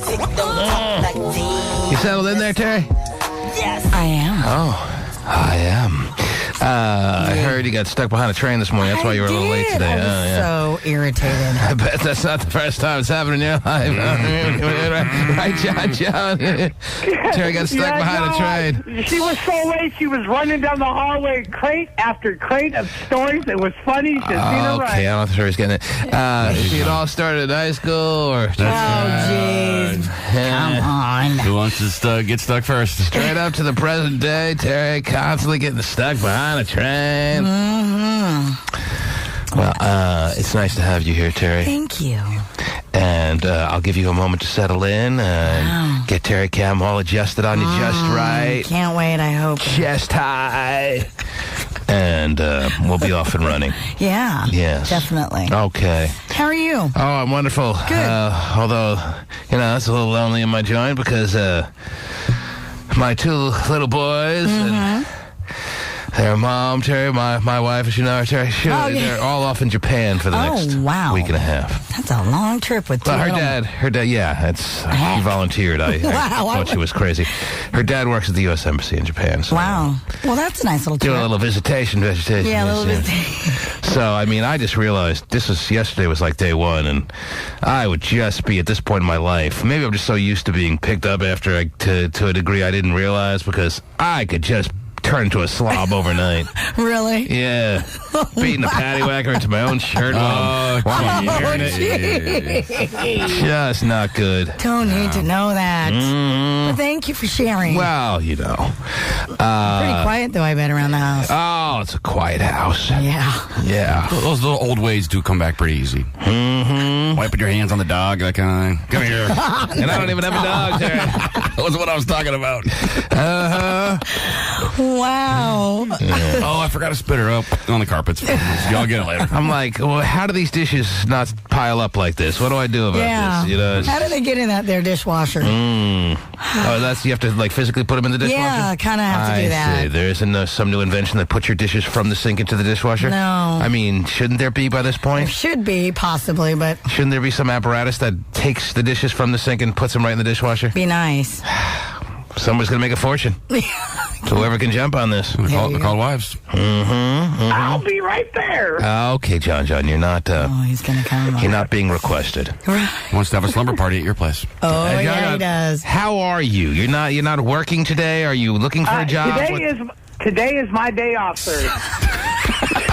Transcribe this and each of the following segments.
You settled in there, Terry? Yes, I am. Oh, I am. I heard you got stuck behind a train this morning. That's why you were a little late today. I was so irritated. I bet that's not the first time it's happened in your life. Right, John? Terry got stuck behind a train. She was so late, she was running down the hallway, crate after crate of stories. It was funny. She's seen her right. Okay, I'm not sure he's getting it. It all started in high school, or... jeez. Come on. Who wants to get stuck first? Straight up to the present day, Terry constantly getting stuck behind a train. Well, it's nice to have you here, Terry. Thank you. And I'll give you a moment to settle in and get Terry Cam all adjusted on you just right. Can't wait, I hope. Chest high. And we'll be off and running. Yeah. Yes. Definitely. Okay. How are you? Oh, I'm wonderful. Good. Although, it's a little lonely in my joint because my two little boys and their mom, Terry, my wife, as you know, Terry, they're all off in Japan for the next week and a half. That's a long trip with two. Well, her dad, yeah, she volunteered. I thought she was crazy. Her dad works at the U.S. Embassy in Japan. So wow. Well, that's a nice little trip. Do a little vegetation. Yeah, a little visitation. So, I just realized yesterday was like day one, and I would just be at this point in my life. Maybe I'm just so used to being picked up after to a degree I didn't realize, because I could just turn into a slob overnight. Really? Yeah. Beating a paddywhacker into my own shirt while I'm wearing it. Just not good. Don't need to know that. But thank you for sharing. Well, pretty quiet, though, I bet, around the house. Oh, it's a quiet house. Yeah. Yeah. Those little old ways do come back pretty easy. Wiping your hands on the dog, that kind of thing. Come here. And I don't even have a dog, Terry. That was what I was talking about. Wow. Yeah. Oh, I forgot to spit her up on the carpets. Y'all get it later. I'm like, well, how do these dishes not pile up like this? What do I do about this? How do they get in their dishwasher? Oh, you have to physically put them in the dishwasher? Yeah, kind of have to do that. I see. There isn't some new invention that puts your dishes from the sink into the dishwasher? No. Shouldn't there be by this point? There should be, possibly, but... Shouldn't there be some apparatus that takes the dishes from the sink and puts them right in the dishwasher? Be nice. Somebody's going to make a fortune. So whoever can jump on this. Call wives. I'll be right there. Okay, John, you're not... he's going to come. You're not being requested. Wants to have a slumber party at your place. Oh, yeah, he does. How are you? You're not working today? Are you looking for a job? Today is my day off, sir.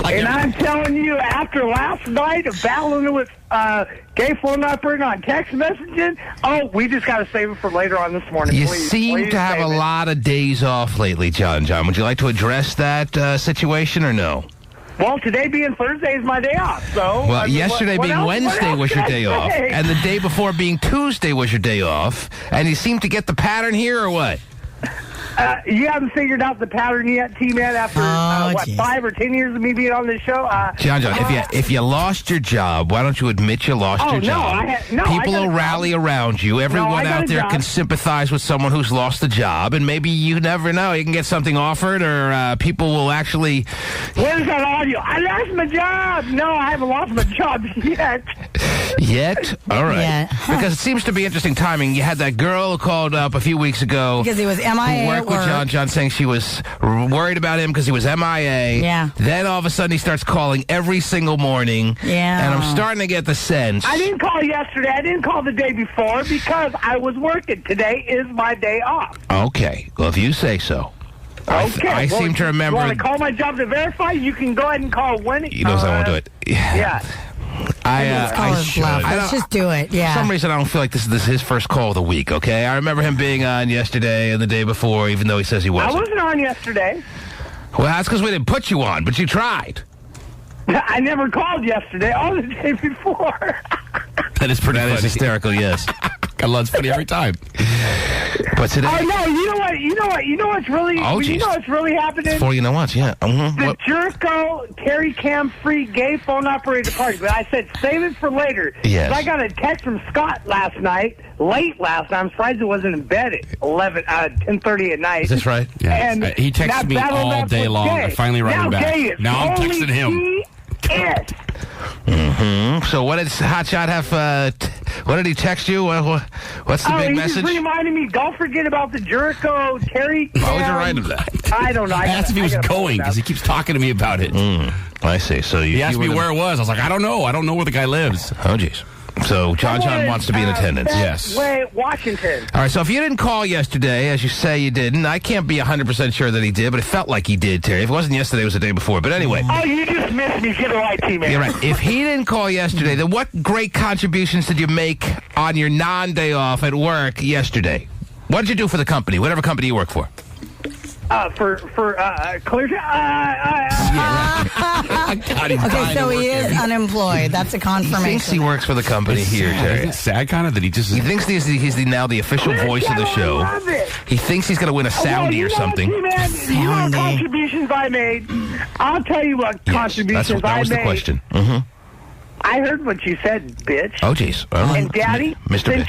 And I'm telling you, after last night of battling with gay phone operator on text messaging, we just got to save it for later on this morning. You please seem to have a lot of days off lately, John. Would you like to address that situation or no? Well, today being Thursday is my day off, so... Well, yesterday being Wednesday was your day off, and the day before being Tuesday was your day off, and you seem to get the pattern here, or what? You haven't figured out the pattern yet, T-Man, after, 5 or 10 years of me being on this show? John, if you lost your job, why don't you admit you lost your job? People will rally around you. Everyone out there can sympathize with someone who's lost a job, and maybe you never know. You can get something offered, or people will actually... Where's that audio? I lost my job! No, I haven't lost my job yet. Yet? All right. Yeah. Because it seems to be interesting timing. You had that girl who called up a few weeks ago. Because he was MIA. With John saying she was worried about him because he was MIA. Yeah. Then all of a sudden he starts calling every single morning. Yeah. And I'm starting to get the sense. I didn't call yesterday. I didn't call the day before because I was working. Today is my day off. Okay. Well, if you say so. Okay. I seem to remember. You want to call my job to verify? You can go ahead and call when it... You know, I won't do it. Yeah. Let's just do it. Yeah. For some reason, I don't feel like this is his first call of the week. Okay, I remember him being on yesterday and the day before, even though he says he wasn't. I wasn't on yesterday. Well, that's because we didn't put you on, but you tried. I never called yesterday. Oh, the day before. That is pretty funny. That is hysterical. Yes. God's funny every time. But today. Oh no! You know what's really? You know what's really happening? Before you know what? Yeah. The Jerko Terry Cam free gay phone operator party. But I said save it for later. Yes. I got a text from Scott last night, late last night. I'm surprised it wasn't in bed at 10:30 at night. Is this right? Yeah. And he texted me all day long. I finally wrote him back. Now I'm texting him. Yes. So what did Hotshot have? What did he text you? What's the big message? He just reminded me, don't forget about the Jericho, Terry. Always remind him that. I don't know. I asked if he was going because he keeps talking to me about it. I see. So he asked me where it was. I was like, I don't know. I don't know where the guy lives. Oh, jeez. So John wants to be in attendance. Yes. Washington. All right, so if you didn't call yesterday, as you say you didn't, I can't be 100% sure that he did, but it felt like he did, Terry. If it wasn't yesterday, it was the day before. But anyway. Oh, you just missed me. Get a right team, man. You're right. If he didn't call yesterday, then what great contributions did you make on your non-day off at work yesterday? What did you do for the company, whatever company you work for? For Clear. Okay, so he is unemployed. That's a confirmation. He thinks he works for the company here, Terry. Isn't it sad, kind of, that he just... He thinks he's now the official voice of the show. He thinks he's going to win a Soundy or something. You know what contributions I made? I'll tell you what contributions I made. That was the question. I heard what you said, bitch. Oh, jeez. And Daddy, Mr.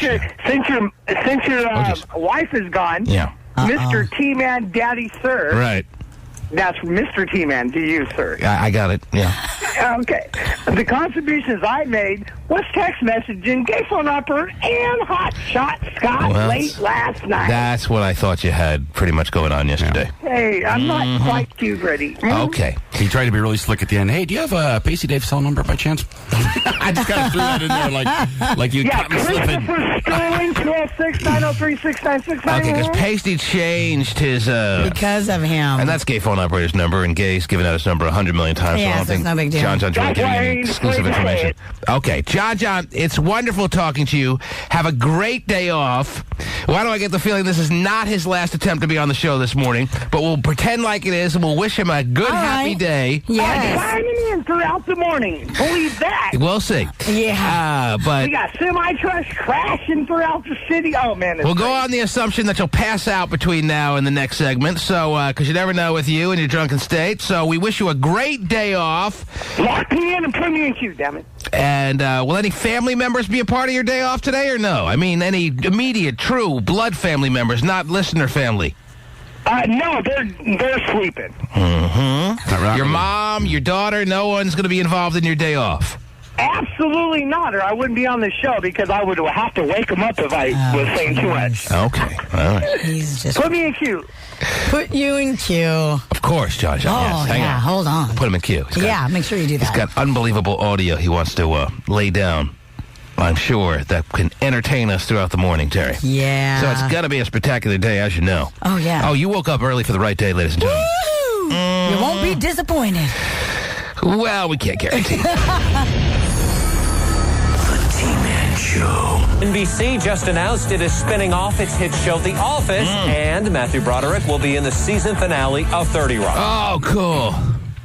since your wife is gone, Mr. T-Man, Daddy, sir. Right. That's Mr. T-Man to you, sir. I got it, yeah. Okay. The contributions I made was text messaging, gay phone operator, and Hot Shot Scott late last night. That's what I thought you had pretty much going on yesterday. Hey, I'm not quite puberty. Okay. He tried to be really slick at the end. Hey, do you have a Pasty Dave's cell number by chance? I just kind of threw that in there like you caught me slipping. Christopher Sterling, 206-903-6969. Okay, because Pasty changed his... because of him. And that's gay phone operator's number, and Gay's given out his number 100 million times. Yeah, so I don't think no big deal. John's really giving you any exclusive information. Okay, John, it's wonderful talking to you. Have a great day off. Why do I get the feeling this is not his last attempt to be on the show this morning? But we'll pretend like it is, and we'll wish him a good, happy day. Yes. Signing in throughout the morning. Believe that. We'll see. Yeah. But we got semi-trucks crashing throughout the city. Oh, man. We'll go on the assumption that you'll pass out between now and the next segment. So, because you never know with you in your drunken state. So we wish you a great day off. Lock me in and put me in queue, damn it. And will any family members be a part of your day off today or no? I mean, any immediate, true blood family members, not listener family. No, they're sleeping. Your mom, your daughter, no one's going to be involved in your day off. Absolutely not, or I wouldn't be on the show because I would have to wake them up if I was saying too much. Okay, all right. He's just put me in queue. Put you in queue. Of course, John. Oh, yes, hang on. Hold on. Put him in queue. Make sure you do that. He's got unbelievable audio he wants to lay down. I'm sure that can entertain us throughout the morning, Terry. Yeah. So it's going to be a spectacular day, as you know. Oh, yeah. Oh, you woke up early for the right day, ladies and gentlemen. Woo! You won't be disappointed. Well, we can't guarantee that. Show. NBC just announced it is spinning off its hit show The Office, and Matthew Broderick will be in the season finale of 30 Rock. Oh, cool.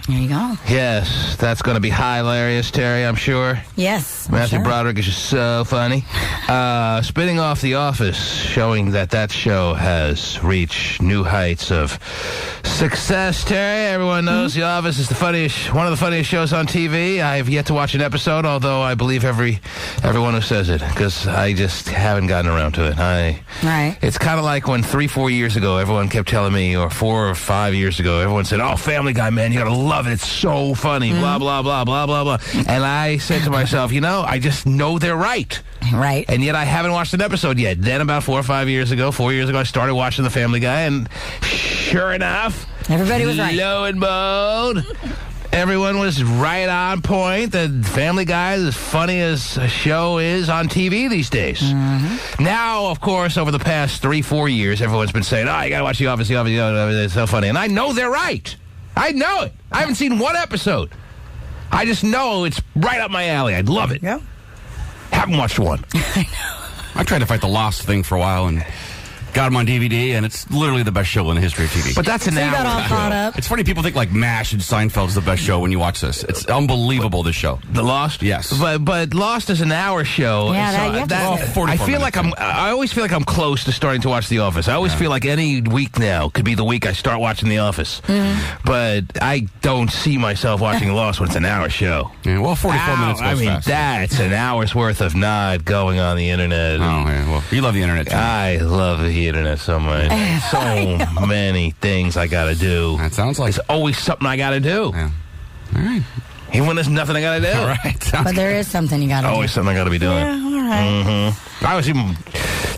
There you go. Yes, that's going to be hilarious, Terry, I'm sure. Yes. Matthew Broderick is just so funny. Spinning off The Office, showing that show has reached new heights of success, Terry. Everyone knows The Office is one of the funniest shows on TV. I have yet to watch an episode, although I believe everyone who says it, because I just haven't gotten around to it. Right. It's kind of like when 3-4 years ago, everyone kept telling me, or 4 or 5 years ago, everyone said, "Oh, Family Guy, man, you got to love it. It's so funny, blah, blah, blah, blah, blah, blah." And I said to myself, I just know they're right. Right. And yet I haven't watched an episode yet. Then about 4 years ago, I started watching The Family Guy, and sure enough, everybody was right. Lo and behold, everyone was right on point. The Family Guy is as funny as a show is on TV these days. Now, of course, over the past 3-4 years, everyone's been saying, "Oh, you got to watch The Office, it's so funny." And I know they're right. I know it. I haven't seen one episode. I just know it's right up my alley. I'd love it. Yeah. Haven't watched one. I know. I tried to fight the Lost thing for a while and got them on DVD, and it's literally the best show in the history of TV. But that's an So you got all hour. caught up. It's funny, people think like MASH and Seinfeld is the best show when you watch this. It's unbelievable, this show. The Lost? Yes. But Lost is an hour show. Yeah, so you have to say. 44 I feel like minutes. I always feel like I'm close to starting to watch The Office. I always feel like any week now could be the week I start watching The Office. But I don't see myself watching Lost when it's an hour show. Yeah, well, 44 minutes goes fast. That's an hour's worth of not going on the internet. Oh, yeah, well, you love the internet, too. I love the internet so much. So many things I got to do. That sounds like... There's always something I got to do. Yeah. All right. Even when there's nothing I got to do. All right. But there is something you got to do. Always something I got to be doing. Yeah, all right. I was even,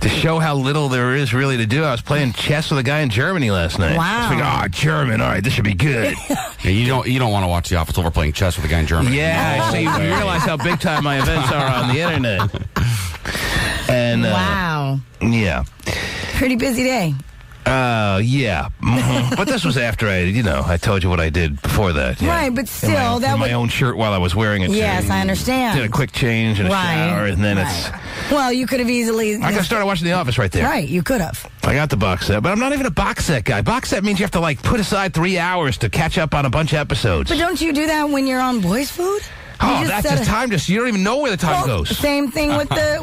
to show how little there is really to do, I was playing chess with a guy in Germany last night. Wow. I was like, German, all right, this should be good. Yeah, you don't want to watch The Office over playing chess with a guy in Germany. Yeah, so you realize how big time my events are on the internet. And Wow. Yeah. Pretty busy day. Yeah. But this was after I told you what I did before that. Yeah. Right, but still, in my own shirt while I was wearing it. Yes, I understand. Did a quick change and a shower, and then Well, you could have easily... I could have started watching The Office right there. Right, you could have. I got the box set, but I'm not even a box set guy. Box set means you have to, put aside 3 hours to catch up on a bunch of episodes. But don't you do that when you're on Boys Food? That's just time. You don't even know where the time goes. Same thing with the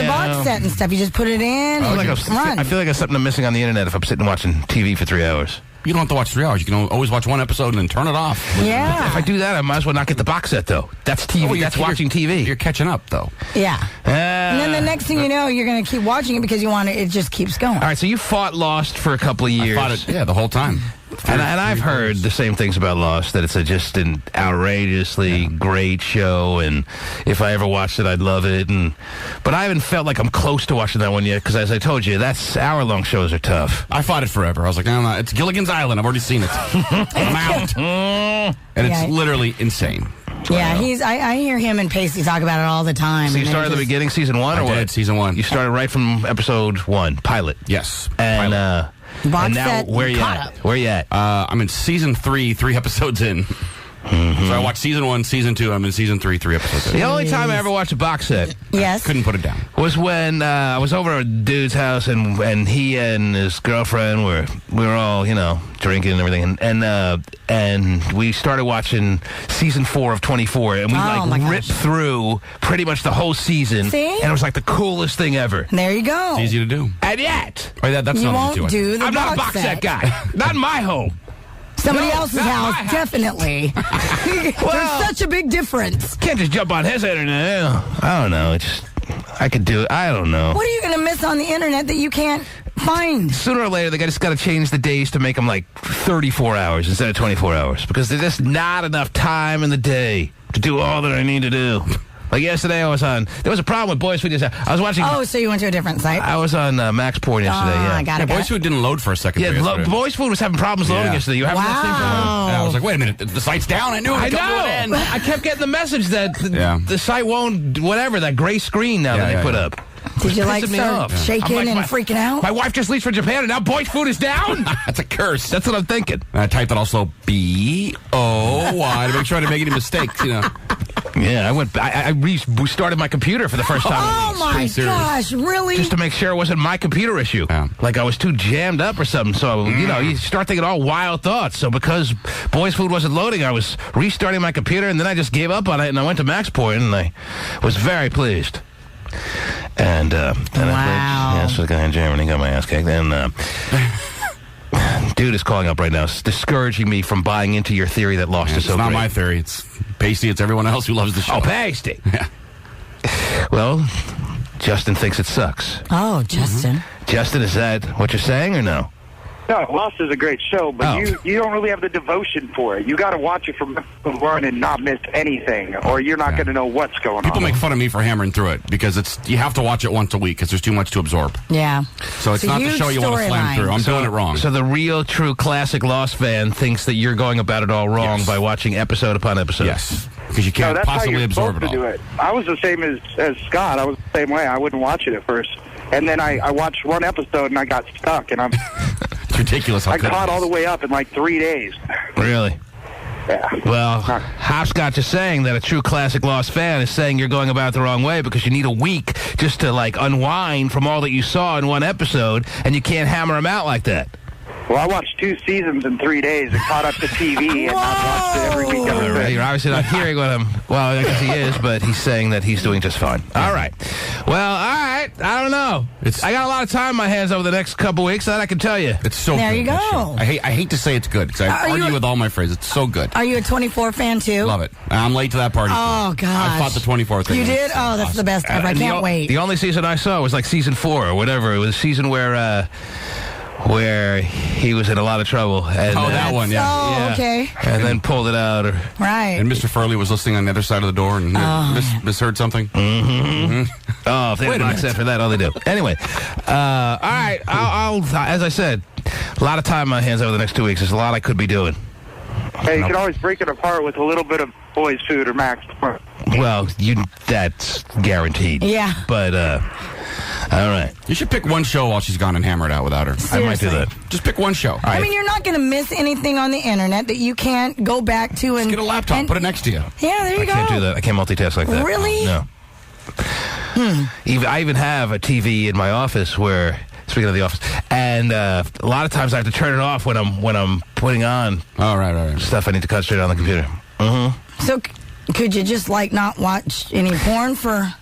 box set and stuff. You just put it in and run. I feel like there's something I'm missing on the internet if I'm sitting watching TV for 3 hours. You don't have to watch 3 hours. You can always watch one episode and then turn it off. Yeah. If I do that, I might as well not get the box set, though. That's TV. That's watching TV. You're catching up, though. Yeah. And then the next thing you know, you're going to keep watching it because you want it. It just keeps going. All right, so you fought Lost for a couple of years. I fought it, the whole time. And I've heard the same things about Lost, that it's just an outrageously great show, and if I ever watched it, I'd love it. But I haven't felt like I'm close to watching that one yet, because as I told you, that's hour-long shows are tough. I fought it forever. I was like, no, it's Gilligan's Island. I've already seen it. I'm out. And it's literally insane. Yeah, I hear him and Pasty talk about it all the time. So you started at the beginning, season 1, or what? I did, season 1. You started right from episode 1, pilot. Yes. And, pilot. Box and now, set where you at? Where you at? I'm in season 3, 3 episodes in. So I watched season 1, season 2. I'm in season 3, 3 episodes in. The only time I ever watched a box set, couldn't put it down, was when I was over at a dude's house, and he and his girlfriend we were all drinking and everything, and we started watching season 4 of 24, and we ripped through pretty much the whole season. See? And it was like the coolest thing ever. There you go. It's easy to do. And yet, that's you not won't do the I'm not a box set guy. Not in my home. Somebody else's house, definitely. There's such a big difference. Can't just jump on his internet. I don't know. I could do it. I don't know. What are you going to miss on the internet that you can't find? Sooner or later, they just got to change the days to make them 34 hours instead of 24 hours, because there's just not enough time in the day to do all that I need to do. Like yesterday, there was a problem with Boys Food. I was watching. Oh, so you went to a different site? I was on Max Porn yesterday. I got it. Boys Food didn't load for a second. Yeah, Boys Food was having problems loading yesterday. You having that same problem? I was like, wait a minute, the site's down. I knew it would come to an end. I kept getting the message that the site won't, whatever, that gray screen now that they put up. Did you start shaking and freaking out? My wife just leaves for Japan, and now Boys Food is down? That's a curse. That's what I'm thinking. And I typed it also B-O-Y to make sure I didn't make any mistakes, Yeah, I restarted my computer for the first time. Oh, my gosh, really? Just to make sure it wasn't my computer issue. Yeah. Like I was too jammed up or something. So, you start thinking all wild thoughts. So because Boys Food wasn't loading, I was restarting my computer, and then I just gave up on it, and I went to Max Point, and I was very pleased. And I played with a guy in Germany, got my ass kicked. And dude is calling up right now, discouraging me from buying into your theory that Lost is so great. It's not my theory. It's Pasty. It's everyone else who loves the show. Oh, Pasty. Yeah. Well, Justin thinks it sucks. Oh, Justin. Justin, is that what you're saying or no? No, Lost is a great show, but you don't really have the devotion for it. You got to watch it from episode 1 and not miss anything, or you're not going to know what's going on. People make fun of me for hammering through it because you have to watch it once a week because there's too much to absorb. Yeah. So it's not the show you want to slam through. I'm doing it wrong. So the real, true, classic Lost fan thinks that you're going about it all wrong by watching episode upon episode. Yes. Because you can't possibly absorb it all. Do it. I was the same as Scott. I was the same way. I wouldn't watch it at first. And then I watched one episode and I got stuck, and it's ridiculous how I caught all the way up in 3 days. Really? Yeah. Well, Hopscotch is saying that a true classic Lost fan is saying you're going about it the wrong way because you need a week just to unwind from all that you saw in one episode, and you can't hammer them out like that. Well, I watched 2 seasons in 3 days and caught up to TV and not watched it every week. You're obviously not hearing what well, I guess he is, but he's saying that he's doing just fine. All right. Well, all right. I don't know. I got a lot of time on my hands over the next couple weeks, that I can tell you. It's so there good. There you go. I hate to say it's good because I argue with all my friends. It's so good. Are you a 24 fan too? Love it. I'm late to that party. Oh, gosh. I fought the 24 thing. You did? Oh, that's the best ever. I can't wait. The only season I saw was season 4 or whatever. It was a season where where he was in a lot of trouble. And, that one, yeah. Oh, okay. And then pulled it out. Right. And Mr. Furley was listening on the other side of the door and misheard something. Oh, if they have a box set for that, all they do. Anyway, all right. I'll as I said, a lot of time on my hands over the next 2 weeks. There's a lot I could be doing. Hey, you can always break it apart with a little bit of boys' food or Max. Well, that's guaranteed. Yeah. But, all right. You should pick one show while she's gone and hammer it out without her. I might do that. Just pick one show. I mean, you're not going to miss anything on the internet that you can't go back to and Just get a laptop, put it next to you. Yeah, there you go. I can't do that. I can't multitask like that. Really? No. I even have a TV in my office where, speaking of the office, and a lot of times I have to turn it off when I'm putting on right. stuff I need to cut straight on the computer. So could you just not watch any porn for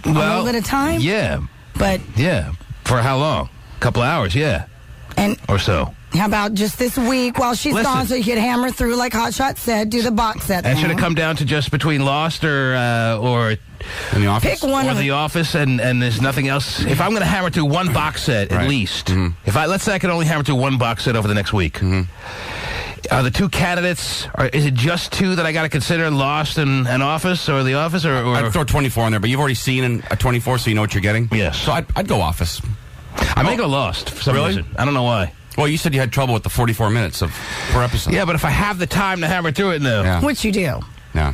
a little bit of time? Yeah. But yeah. For how long? A couple hours, yeah. And or so. How about just this week while she's gone, so you could hammer through, like Hot Shot said, do the box set And thing. should it come down to just between Lost or In the Office? Pick one or of The Office, and there's nothing else. If I'm going to hammer through one box set at least, let's say I can only hammer through one box set over the next week. Are the two candidates? Is it just two that I got to consider, Lost and Office, or The Office, or? I'd throw 24 in there, but you've already seen a 24, so you know what you're getting. Yes. So I'd go Office. I may go Lost for some reason. I don't know why. Well, you said you had trouble with the 44 minutes per episode. Yeah, but if I have the time to hammer through it, no. Yeah. Which you do. Yeah.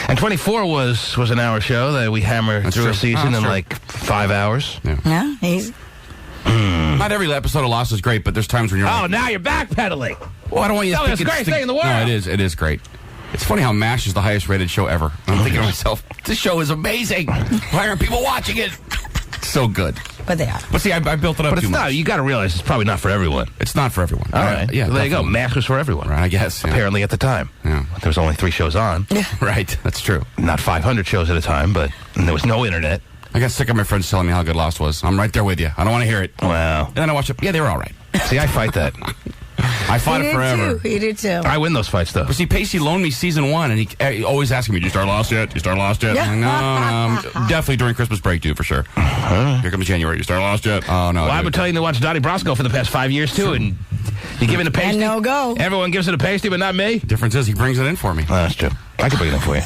And 24 was an hour show that we hammer through a season in like 5 hours. Yeah, he's... Not every episode of Lost is great, but there's times when you're Oh, now you're backpedaling. Well, I don't want you to think it's the greatest thing in the world. No, it is great. It's funny how MASH is the highest rated show ever. I'm thinking to myself, this show is amazing. Why aren't people watching it? So good. But they are. But see, I built it up But too it's not. much. You got to realize it's probably not for everyone. It's not for everyone. All right. Yeah, there you go. definitely. MASH was for everyone. Right, I guess. Yeah. Apparently at the time. Yeah. There was only 3 shows on. Right, that's true. Not 500 shows at a time, but and there was no internet. I got sick of my friends telling me how good Lost was. I'm right there with you. I don't want to hear it. Wow. And then I watch it. Yeah, they were all right. See, I fight that. I fought it forever. He did too. I win those fights, though. But see, Pasty loaned me season 1, and he always asking me, "Did you start Lost yet? Did you start Lost yet?" I'm like, no. Definitely during Christmas break, dude, for sure. Here comes January. You start Lost yet? Oh, no. Well, I've been telling you to watch Donnie Brasco for the past 5 years, too, and you give it a Pasty. And no go. Everyone gives it a Pasty, but not me. Difference is he brings it in for me. Oh, that's true. I could bring it in for you.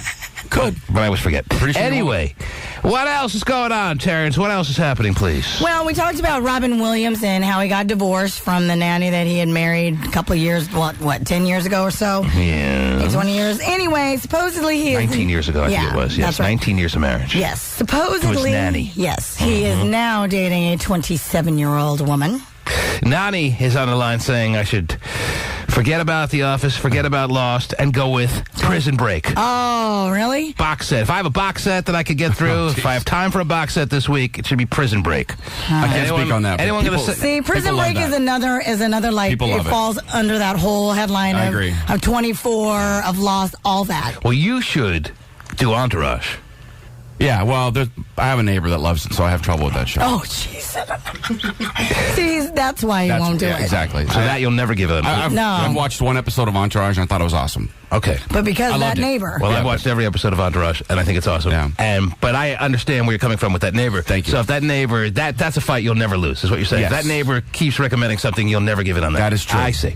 Could. But I always forget. Pretty sure Anyway, what else is going on, Terrence? What else is happening, please? Well, we talked about Robin Williams and how he got divorced from the nanny that he had married a couple of years, 10 years ago or so? Yeah. 20 years. Anyway, supposedly he is... 19 years ago, I think it was. Yes, that's right. 19 years of marriage. Yes, supposedly... To his nanny. Yes, he is now dating a 27-year-old woman. Nani is on the line saying I should forget about The Office, forget about Lost, and go with Prison Break. Oh, really? Box set. If I have a box set that I could get through, if I have time for a box set this week, it should be Prison Break. I can't speak on that. Anyone going to say? See, Prison Break is another like People it love it. falls under that whole headline I agree. of 24, of Lost, all that. Well, you should do Entourage. Yeah, well, I have a neighbor that loves it, so I have trouble with that show. Oh, jeez. See, that's why he won't do it. Exactly. So that you'll never give it. I've watched one episode of Entourage, and I thought it was awesome. Okay. But because of that loved it. neighbor. Well, I've watched every episode of Entourage, and I think it's awesome. Yeah. But I understand where you're coming from with that neighbor. Thank you. So if that neighbor, that's a fight you'll never lose, is what you're saying. Yes. If that neighbor keeps recommending something, you'll never give it on that. That is true. I see.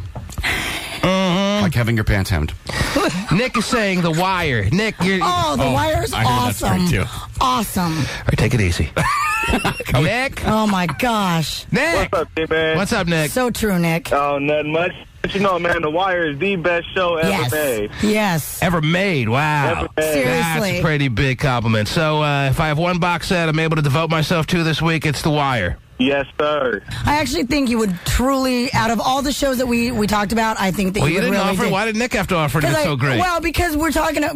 Like having your pants hemmed. Nick is saying The Wire. Nick, you're... Oh, The Wire's I heard that's awesome. great, too. Awesome. All right, take it easy. Nick? Oh, my gosh. Nick? What's up, man? What's up, Nick? So true, Nick. Oh, nothing much. But you know, man, The Wire is the best show ever made. Yes. Ever made. Wow. Ever made. Seriously. That's a pretty big compliment. So if I have one box set I'm able to devote myself to this week, it's The Wire. Yes, sir. I actually think you would truly, out of all the shows that we talked about, I think that Well, you you would didn't really offer it. Why did Nick have to offer it? It's so great. Well, because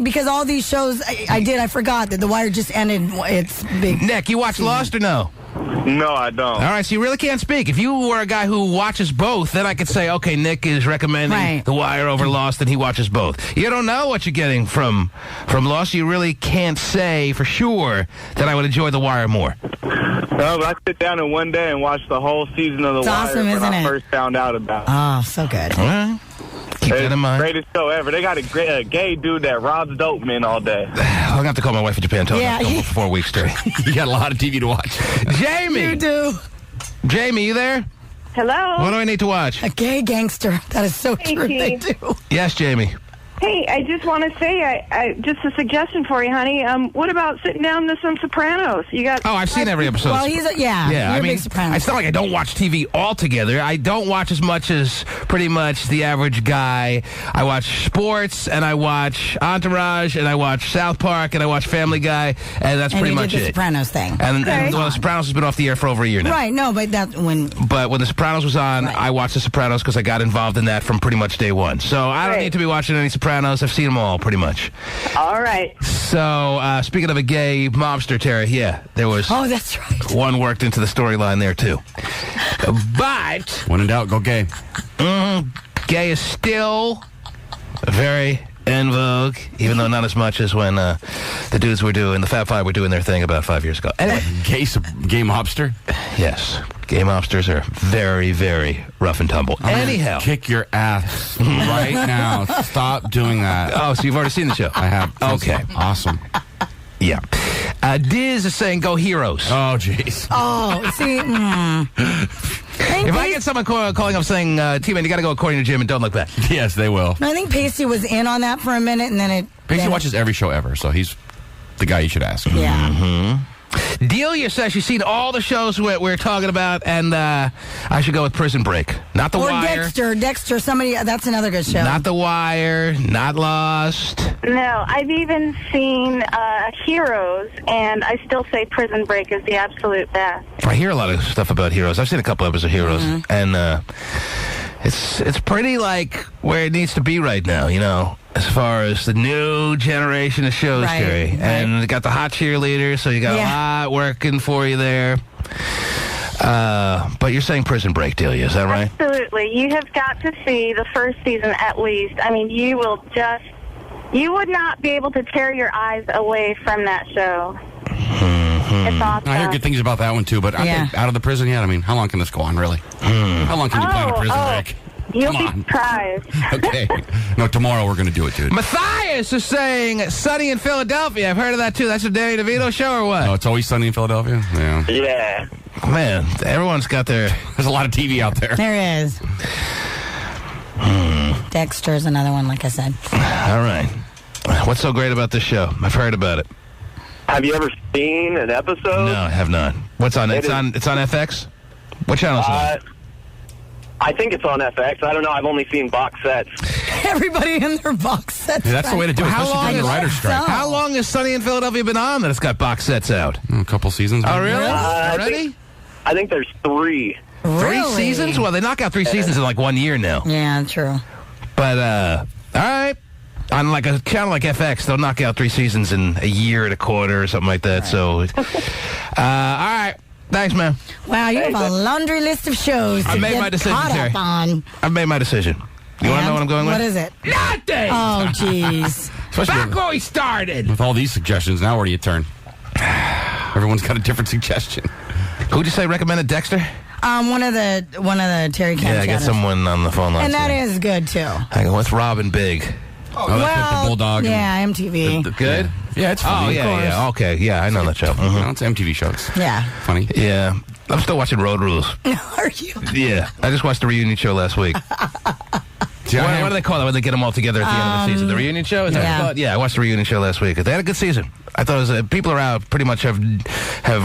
because all these shows I forgot that The Wire just ended its big... Nick, you watch Lost or no? No, I don't. All right, so you really can't speak. If you were a guy who watches both, then I could say, okay, Nick is recommending Right. The Wire over Lost, and he watches both. You don't know what you're getting from Lost. You really can't say for sure that I would enjoy The Wire more. No, but I sit down in one day and watch the whole season of The It's Wire awesome, when isn't I it? first found out about it. Oh, so good. All right. Keep that in mind. Greatest show ever. They got a gay dude that robs dope men all day. I'm going to have to call my wife in Japan. Tell her Yeah, not to go for 4 weeks straight. You got a lot of TV to watch. Jamie! You do. Jamie, you there? Hello? What do I need to watch? A gay gangster. That is so Hey, true. They Keith. do. Yes, Jamie. Hey, I just want to say, I just a suggestion for you, honey. What about sitting down to some Sopranos? You got? Oh, I've seen every episode. Well, Yeah, you're I a mean, big Sopranos. it's not like I don't watch TV altogether. I don't watch as much as pretty much the average guy. I watch sports, and I watch Entourage, and I watch South Park, and I watch Family Guy, and that's pretty you much did the it. Sopranos thing. And well, The Sopranos has been off the air for over a year now. Right, no, but But when The Sopranos was on, Right. I watched The Sopranos because I got involved in that from pretty much day one. So I don't Right. need to be watching any Sopranos. I've seen them all, pretty much. All right. So, speaking of a gay mobster, Tara, yeah, there was oh, that's right. one worked into the storyline there, too. But When in doubt, go gay. gay is still very in vogue, even though not as much as when the dudes were doing, the Fab Five were doing their thing about 5 years ago. Anyway, Gay mobster? yes, gay mobsters are very, very rough and tumble. Anyhow. Kick your ass right now. Stop doing that. Oh, so you've already seen the show? I have. Okay. Awesome. Yeah. Diz is saying, go Heroes. Oh, jeez. Oh, see, If I get someone calling up saying, T-Man, you got to go according to Jim and don't look back. Yes, they will. I think Pasty was in on that for a minute, and then it... Pacey then- watches every show ever, so he's the guy you should ask. Yeah. Delia says she's seen all the shows we're talking about, and I should go with Prison Break. Not The Or Wire. Dexter, somebody, that's another good show. Not The Wire. Not Lost. No, I've even seen Heroes, and I still say Prison Break is the absolute best. I hear a lot of stuff about Heroes. I've seen a couple episodes of Heroes, and it's pretty like where it needs to be right now, you know, as far as the new generation of shows, Right, Jerry. right. And you got the hot cheerleaders, so you got a lot working for you there. But you're saying Prison Break, Delia, is that right? Absolutely. You have got to see the first season at least. I mean, you would not be able to tear your eyes away from that show. It's awesome. I hear good things about that one, too, but I think out of the prison yet? I mean, how long can this go on, really? How long can you plan a prison break? You'll Come be on. surprised. Okay. No, tomorrow we're going to do it, dude. Matthias is saying Sunny in Philadelphia. I've heard of that, too. That's a Danny DeVito show or what? Oh, it's always sunny in Philadelphia? Yeah. Yeah. Man, everyone's got their... There's a lot of TV out there. There is. Dexter's another one, like I said. All right. What's so great about this show? I've heard about it. Have you ever seen an episode? No, I have not. What's on? It's on FX? What channel is it on? I think it's on FX. I don't know. I've only seen box sets. Everybody in their box sets. Yeah, that's the way to do it, How especially during the long is- writer's strike. So- How long has Sunny in Philadelphia been on that it's got box sets out? A couple seasons. Oh, maybe. really? I Already? I think there's 3. Three seasons? Well, they knock out 3 seasons in like 1 year now. Yeah, true. But, all right. On like a channel like FX, they'll knock out 3 seasons in a year and a quarter or something like that. So, all right. Thanks, man. Wow, you have a laundry list of shows I to made get my decision, caught Terry. up on. I've made my decision. You want to know what I'm going with? What is it? Nothing! Oh, jeez. Especially Back where we started. with all these suggestions, now where do you turn? Everyone's got a different suggestion. Who'd you say recommended Dexter? One of the Terry Camp Yeah, I got someone on the phone line. And that is good, too. I go with Robin Big. Oh, that's with the Bulldog. Yeah, MTV. Good? Yeah, it's funny. Oh, yeah. Okay, yeah, I know that show. Mhm. No, it's MTV shows. Yeah. Funny. Yeah. I'm still watching Road Rules. Are you? Yeah. I just watched the reunion show last week. See, What do they call it when they get them all together at the end of the season? The reunion show? Is that what yeah. it's called? Yeah, I watched the reunion show last week. They had a good season. I thought it was, people around pretty much have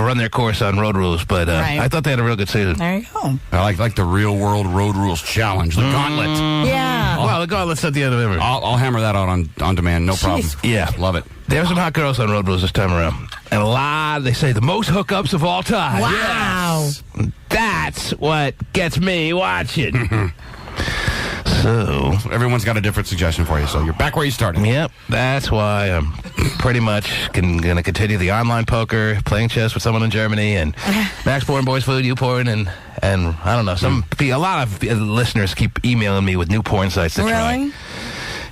run their course on Road Rules, but Right. I thought they had a real good season. There you go. I like the Real World Road Rules Challenge, the Gauntlet. Yeah. Well, the Gauntlet's at the end of everything. I'll hammer that out on demand, no problem. Yeah. Love it. There were some hot girls on Road Rules this time around. And they say, the most hookups of all time. Wow. That's what gets me watching. So, Everyone's got a different suggestion for you, so you're back where you started. yep, that's why I'm pretty much going to continue the online poker, playing chess with someone in Germany, and Max pouring boys food, you pouring, and I don't know, a lot of listeners keep emailing me with new porn sites to try. Really?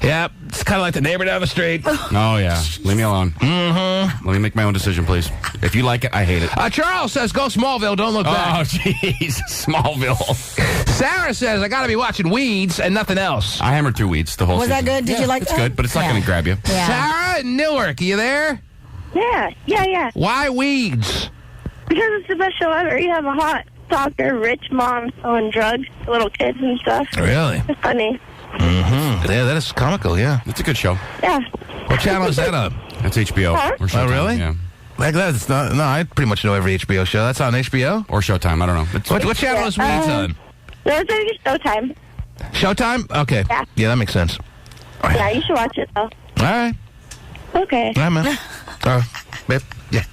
Yep, it's kind of like the neighbor down the street. Oh, yeah. Leave me alone. Mm-hmm. Let me make my own decision, please. If you like it, I hate it. Charles says, go Smallville, don't look Oh, back. jeez. Smallville. Sarah says, I got to be watching Weeds and nothing else. I hammered through Weeds the whole Was season. that good? Did you like it's that? good, but it's not Yeah. going to grab you. Yeah. Sarah in Newark, are you there? Yeah. Why Weeds? Because it's the best show ever. You have a hot stalker, rich mom selling drugs to little kids and stuff. Really? It's funny. Mm-hmm. Yeah, that is comical, yeah. It's a good show. Yeah. What channel is that on? That's HBO. Huh? Or Showtime, Oh, really? Yeah. Like that's not. No, I pretty much know every HBO show. That's on HBO? Or Showtime. I don't know. It's, What channel is Reed's on? Those are Showtime. Showtime? Okay. Yeah. Yeah, that makes sense. Yeah, you should watch it, though. All right. Okay. All right, man. Babe. Yeah.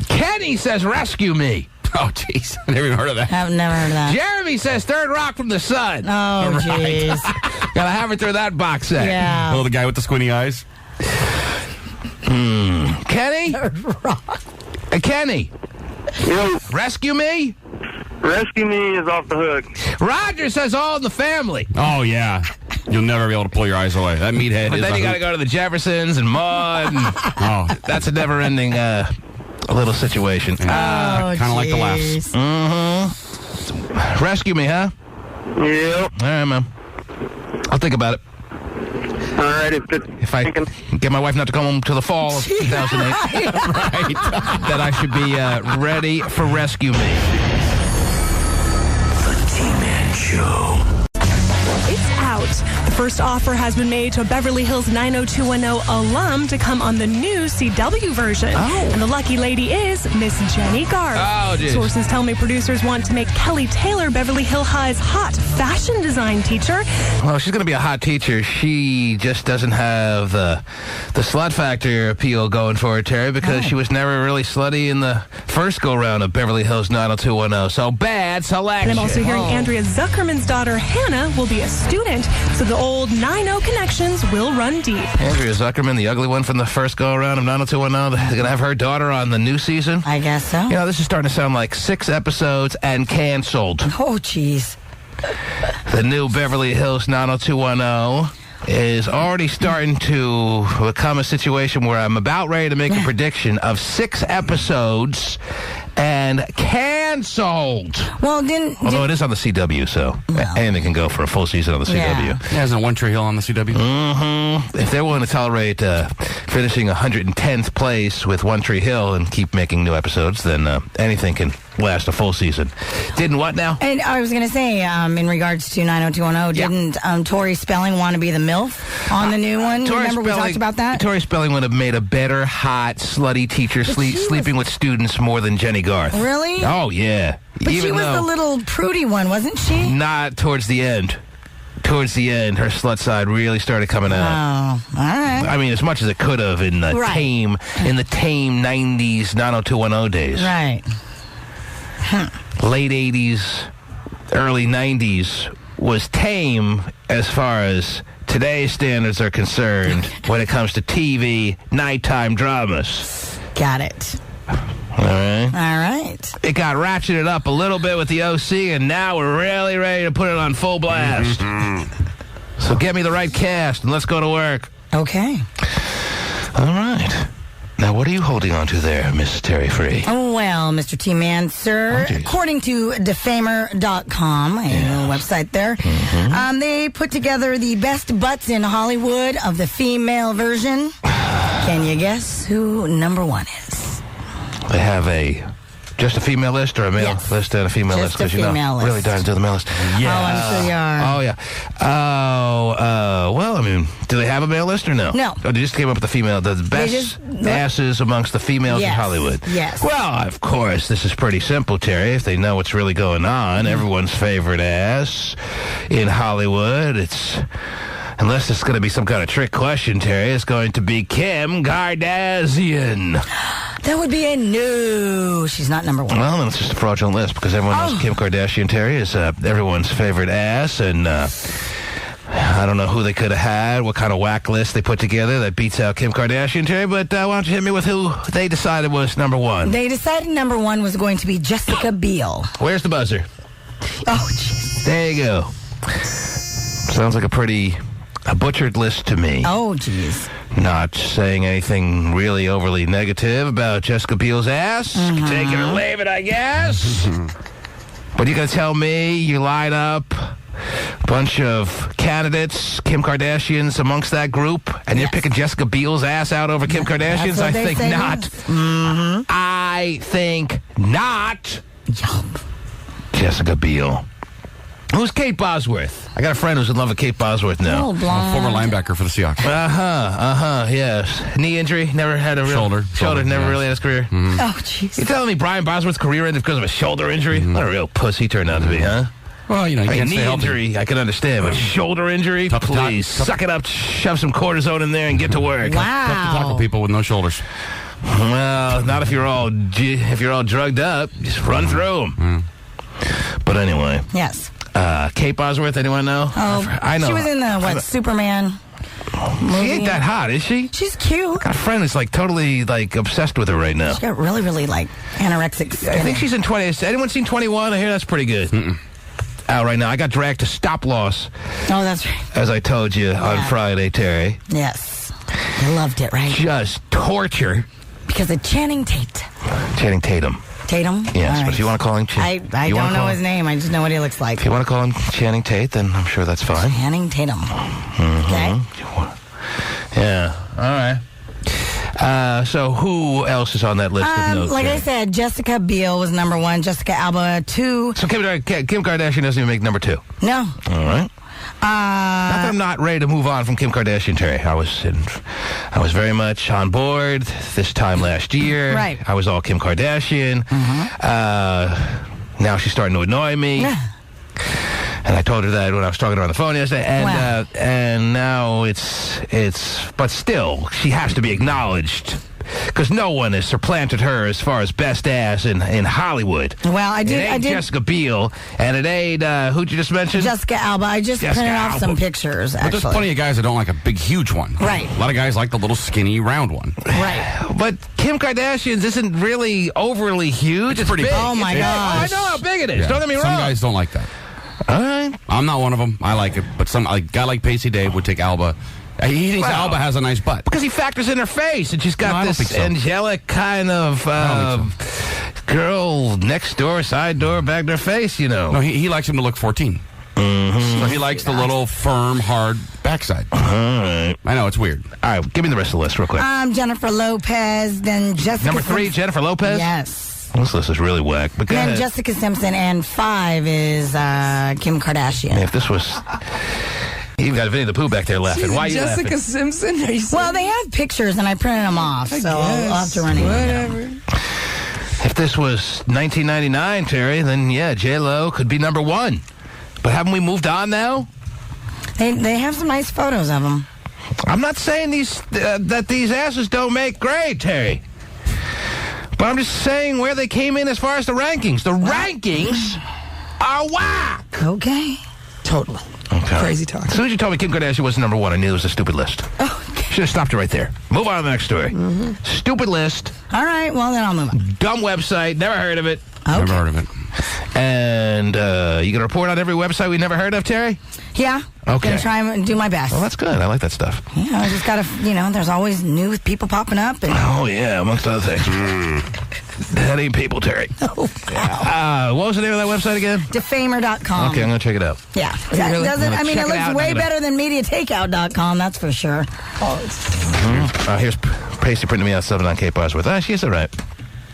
Kenny says, rescue me. oh, jeez. I never even heard of that. I've never heard of that. Jeremy says, third rock from the sun. Oh, jeez. Gotta have it through that box set. Yeah. Oh, the guy with the squinty eyes? Kenny? Kenny, Yo, rescue me? rescue me is off the hook. Roger says all in the family. Oh, yeah. You'll never be able to pull your eyes away. That meathead But is then a you gotta hoot. go to the Jeffersons and Mud. And Oh, that's a never-ending little situation. kind of like the laughs. Mm-hmm. Rescue me, huh? Yep. All right, man. I'll think about it. All right. If I get my wife not to come home till the fall of 2008, right, that I should be ready for rescue me. The T-Man Show. It's out. The first offer has been made to a Beverly Hills 90210 alum to come on the new CW version. Oh. And the lucky lady is Miss Jenny Garth. Oh, geez. Sources tell me producers want to make Kelly Taylor Beverly Hills High's hot fashion design teacher. Well, she's going to be a hot teacher. She just doesn't have the slut factor appeal going for her, Terry, because she was never really slutty in the first go-round of Beverly Hills 90210. So bad selection. And I'm also hearing Andrea Zuckerman's daughter, Hannah, will be a student, so the old 9-0 connections will run deep. Andrea Zuckerman, the ugly one from the first go-around of 90210, they're going to have her daughter on the new season. I guess so. You know, this is starting to sound like 6 episodes and canceled. Oh, jeez. The new Beverly Hills 90210 is already starting to become a situation where I'm about ready to make a prediction of 6 episodes and canceled. Well, Although it is on the CW, so anything can go for a full season on the CW. Yeah. Isn't One Tree Hill on the CW? Mm-hmm. If they're willing to tolerate finishing 110th place with One Tree Hill and keep making new episodes, then anything can last a full season. Didn't what now? And I was going to say, in regards to 90210, didn't Tori Spelling want to be the MILF on the new one? Remember we talked about that? Tori Spelling would have made a better, hot, slutty teacher sleeping with students more than Jenny Garth. Really? Oh, yeah. But she was the little prudy one, wasn't she? Not towards the end. Towards the end, her slut side really started coming out. Oh, all right. I mean, as much as it could have in the tame 90s 90210 days. Right. Late 80s, early 90s was tame as far as today's standards are concerned when it comes to TV nighttime dramas. Got it. All right. All right. It got ratcheted up a little bit with the OC, and now we're really ready to put it on full blast. So get me the right cast, and let's go to work. Okay. All right. Now, what are you holding on to there, Miss Terry Free? Oh, well, Mr. T-Man, sir, geez. according to Defamer.com, a website there, they put together the best butts in Hollywood of the female version. Can you guess who number 1 is? They have just a female list or a male list and a female Just list? a Because female list. really dying to do the male list. Oh, I'm sure you are. Oh, yeah. Well, I mean, do they have a male list or no? No. Oh, they just came up with the best asses amongst the females in Hollywood. Yes. Well, of course, this is pretty simple, Terry. If they know what's really going on, everyone's favorite ass in Hollywood, unless it's going to be some kind of trick question, Terry, it's going to be Kim Kardashian. That would be a no. She's not number 1. Well, then it's just a fraudulent list because everyone knows Kim Kardashian, Terry, is everyone's favorite ass, and I don't know who they could have had, what kind of whack list they put together that beats out Kim Kardashian, Terry, but why don't you hit me with who they decided was number 1? They decided number 1 was going to be Jessica Biel. Where's the buzzer? Oh, jeez. There you go. Sounds like a butchered list to me. Oh, jeez. Not saying anything really overly negative about Jessica Biel's ass. Take it or leave it, I guess. But you're going to tell me you line up a bunch of candidates, Kim Kardashian's amongst that group, and you're picking Jessica Biel's ass out over Kim Kardashian's? I think not. I think not. Yup. Jessica Biel. Who's Kate Bosworth? I got a friend who's in love with Kate Bosworth now. Oh, blonde. Former linebacker for the Seahawks. Yes. Knee injury, never had a real... Shoulder, never really had his career. Mm-hmm. Oh, jeez. You telling me Brian Bosworth's career ended because of a shoulder injury? What a real puss he turned out to be, huh? Well, you know, you can't knee stay healthy. injury, I can understand, but shoulder injury, please suck it up, shove some cortisone in there, and get to work. Tough to tackle people with no shoulders. Well, not if you're all drugged up. Just run through them. But anyway. Yes. Kate Bosworth, anyone know? Oh, I know. She was in the, Superman movie. She ain't that hot, is she? She's cute. Got a friend who's totally obsessed with her right now. She got really, anorexic skin. I think she's in 20. Has anyone seen 21? I hear that's pretty good. Out right now. I got dragged to Stop Loss. Oh, that's right. As I told you on Friday, Terry. Yes. You loved it, right? Just torture. Because of Channing Tatum. Tatum? Yes, but if you want to call him Channing... I don't know his name. I just know what he looks like. If you want to call him Channing Tate, then I'm sure that's fine. Channing Tatum. Okay. Yeah. All right. So who else is on that list of notes? Like I said, Jessica Biel was number 1. Jessica Alba 2. So Kim Kardashian doesn't even make number 2? No. All right. Not that I'm not ready to move on from Kim Kardashian, Terry. I was very much on board this time last year. Right. I was all Kim Kardashian. Now she's starting to annoy me. And I told her that when I was talking to her on the phone yesterday. And now but still, she has to be acknowledged. Because no one has supplanted her as far as best ass in Hollywood. Well, I did. It ain't Jessica Biel, and it ain't, who'd you just mention? Jessica Alba. I just printed off some pictures, actually. But there's plenty of guys that don't like a big, huge one. Right. A lot of guys like the little skinny, round one. Right. But Kim Kardashian's isn't really overly huge. It's pretty big. Oh, my gosh. I know how big it is. Yeah. Don't get me wrong. Some guys don't like that. All right. I'm not one of them. I like it. But a guy like Pasty Dave would take Alba. He thinks Alba has a nice butt. Because he factors in her face, and she's got this angelic kind of girl next door, side door, back door face, you know. No, he likes him to look 14. So he likes the little firm, hard backside. All right. I know, it's weird. All right, give me the rest of the list real quick. Jennifer Lopez, then Jessica Number 3, Simpson. Jennifer Lopez? Yes. This list is really whack. But And then Jessica Simpson, and 5 is Kim Kardashian. If this was... You've got Vinnie the Pooh back there laughing. Why are you laughing? Jessica Simpson? Are you Well, they have pictures, and I printed them off, so I'll have to run it. Whatever. If this was 1999, Terry, then yeah, J-Lo could be number 1. But haven't we moved on now? They have some nice photos of them. I'm not saying that these asses don't make great, Terry. But I'm just saying where they came in as far as the rankings. The rankings are whack. Okay. Totally. Okay. Crazy talk. As soon as you told me Kim Kardashian was number 1, I knew it was a stupid list. Okay. Should have stopped it right there. Move on to the next story. Stupid list. All right, well, then I'll move on. Dumb website. Never heard of it. Okay. Never heard of it. And you going to report on every website we never heard of, Terry? Yeah. Okay. Gonna try and do my best. Well, that's good. I like that stuff. Yeah, I just gotta, there's always new people popping up. And Oh, yeah, amongst other things. That ain't people, Terry. Oh, wow. What was the name of that website again? Defamer.com. Okay, I'm going to check it out. Yeah. That really? doesn't, I mean, Check it it out, looks way I'm gonna- better than MediaTakeout.com, that's for sure. Here's Pasty printing me out something on Kate Bosworth. She's all right.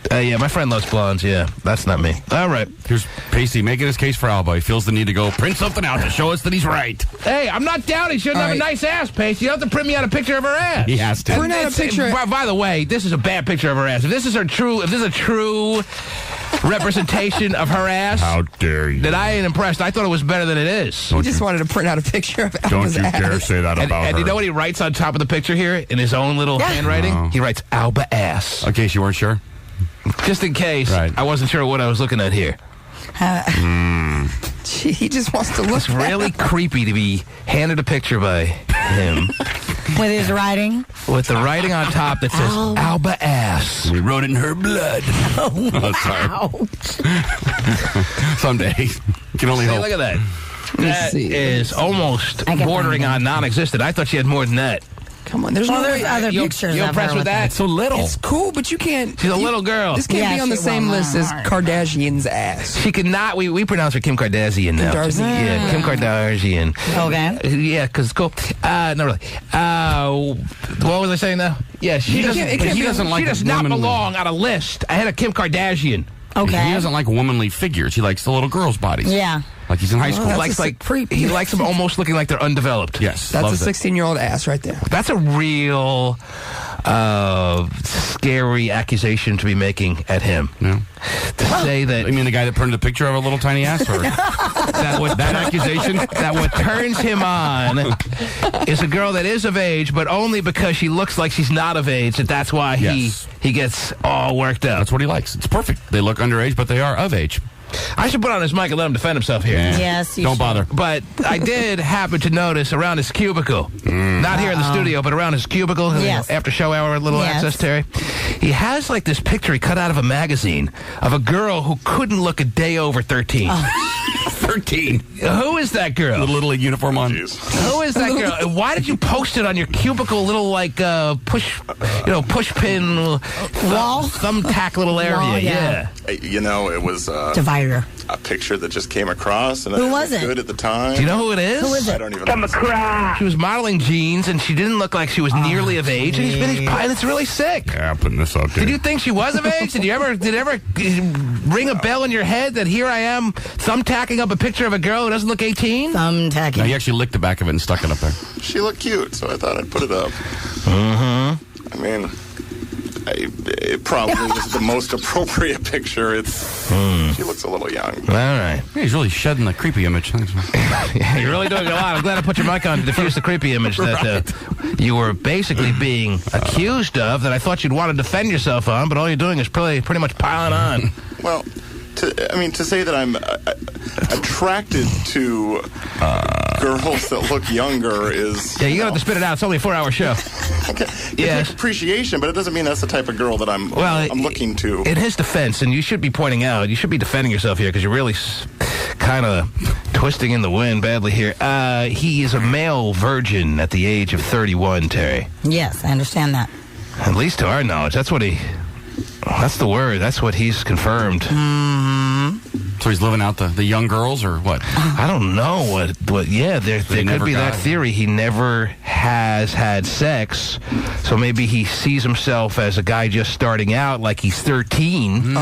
Yeah, my friend loves blondes. Yeah, that's not me. All right. Here's Pasty making his case for Alba. He feels the need to go print something out to show us that he's right. Hey, I'm not doubting she doesn't have a nice ass, Pasty. You don't have to print me out a picture of her ass. He has to. Print out a picture. By the way, this is a bad picture of her ass. If this is a true representation of her ass, How dare you? then I ain't impressed. I thought it was better than it is. He just wanted to print out a picture of Alba's ass. say that And you know what he writes on top of the picture here in his own little handwriting? No. He writes Alba ass. In case you weren't sure. Just in case Right. I wasn't sure what I was looking at here. Gee, he just wants to look. It's really creepy to be handed a picture by him With his writing. with the writing on top that says Alba ass. We wrote it in her blood. Wow. Someday. You can only Hey, hope. look at that. That see. is almost I can bordering find on non-existent. I thought she had more than that. Come on, there's Well, no there's way. other You pictures of impressed her with that? It's so little. It's cool, but you can't. She's a little girl. This can't Yeah, be on the she- same well, list as alright. Kardashian's ass. She could not. We pronounce her Kim Kardashian now. Kardashian. Yeah, Kim Kardashian. Okay. Yeah, because it's cool. No, really. What was I saying now? Yeah, she doesn't. it can't She be- doesn't. like She does a not woman with- belong on a list. I had a Kim Kardashian. Okay. He doesn't like womanly figures. He likes the little girls' bodies. Yeah. Like he's in high school. He likes them almost looking like they're undeveloped. Yes. That's a 16-year-old ass right there. That's a real scary accusation to be making at him. Yeah. To say that... You mean the guy that printed a picture of a little tiny ass? Or that accusation? That what turns him on is a girl that is of age, but only because she looks like she's not of age, and that's why he gets all worked up. That's what he likes. It's perfect. They look underage, but they are of age. I should put on his mic and let him defend himself here. Yeah. Yes, you Don't should. bother. But I did happen to notice around his cubicle, not here in the studio, but around his cubicle, Yes. after show hour, little access, Terry. He has like this picture he cut out of a magazine of a girl who couldn't look a day over 13. 13. Who is that girl? With a little uniform on. Who is that girl? And why did you post it on your cubicle little like push pin Wall? thumbtack little area? Wall, yeah. You know, it was Divider. a picture that just came across, and Who it was it? good at the time. Do you know who it is? Who is it? I don't even I'm know. a cry. She was modeling jeans, and she didn't look like she was nearly of age, and it's really sick. Yeah, I'm putting this up there. Did you think she was of age? Did it ever ring a bell in your head that here I am thumbtacking up a picture of a girl who doesn't look 18? Thumbtacking. No, he actually licked the back of it and stuck it up there. She looked cute, so I thought I'd put it up. Mm-hmm. I mean, it probably is the most appropriate picture. She looks a little young. All right. Yeah, he's really shedding the creepy image. Thanks, man. Yeah, you're really doing a lot. I'm glad I put your mic on to diffuse the creepy image that you were basically being accused of that I thought you'd want to defend yourself on, but all you're doing is pretty much piling on. Well, to say that I'm attracted to girls that look younger is... Yeah, you don't have to spit it out. It's only a 4-hour show. Okay. Yes. It's appreciation, but it doesn't mean that's the type of girl that I'm looking to. In his defense, and you should be pointing out, you should be defending yourself here because you're really kind of twisting in the wind badly here. He is a male virgin at the age of 31, Terry. Yes, I understand that. At least to our knowledge. That's the word. That's what he's confirmed. So he's living out the young girls, or what? I don't know what there could be that theory. He never has had sex, so maybe he sees himself as a guy just starting out, like he's 13. Save for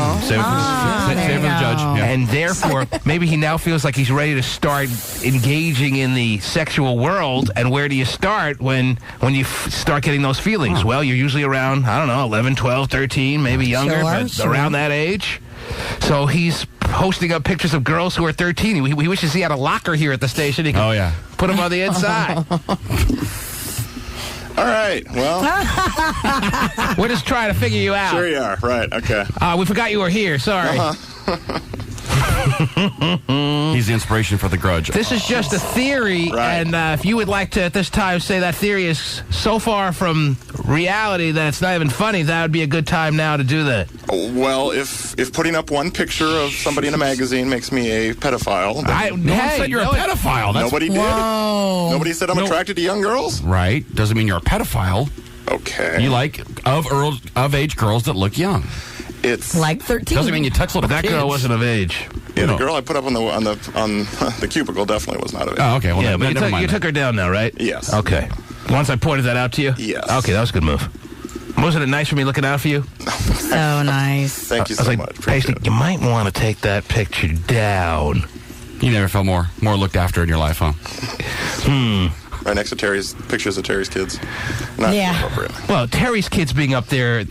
the judge. Yeah. And therefore, maybe he now feels like he's ready to start engaging in the sexual world. And where do you start when you start getting those feelings? Well, you're usually around, I don't know, 11, 12, 13, maybe younger, but around that age. So he's posting up pictures of girls who are 13. He wishes he had a locker here at the station. He could put them on the inside. All right, well. We're just trying to figure you out. Sure you are. Right, okay. We forgot you were here. Sorry. He's the inspiration for The Grudge. This is just a theory, and if you would like to at this time say that theory is so far from reality that it's not even funny, that would be a good time now to do that. Well, if putting up one picture of somebody in a magazine makes me a pedophile, then no one said you're a pedophile. Nobody did. Nobody said I'm attracted to young girls. Right. Doesn't mean you're a pedophile. Okay. You like of age girls that look young. It's like 13. Doesn't mean you touch little That kids. girl wasn't of age. Yeah, the girl I put up on the cubicle definitely was not of age. Oh, okay. Well, yeah, but never mind. you took her down now, right? Yes. Okay. Once I pointed that out to you? Yes. Okay, that was a good move. Wasn't it nice for me looking out for you? So nice. Thank you so much. Pasty, you might want to take that picture down. You never felt more looked after in your life, huh? Right next to Terry's pictures of Terry's kids. Not appropriate. Well, Terry's kids being up there is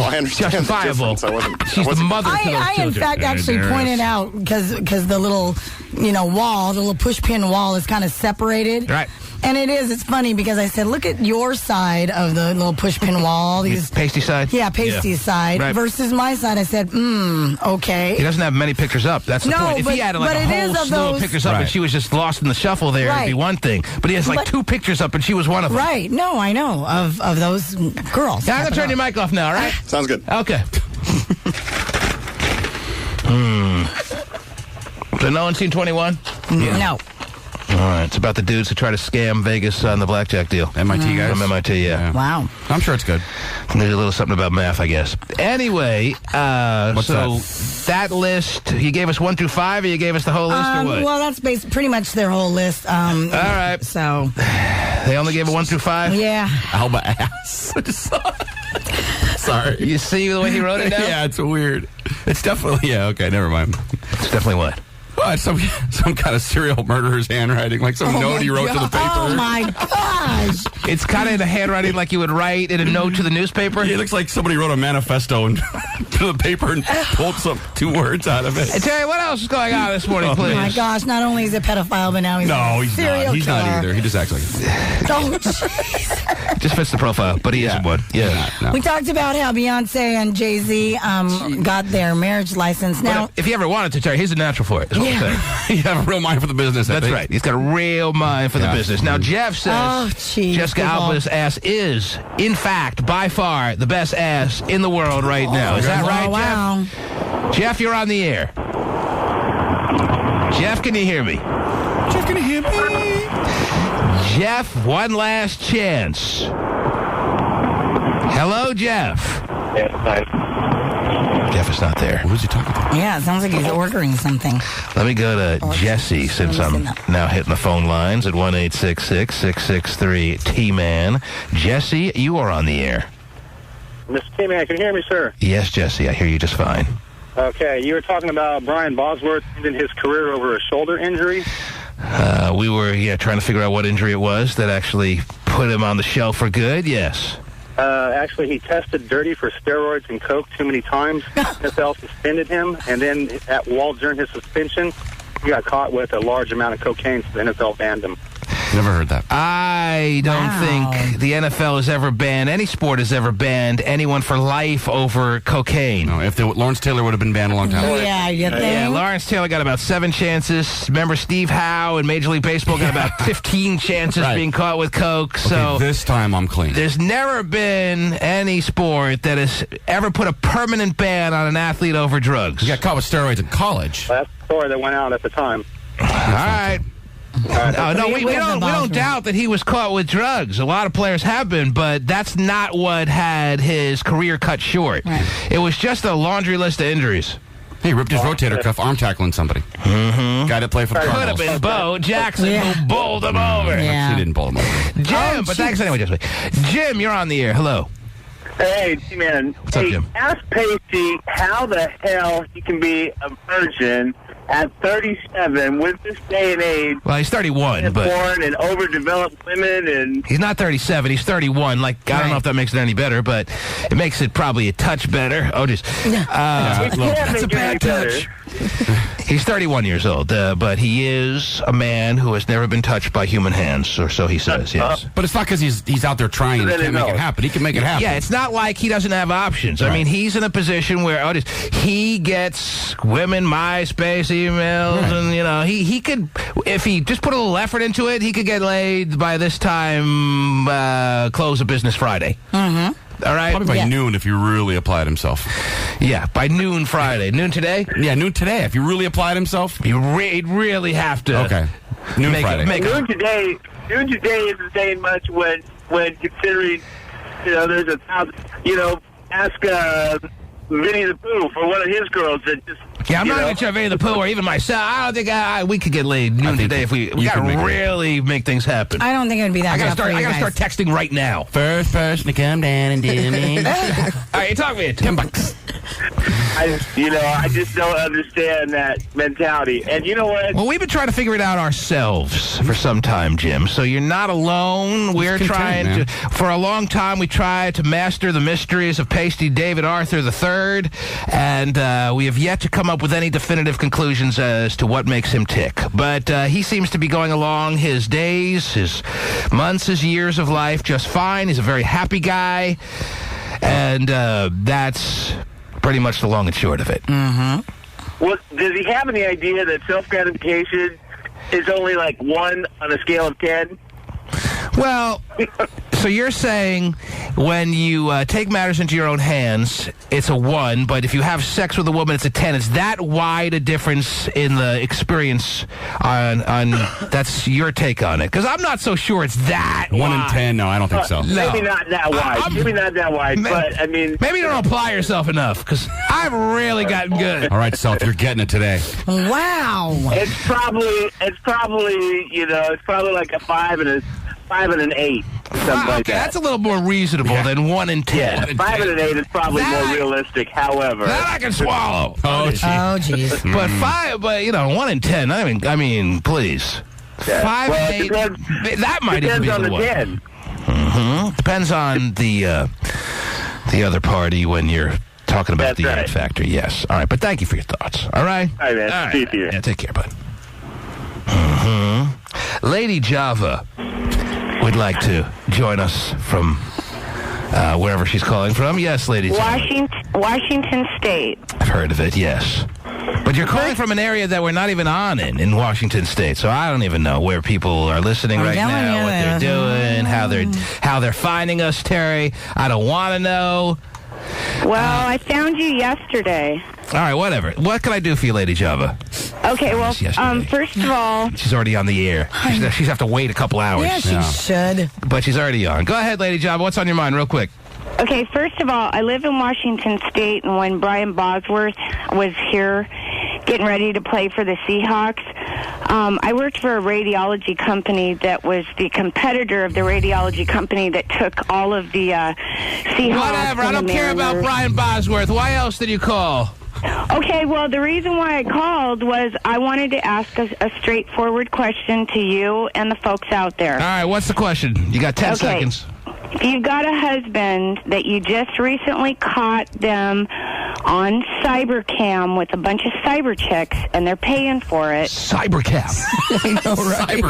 I understand justifiable. the difference. She's the mother to those I in children. fact, actually pointed out, because the little, wall, the little push pin wall is kind of separated. Right. And it's funny because I said, look at your side of the little push pin wall. These Pasty side? Yeah, Pasty's side Right. versus my side. I said, okay. He doesn't have many pictures up. That's the point. If he had like a whole slew of pictures up and she was just lost in the shuffle there, it'd be one thing. But he has like 2 pictures up and she was one of them. Right. No, I know of those girls. Yeah, I'm going to turn your mic off now, all right? Sounds good. Okay. So no one's seen 21? No. All right. It's about the dudes who try to scam Vegas on the blackjack deal. MIT guys? From MIT, yeah. Wow. I'm sure it's good. There's a little something about math, I guess. Anyway, that list, you gave us 1 through 5, or you gave us the whole list, or what? Well, that's pretty much their whole list. All right. So. They only gave it 1 through 5? Yeah. Alba ass. Sorry. You see the way he wrote it down? Yeah, it's weird. It's definitely, yeah, okay, never mind. It's definitely what? Well, it's some kind of serial murderer's handwriting, like some note he wrote to the paper. Oh, my gosh. It's kind of the handwriting like you would write in a note to the newspaper. It looks like somebody wrote a manifesto and to the paper and pulled some 2 words out of it. Hey, Terry, what else is going on this morning, please? Oh, my gosh. Not only is he a pedophile, but now he's a he's serial not. He's killer. not either. He just acts like it. Oh, jeez. Just fits the profile, but he isn't one. Yeah. No. We talked about how Beyonce and Jay-Z got their marriage license. Now, But if he ever wanted to, Terry, he's a natural for it. Is what I'm saying. You have a real mind for the business. That's right. He's got a real mind for the business. Now, Jeff says Jessica Alba's ass is, in fact, by far the best ass in the world right now. Is that right, wow. Jeff? Jeff, you're on the air. Jeff, can you hear me? Jeff, can you hear me? Jeff, one last chance. Hello, Jeff. Yes, hi. Jeff is not there. Who's he talking to? Yeah, it sounds like he's ordering something. Let me go to Jesse, since I'm now hitting the phone lines at 1-866-663-T-MAN. Jesse, you are on the air. Mr. T-Man, can you hear me, sir? Yes, Jesse, I hear you just fine. Okay, you were talking about Brian Bosworth ending his career over a shoulder injury. We were, trying to figure out what injury it was that actually put him on the shelf for good, yes. Actually, he tested dirty for steroids and coke too many times. NFL suspended him, and then during his suspension, he got caught with a large amount of cocaine, so the NFL banned him. Never heard that. I don't think the NFL has ever banned, any sport has ever banned anyone for life over cocaine. No, if Lawrence Taylor would have been banned a long time ago. Yeah, you think? Yeah, Lawrence Taylor got about 7 chances. Remember, Steve Howe in Major League Baseball got about 15 chances being caught with coke. So this time I'm clean. There's never been any sport that has ever put a permanent ban on an athlete over drugs. You got caught with steroids in college. That's the story that went out at the time. All right. No, we don't doubt that he was caught with drugs. A lot of players have been, but that's not what had his career cut short. Right. It was just a laundry list of injuries. He ripped his rotator cuff arm tackling somebody. Mm-hmm. Guy that played for the Could Cardinals. have been Bo Jackson who bowled him over. Yeah. He didn't bowl him over. Jim, but thanks anyway, Jesse. Jim, you're on the air. Hello. Hey, T-Man. What's up, Jim? Ask Pasty how the hell he can be a virgin at 37 with this day and age. Well, he's 31, but born and overdeveloped women and... he's not 37. He's 31. I don't know if that makes it any better, but it makes it probably a touch better. Oh, just... that's a bad touch. He's 31 years old, but he is a man who has never been touched by human hands, or so he says, yes. But it's not because he's out there trying and can't make it happen. He can make it happen. Yeah, it's not like he doesn't have options. Right. I mean, he's in a position where he gets women, MySpace, emails, and, he could, if he just put a little effort into it, he could get laid by this time, close of business Friday. Mm-hmm. All right? Probably by noon if he really applied himself. Yeah, by noon Friday. Noon today? Yeah, noon today. If he really applied himself. He'd really have to. Okay. Noon Friday. Noon today isn't saying much when considering, there's 1,000, ask Vinnie the Pooh for one of his girls that just... Yeah, I'm not even sure Vinnie the Pooh or even myself. I don't think we could get laid noon today if we got to really make things happen. I don't think it would be that tough for you I got to start texting right now. First person to come down and do me. All right, you talk me $10. I just don't understand that mentality. And you know what? Well, we've been trying to figure it out ourselves for some time, Jim. So you're not alone. We're trying to... For a long time, we tried to master the mysteries of Pasty David Arthur III, and we have yet to come up with any definitive conclusions as to what makes him tick. But he seems to be going along his days, his months, his years of life just fine. He's a very happy guy, and that's pretty much the long and short of it. Mm-hmm. Well, does he have any idea that self-gratification is only like 1 on a scale of 10? Well, so you're saying when you take matters into your own hands, it's a 1, but if you have sex with a woman, it's a 10. It's that wide a difference in the experience on that's your take on it? Because I'm not so sure it's that 1 wide. in 10, no, I don't think so. Maybe not that wide. Maybe not that wide, but I mean... Maybe you don't apply yourself enough, because I've really gotten good. All right, Self, you're getting it today. Wow. It's probably like a 5 and a 5 and an 8. Something like that. That's a little more reasonable than 1 in 10. Yeah, 5 and an 8 is probably more realistic. However, that I can swallow. Oh, jeez. But 1 in 10. I mean, please. Yeah. 5 and 8. That might even be the one. Depends on the 10. Mm-hmm. Depends on the other party when you're talking about the right. factor. Yes. All right. But thank you for your thoughts. All right. All right, man. All right. See you. Yeah. Take care, bud. Mm-hmm. Lady Java would like to join us from wherever she's calling from. Yes, Lady Java. Washington State. I've heard of it, yes. But you're calling from an area that we're not even on in Washington State, so I don't even know where people are listening right now, what they're doing, how they're finding us, Terry. I don't want to know. Well, I found you yesterday. All right, whatever. What can I do for you, Lady Java? Okay, well, first of all... She's already on the air. She's have to wait a couple hours. Yeah, she should. But she's already on. Go ahead, Lady Java. What's on your mind, real quick? Okay, first of all, I live in Washington State, and when Brian Bosworth was here getting ready to play for the Seahawks, I worked for a radiology company that was the competitor of the radiology company that took all of the Seahawks. Whatever, I don't care about Brian Bosworth. Why else did you call? Okay, well, the reason why I called was I wanted to ask a straightforward question to you and the folks out there. All right, what's the question? You got 10 seconds. If you've got a husband that you just recently caught them on Cybercam with a bunch of cyber chicks and they're paying for it. Cybercam. I know, right?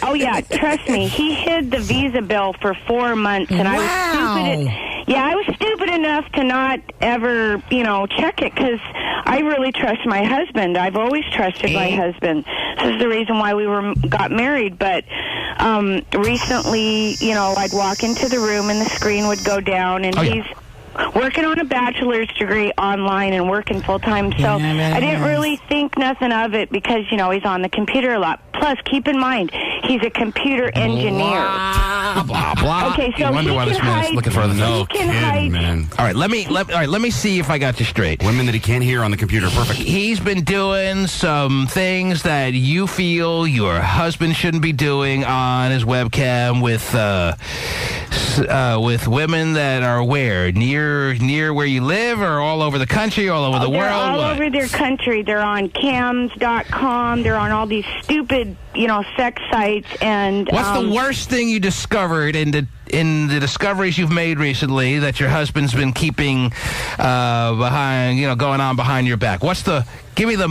Oh yeah. Trust me, he hid the visa bill for 4 months, and I was stupid. I was stupid enough to not ever, check it because I really trust my husband. I've always trusted my husband. This is the reason why we got married. But recently, I'd walk into the room and the screen would go down, and he's working on a bachelor's degree online and working full-time. So I didn't really think nothing of it because, he's on the computer a lot. Plus, keep in mind, he's a computer engineer. Blah, blah. Okay, so you wonder why this man's looking for the No kidding, man. All right, let me see if I got you straight. Women that he can't hear on the computer. Perfect. He's been doing some things that you feel your husband shouldn't be doing on his webcam with women that are where? Near where you live, or all over the country, all over the world? All over their country. They're on cams.com. They're on all these stupid, sex sites. And what's the worst thing you discovered in the discoveries you've made recently that your husband's been keeping behind, going on behind your back? Give me the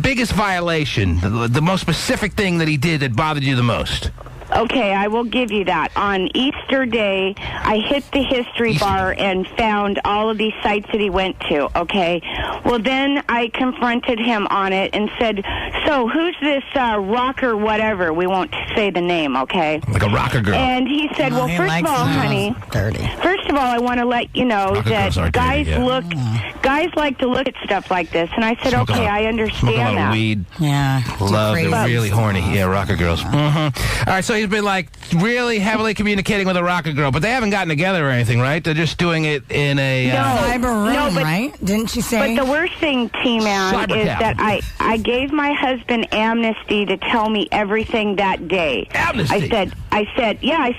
biggest violation, the most specific thing that he did that bothered you the most. Okay, I will give you that. On Easter Day, I hit the history bar and found all of these sites that he went to, okay? Well, then I confronted him on it and said, so who's this rocker whatever? We won't say the name, okay? Like a rocker girl. And he said, well, first of all, honey, first of all, I want to let you know that guys like to look at stuff like this. And I said, okay, I understand that. that. Weed. Yeah. Love, they're really horny. Yeah, rocker girls. Mm-hmm. All right, so he's been really heavily communicating with a rocker girl, but they haven't gotten together or anything, right? They're just doing it in a cyber room, right? Didn't she say? But the worst thing, T-Man, is that I gave my husband amnesty to tell me everything that day. Amnesty? I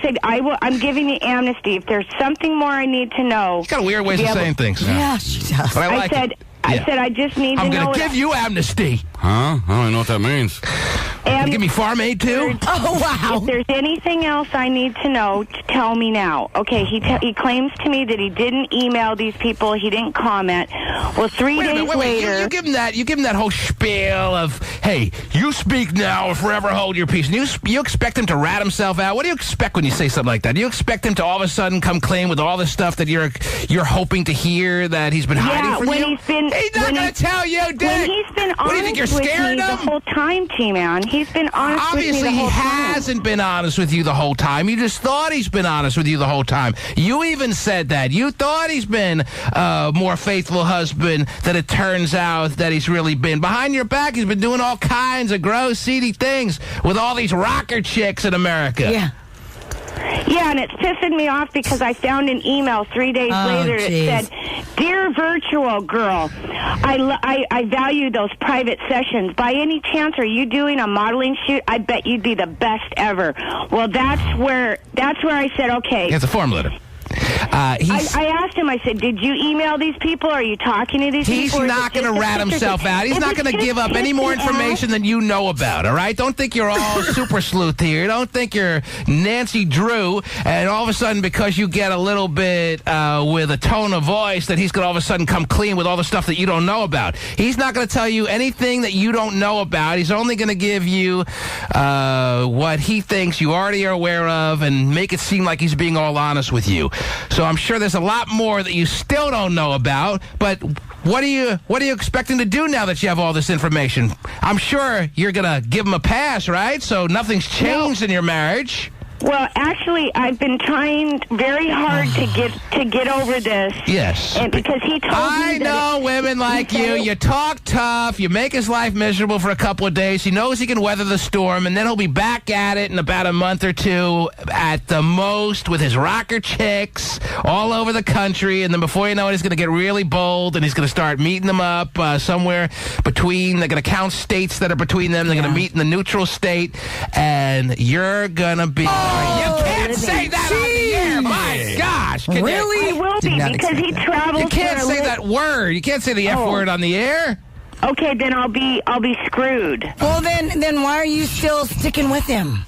said, I'm giving you amnesty. If there's something more I need to know. She's got weird ways of saying things. Yeah, she does. But I said, I just need to know. I'm going to give you amnesty. Huh? I don't even know what that means. Can you give me Farm Aid, too? Oh, wow. If there's anything else I need to know, tell me now. Okay, he claims to me that he didn't email these people. He didn't comment. Well, 3 days later... You give him that whole spiel of, hey, you speak now or forever hold your peace. And you expect him to rat himself out? What do you expect when you say something like that? Do you expect him to all of a sudden come clean with all the stuff that you're hoping to hear that he's been hiding from you? He's not going to tell you, Dick. When he's been honest you think you're scared with me the whole time, T-Man. He's been honest with me the whole time. Obviously, he hasn't been honest with you the whole time. You just thought he's been honest with you the whole time. You even said that. You thought he's been a more faithful husband than it turns out that he's really been. Behind your back, he's been doing all kinds of gross, seedy things with all these rocker chicks in America. Yeah. Yeah, and it's pissing me off because I found an email 3 days later that said, "Dear virtual girl, I value those private sessions. By any chance, are you doing a modeling shoot? I bet you'd be the best ever." Well, that's where I said, okay. It's a form letter. I asked him, I said, did you email these people? Are you talking to these people? He's not going to rat himself out. He's not going to give up any more information than you know about, all right? Don't think you're all super sleuth here. Don't think you're Nancy Drew, and all of a sudden, because you get a little bit with a tone of voice, that he's going to all of a sudden come clean with all the stuff that you don't know about. He's not going to tell you anything that you don't know about. He's only going to give you what he thinks you already are aware of and make it seem like he's being all honest with you. So I'm sure there's a lot more that you still don't know about, but what are you expecting to do now that you have all this information? I'm sure you're going to give him a pass, right? So nothing's changed in your marriage. Well, actually, I've been trying very hard to get over this. Yes. And because he told me I know women like you. You talk tough. You make his life miserable for a couple of days. He knows he can weather the storm, and then he'll be back at it in about a month or two at the most with his rocker chicks all over the country. And then before you know it, he's going to get really bold, and he's going to start meeting them up somewhere between. They're going to count states that are between them. They're going to meet in the neutral state, and you're going to be... You can't say that on the air. My gosh. Really? I will be because he travels. You can't say that word. You can't say the F word on the air. Okay, then I'll be screwed. Well, then why are you still sticking with him?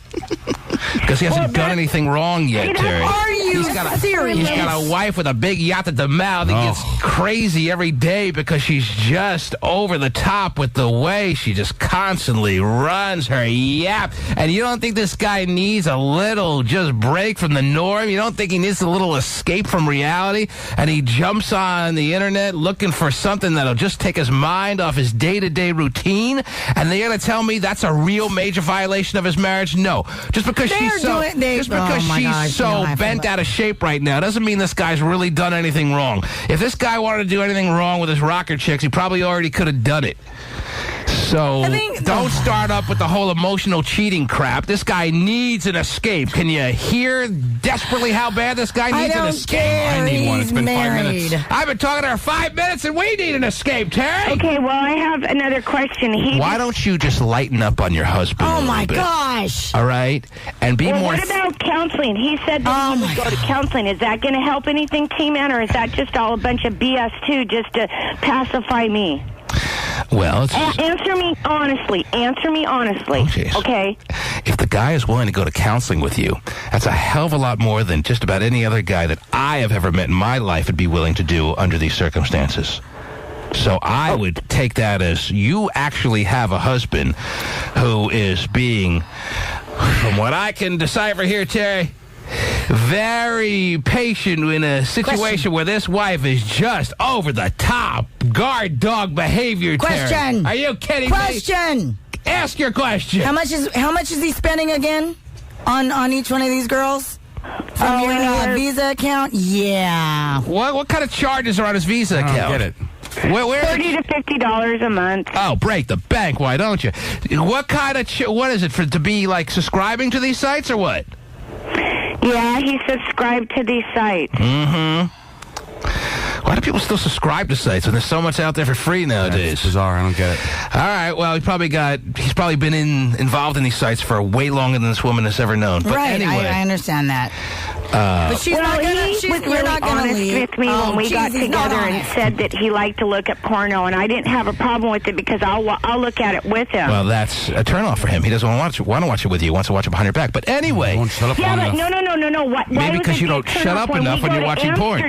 Because he hasn't done anything wrong yet, Terry. Are you serious? He's got a wife with a big yacht at the mouth. He gets crazy every day because she's just over the top with the way she just constantly runs her yap. And you don't think this guy needs a little just break from the norm? You don't think he needs a little escape from reality? And he jumps on the internet looking for something that'll just take his mind off his day-to-day routine? And they're going to tell me that's a real major violation of his marriage? No. Just because she's so bent out of shape right now doesn't mean this guy's really done anything wrong. If this guy wanted to do anything wrong with his rocker chicks, he probably already could have done it. So don't start up with the whole emotional cheating crap. This guy needs an escape. Can you hear desperately how bad this guy needs an escape? I need one. It's been 5 minutes. I've been talking to her 5 minutes, and we need an escape, Terry. Okay, well, I have another question. Why don't you just lighten up on your husband a little bit? Gosh. All right? And be more... What about counseling? He said that he would go to counseling. Is that going to help anything, T-Man, or is that just all a bunch of BS, too, just to pacify me? Well, answer me honestly. Oh, okay? If the guy is willing to go to counseling with you, that's a hell of a lot more than just about any other guy that I have ever met in my life would be willing to do under these circumstances. So I would take that as you actually have a husband who is being, from what I can decipher here, Terry, very patient in a situation where this wife is just over the top. Guard dog behavior, Terry. Question. Are you kidding me? Ask your question. How much is he spending again on each one of these girls? From your Visa account? Yeah. What kind of charges are on his Visa account? I don't get it. Where $30 to $50 a month. Oh, break the bank. Why don't you? What kind of... what is it, to be, like, subscribing to these sites or what? Yeah, he subscribed to these sites. Mm-hmm. Why do people still subscribe to sites when there's so much out there for free nowadays? It's bizarre. I don't get it. All right. Well, he's probably been involved in these sites for way longer than this woman has ever known. But right. Anyway, I understand that. But she's not gonna. He was really honest with me when we got together and said that he liked to look at porno, and I didn't have a problem with it because I'll look at it with him. Well, that's a turnoff for him. He doesn't want to watch it with you. He wants to watch it behind your back. But anyway, No. Maybe because you don't shut up enough when you're watching porn.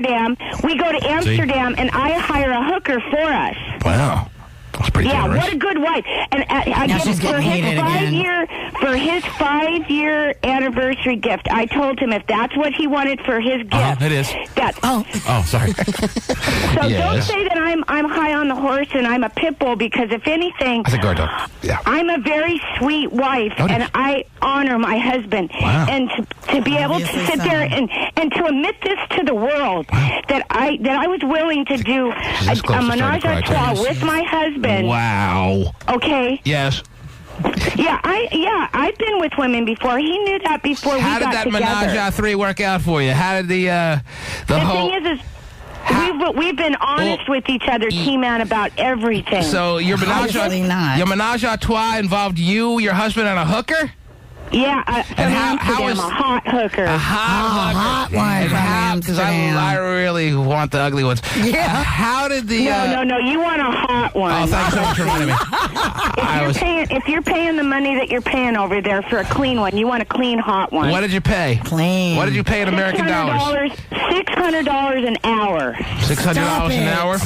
We go to Amsterdam, and I hire a hooker for us. Wow. That's pretty generous. What a good wife. And I now she's for getting his again. 5-year anniversary gift, I told him if that's what he wanted for his gift. It is. Sorry. So don't say that I'm high on the horse and I'm a pit bull, because if anything, I think guard dog. Yeah. I'm a very sweet wife, and I honor my husband. Wow. And to be able to sit there and to admit this to the world, that I was willing to do a menage a trois with my husband. Wow. Okay. Yes. Yeah, I've been with women before. He knew that before we got together. How did that menage a three work out for you? How did the whole... thing is we've been honest with each other, T-Man, about everything. So your menage a trois involved you, your husband, and a hooker? Yeah, and how is a hot hooker? A hot one. Because I really want the ugly ones. Yeah. How did the... No, you want a hot one. Oh, thanks so much for reminding me. If you're paying the money that you're paying over there for a clean one, you want a clean, hot one. What did you pay? Clean. What did you pay in American dollars? $600 an hour. $600 an hour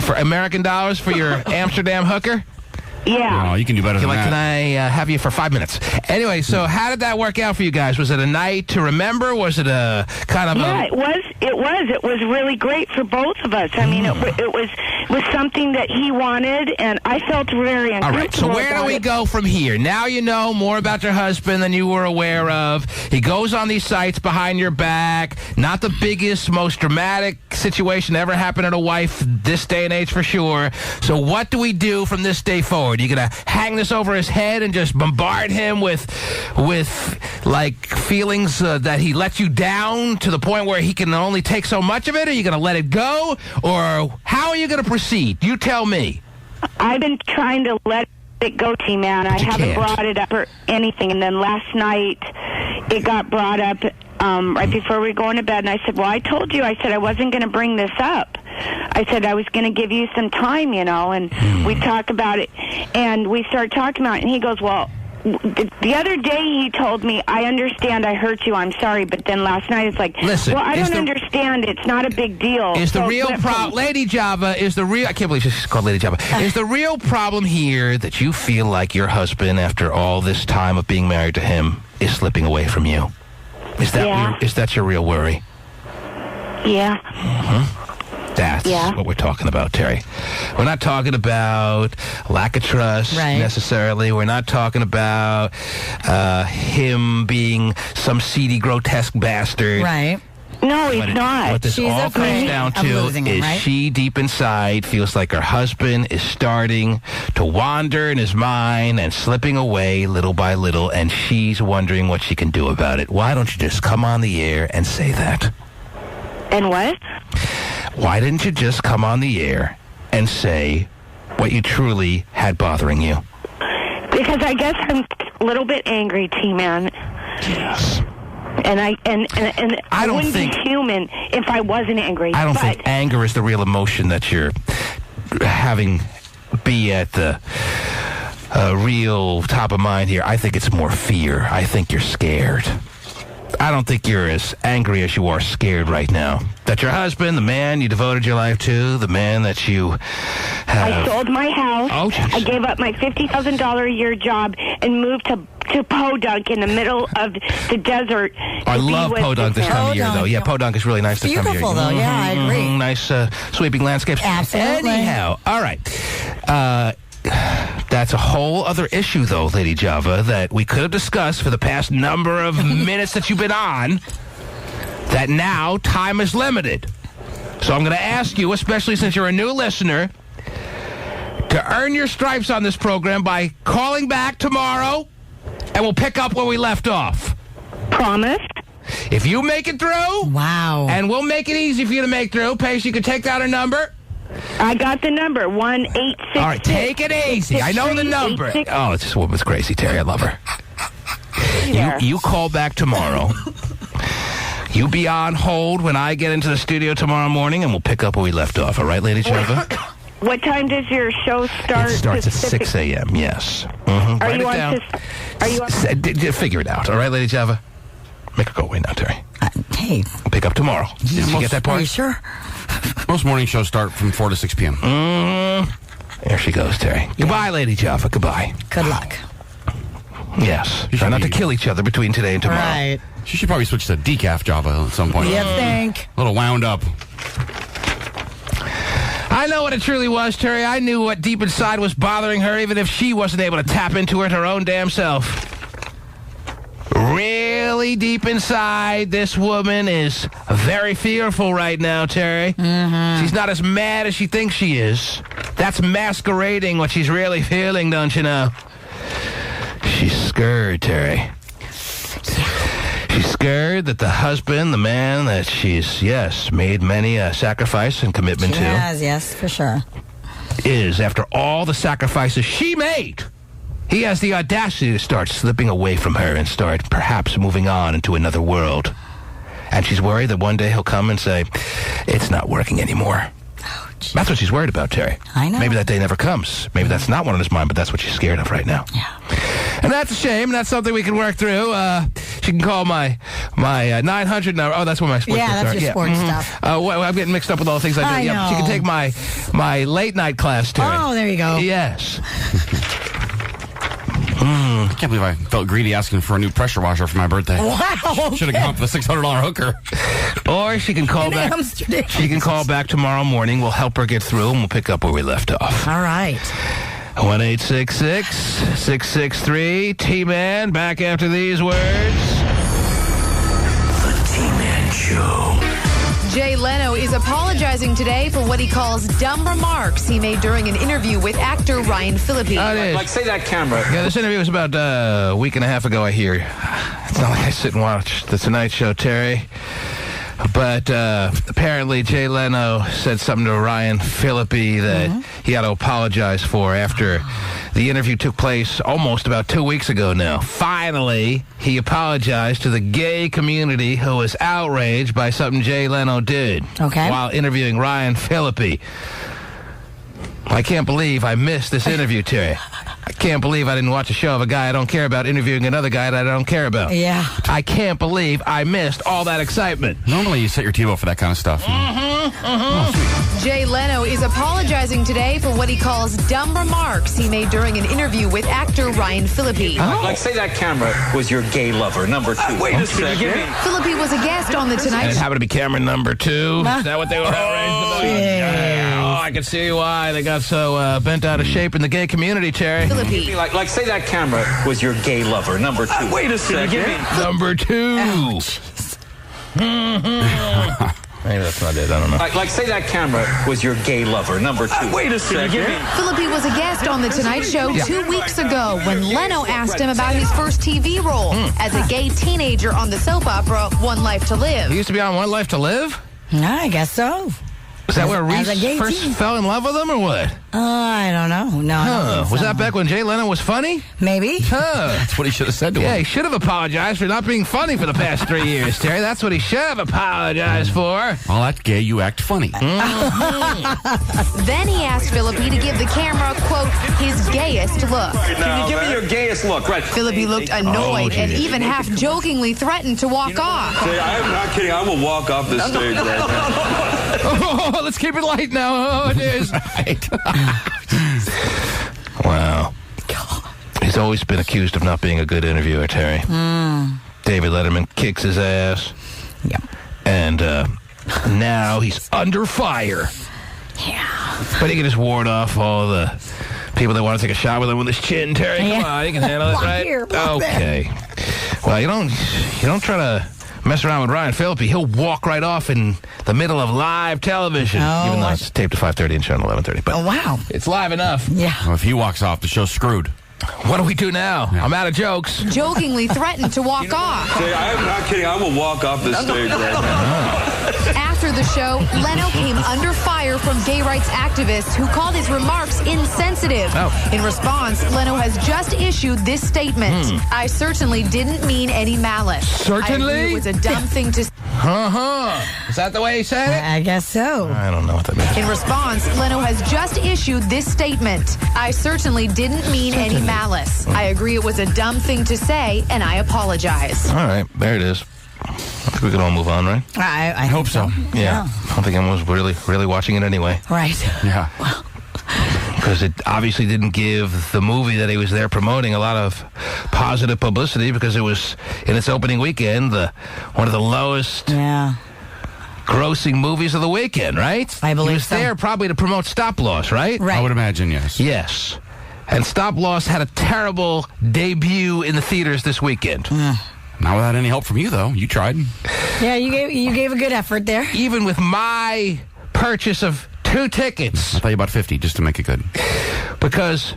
for American dollars for your Amsterdam hooker? Yeah. Oh, you can do better than that. Can I have you for 5 minutes? Anyway, so how did that work out for you guys? Was it a night to remember? Was it a kind of it was really great for both of us. I mean, it was something that he wanted, and I felt very uncomfortable. All right, so where do we go from here? Now you know more about your husband than you were aware of. He goes on these sites behind your back. Not the biggest, most dramatic situation ever happened to a wife this day and age for sure. So what do we do from this day forward? Are you going to hang this over his head and just bombard him with like feelings that he lets you down to the point where he can only take so much of it? Are you going to let it go? Or how are you going to proceed? You tell me. I've been trying to let it go, T-Man. I haven't brought it up or anything. And then last night it got brought up right before we were going to bed. And I said, well, I told you. I said I wasn't going to bring this up. I said I was going to give you some time, and we talked about it. And we started talking about it. And he goes, well, the other day he told me, I understand I hurt you, I'm sorry, but then last night it's like, listen, well, I don't understand, it's not a big deal. Is the real problem, Lady Java, I can't believe she's called Lady Java, is the real problem here that you feel like your husband, after all this time of being married to him, is slipping away from you? Is that your real worry? Yeah. Mm-hmm. That's what we're talking about, Terry. We're not talking about lack of trust necessarily. We're not talking about him being some seedy, grotesque bastard. Right. No, he's not. What this all comes down to is she deep inside feels like her husband is starting to wander in his mind and slipping away little by little, and she's wondering what she can do about it. Why don't you just come on the air and say that? And what? Why didn't you just come on the air and say what you truly had bothering you? Because I guess I'm a little bit angry, T-Man. Yes. And I wouldn't be human if I wasn't angry. I don't think anger is the real emotion that you're having be at the real top of mind here. I think it's more fear. I think you're scared. I don't think you're as angry as you are scared right now. That your husband, the man you devoted your life to, the man that you have... I sold my house. Oh, geez. I gave up my $50,000 a year job and moved to Podunk in the middle of the desert. I love Podunk this time of year, though. Yeah, Podunk is really nice this time of year. Beautiful, though. Yeah, I agree. Nice sweeping landscapes. Absolutely. Anyhow, all right. That's a whole other issue, though, Lady Java, that we could have discussed for the past number of minutes that you've been on, that now time is limited. So I'm going to ask you, especially since you're a new listener, to earn your stripes on this program by calling back tomorrow, and we'll pick up where we left off. Promise? If you make it through, wow, and we'll make it easy for you to make through. Paige, you can take down her number. I got the number, 1-866. All right, take it easy. I know the number. Oh, this woman's crazy, Terry. I love her. You call back tomorrow. You be on hold when I get into the studio tomorrow morning, and we'll pick up where we left off. All right, Lady Java? What time does your show start? It starts at 6 a.m., yes. Mm-hmm. Are Write you it down. Are you on? Figure it out. All right, Lady Java? Make her go away now, Terry. Hey. We'll pick up tomorrow. Did you get that part? Are you sure? Most morning shows start from 4 to 6 p.m. There she goes, Terry. Goodbye, Lady Java. Goodbye. Good luck. Yes. Try not to kill each other between today and tomorrow. Right. She should probably switch to decaf Java at some point. You think? A little wound up. I know what it truly was, Terry. I knew what deep inside was bothering her, even if she wasn't able to tap into it her own damn self. Really deep inside, this woman is very fearful right now, Terry. Mm-hmm. She's not as mad as she thinks she is. That's masquerading what she's really feeling, don't you know? She's scared, Terry. She's scared that the husband, the man that she's, made many a sacrifice and commitment to. Yes, for sure. Is, after all the sacrifices she made, he has the audacity to start slipping away from her and start perhaps moving on into another world. And she's worried that one day he'll come and say, it's not working anymore. Oh, that's what she's worried about, Terry. I know. Maybe that day never comes. Maybe that's not one on his mind, but that's what she's scared of right now. Yeah. And that's a shame. That's something we can work through. She can call my 900 number. Oh, that's what my sports Yeah, books that's are. your sports stuff. I'm getting mixed up with all the things I do. I know. She can take my late night class, Terry. Oh, there you go. Yes. I can't believe I felt greedy asking for a new pressure washer for my birthday. Wow. Should have gone for the $600 hooker. Or she can call back. She can call back tomorrow morning. We'll help her get through, and we'll pick up where we left off. All right. 1-866-663 T-Man. Back after these words. The T-Man Show. Jay Leno is apologizing today for what he calls dumb remarks he made during an interview with actor Ryan Phillippe. Like, say that camera. Yeah, this interview was about a week and a half ago, I hear. It's not like I sit and watch The Tonight Show, Terry. But apparently Jay Leno said something to Ryan Phillippe that he had to apologize for after the interview took place almost about 2 weeks ago now. Finally, he apologized to the gay community who was outraged by something Jay Leno did while interviewing Ryan Phillippe. I can't believe I missed this interview, Terry. I can't believe I didn't watch a show of a guy I don't care about interviewing another guy that I don't care about. Yeah. I can't believe I missed all that excitement. Normally you set your TiVo for that kind of stuff. Jay Leno is apologizing today for what he calls dumb remarks he made during an interview with actor Ryan Phillippe. Like, say that camera was your gay lover, number 2. Wait a second. Phillippe was a guest on The Tonight It Show. happened to be camera number 2. Is that what they were outraged about? Oh, I can see why they got so bent out of shape in the gay community, Terry. Phillippe. Like, say that camera was your gay lover, number 2. Wait a second. Number 2. Maybe that's not it. I don't know. Like, say that camera was your gay lover, number 2. Wait a second. Phillippe was a guest on The Tonight Show 2 weeks ago when Leno asked him about his first TV role as a gay teenager on the soap opera One Life to Live. He used to be on One Life to Live? I guess so. Is that where as a Reese gay first teen. fell in love with him, or what? I don't know. No, I don't think Was so. that back when Jay Leno was funny? Maybe. That's what he should have said to him. Yeah, he should have apologized for not being funny for the past 3 years, Terry. That's what he should have apologized for. All that gay, you act funny. Then he asked Phillippe to give the camera, quote, his gayest look. Can you give me your gayest look? Right. Phillippe looked annoyed and even half jokingly threatened to walk off. I'm not kidding. I will walk off this stage right now. Oh, let's keep it light now. Oh, it is. Wow. He's always been accused of not being a good interviewer, Terry. David Letterman kicks his ass. Yep. And now he's under fire. Yeah. But he can just ward off all the people that want to take a shot with him with his chin, Terry. Come on, you can handle it, Block right? here, block Okay. Well, you don't try to mess around with Ryan Phillippe. He'll walk right off in the middle of live television. Even though it's taped to 5:30 and shown at 11:30. But wow. It's live enough. Yeah. Well, if he walks off, the show's screwed. What do we do now? Yeah. I'm out of jokes. Jokingly threatened to walk off. I'm not kidding. I will walk off this stage right now. After the show, Leno came under fire from gay rights activists who called his remarks insensitive. Oh. In response, Leno has just issued this statement. I certainly didn't mean any malice. Certainly? I agree it was a dumb thing to... Is that the way he said it? I guess so. I don't know what that means. In response, Leno has just issued this statement. I certainly didn't mean any malice. I agree it was a dumb thing to say, and I apologize. All right, there it is. I think we can all move on, right? I hope so. Yeah. I don't think anyone's really watching it anyway. Right. Yeah. Because it obviously didn't give the movie that he was there promoting a lot of positive publicity because it was, in its opening weekend, one of the lowest grossing movies of the weekend, right? I believe he was so. there probably to promote Stop Loss, right? Right. I would imagine, yes. Yes. And Stop Loss had a terrible debut in the theaters this weekend. Not without any help from you, though. You tried. Yeah, you gave a good effort there. Even with my purchase of 2 tickets. I thought you bought 50 just to make it good. Because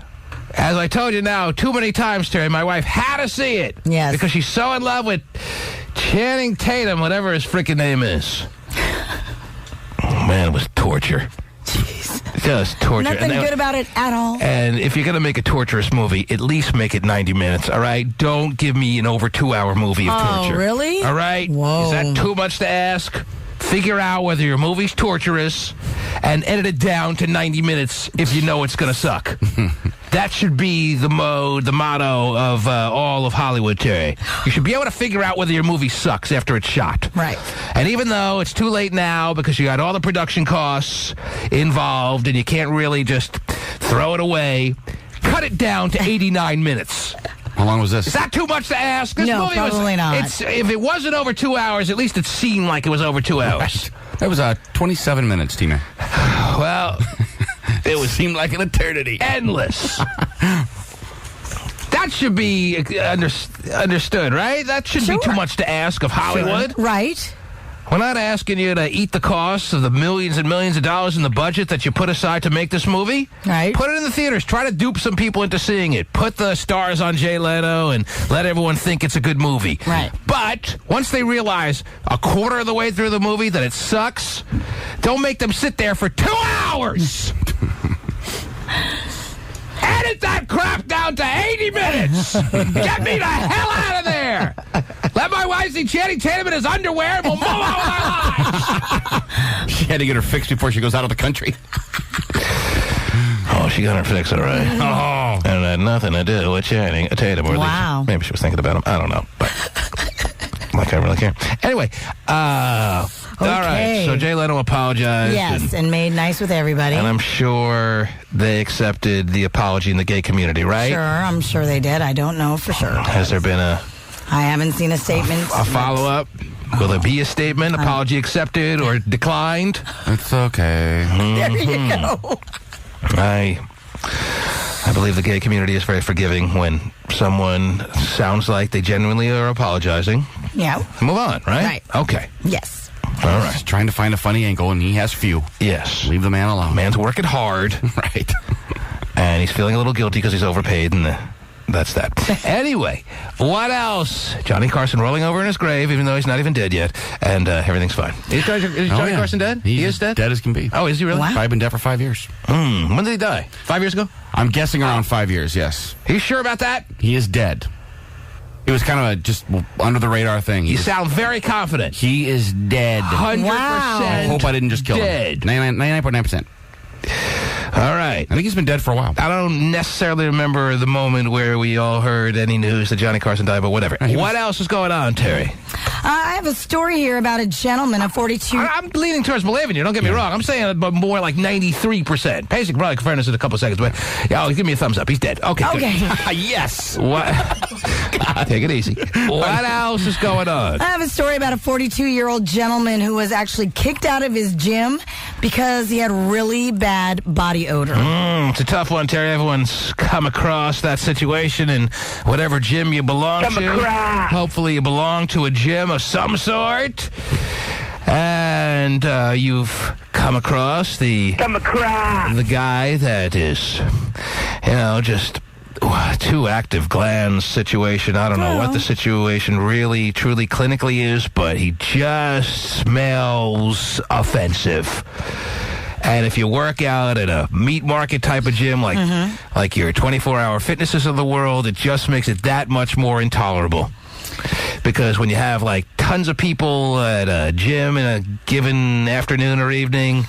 As I told you now too many times, Terry, my wife had to see it. Yes. Because she's so in love with Channing Tatum, whatever his freaking name is. Oh, man, it was torture. Jeez. Just torture. Nothing good about it at all. And if you're going to make a torturous movie, at least make it 90 minutes, all right? Don't give me an over 2-hour movie of torture. Oh, really? All right? Whoa. Is that too much to ask? Figure out whether your movie's torturous and edit it down to 90 minutes if you know it's going to suck. That should be the motto of all of Hollywood, Terry. You should be able to figure out whether your movie sucks after it's shot. Right. And even though it's too late now because you got all the production costs involved and you can't really just throw it away, cut it down to 89 minutes. How long was this? Is that too much to ask? This No, movie probably not. If it wasn't over 2 hours, at least it seemed like it was over 2 hours. That was 27 minutes, T-Man. Well, seemed like an eternity. Endless. That should be understood, right? That shouldn't be too much to ask of Hollywood. Sure. Right. We're not asking you to eat the costs of the millions and millions of dollars in the budget that you put aside to make this movie. Right. Put it in the theaters. Try to dupe some people into seeing it. Put the stars on Jay Leno and let everyone think it's a good movie. Right. But once they realize a quarter of the way through the movie that it sucks, don't make them sit there for 2 hours. Edit that crap down to 80 minutes. Get me the hell out of there. Let my wife see Channing Tatum in his underwear and we'll move on with our lives. She had to get her fixed before she goes out of the country. Oh, she got her fixed, all right. Oh. And it had nothing to do with Channing Tatum. Or at least maybe she was thinking about him. I don't know. But like I really care. Anyway, all right. So Jay Leno apologized. Yes, and made nice with everybody. And I'm sure they accepted the apology in the gay community, right? Sure, I'm sure they did. I don't know for sure. Has there been I haven't seen a statement. A follow-up? Will there be a statement? Apology accepted or declined? It's okay. There you go. I believe the gay community is very forgiving when someone sounds like they genuinely are apologizing. Yeah. Move on, right? Right. Okay. Yes. All right. He's trying to find a funny angle, and he has few. Yes. Leave the man alone. Man's working hard. Right. And he's feeling a little guilty because he's overpaid, and that's that. Anyway, what else? Johnny Carson rolling over in his grave, even though he's not even dead yet, and everything's fine. Is Johnny Carson dead? He is dead? Dead as can be. Oh, is he really? Wow. Probably been dead for 5 years. When did he die? 5 years ago? I'm guessing around 5 years, yes. Are you sure about that? He is dead. It was kind of a just under the radar thing. You sound very confident. He is dead. 100%. Wow. I hope I didn't just kill him. 99.9%. All right. I think he's been dead for a while. I don't necessarily remember the moment where we all heard any news that Johnny Carson died, but whatever. What else is going on, Terry? I have a story here about a gentleman, a 42... I'm leaning towards believing you. Don't get me wrong. I'm saying more like 93%. Pace can probably confirm this in a couple of seconds, but give me a thumbs up. He's dead. Okay. Yes. What? Take it easy. What else is going on? I have a story about a 42-year-old gentleman who was actually kicked out of his gym because he had really bad body odor. It's a tough one, Terry. Everyone's come across that situation in whatever gym you belong to. Hopefully you belong to a gym of some sort. And you've come across the guy that is, just too active glands situation. I don't know what the situation really, truly, clinically is, but he just smells offensive. And if you work out at a meat market type of gym, like your 24-hour fitnesses of the world, it just makes it that much more intolerable. Because when you have like tons of people at a gym in a given afternoon or evening,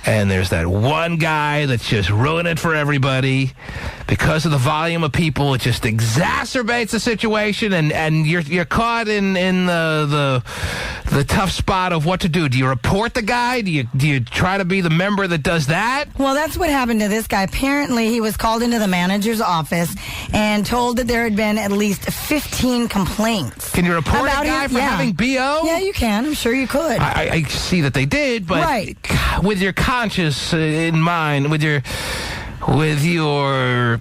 and there's that one guy that's just ruining it for everybody, because of the volume of people, it just exacerbates the situation, and you're caught in the tough spot of what to do. Do you report the guy? Do you try to be the member that does that? Well, that's what happened to this guy. Apparently, he was called into the manager's office and told that there had been at least 15 complaints. Can you report a guy for having BO? Yeah, you can. I'm sure you could. I see that they did, but with your conscience in mind, with your I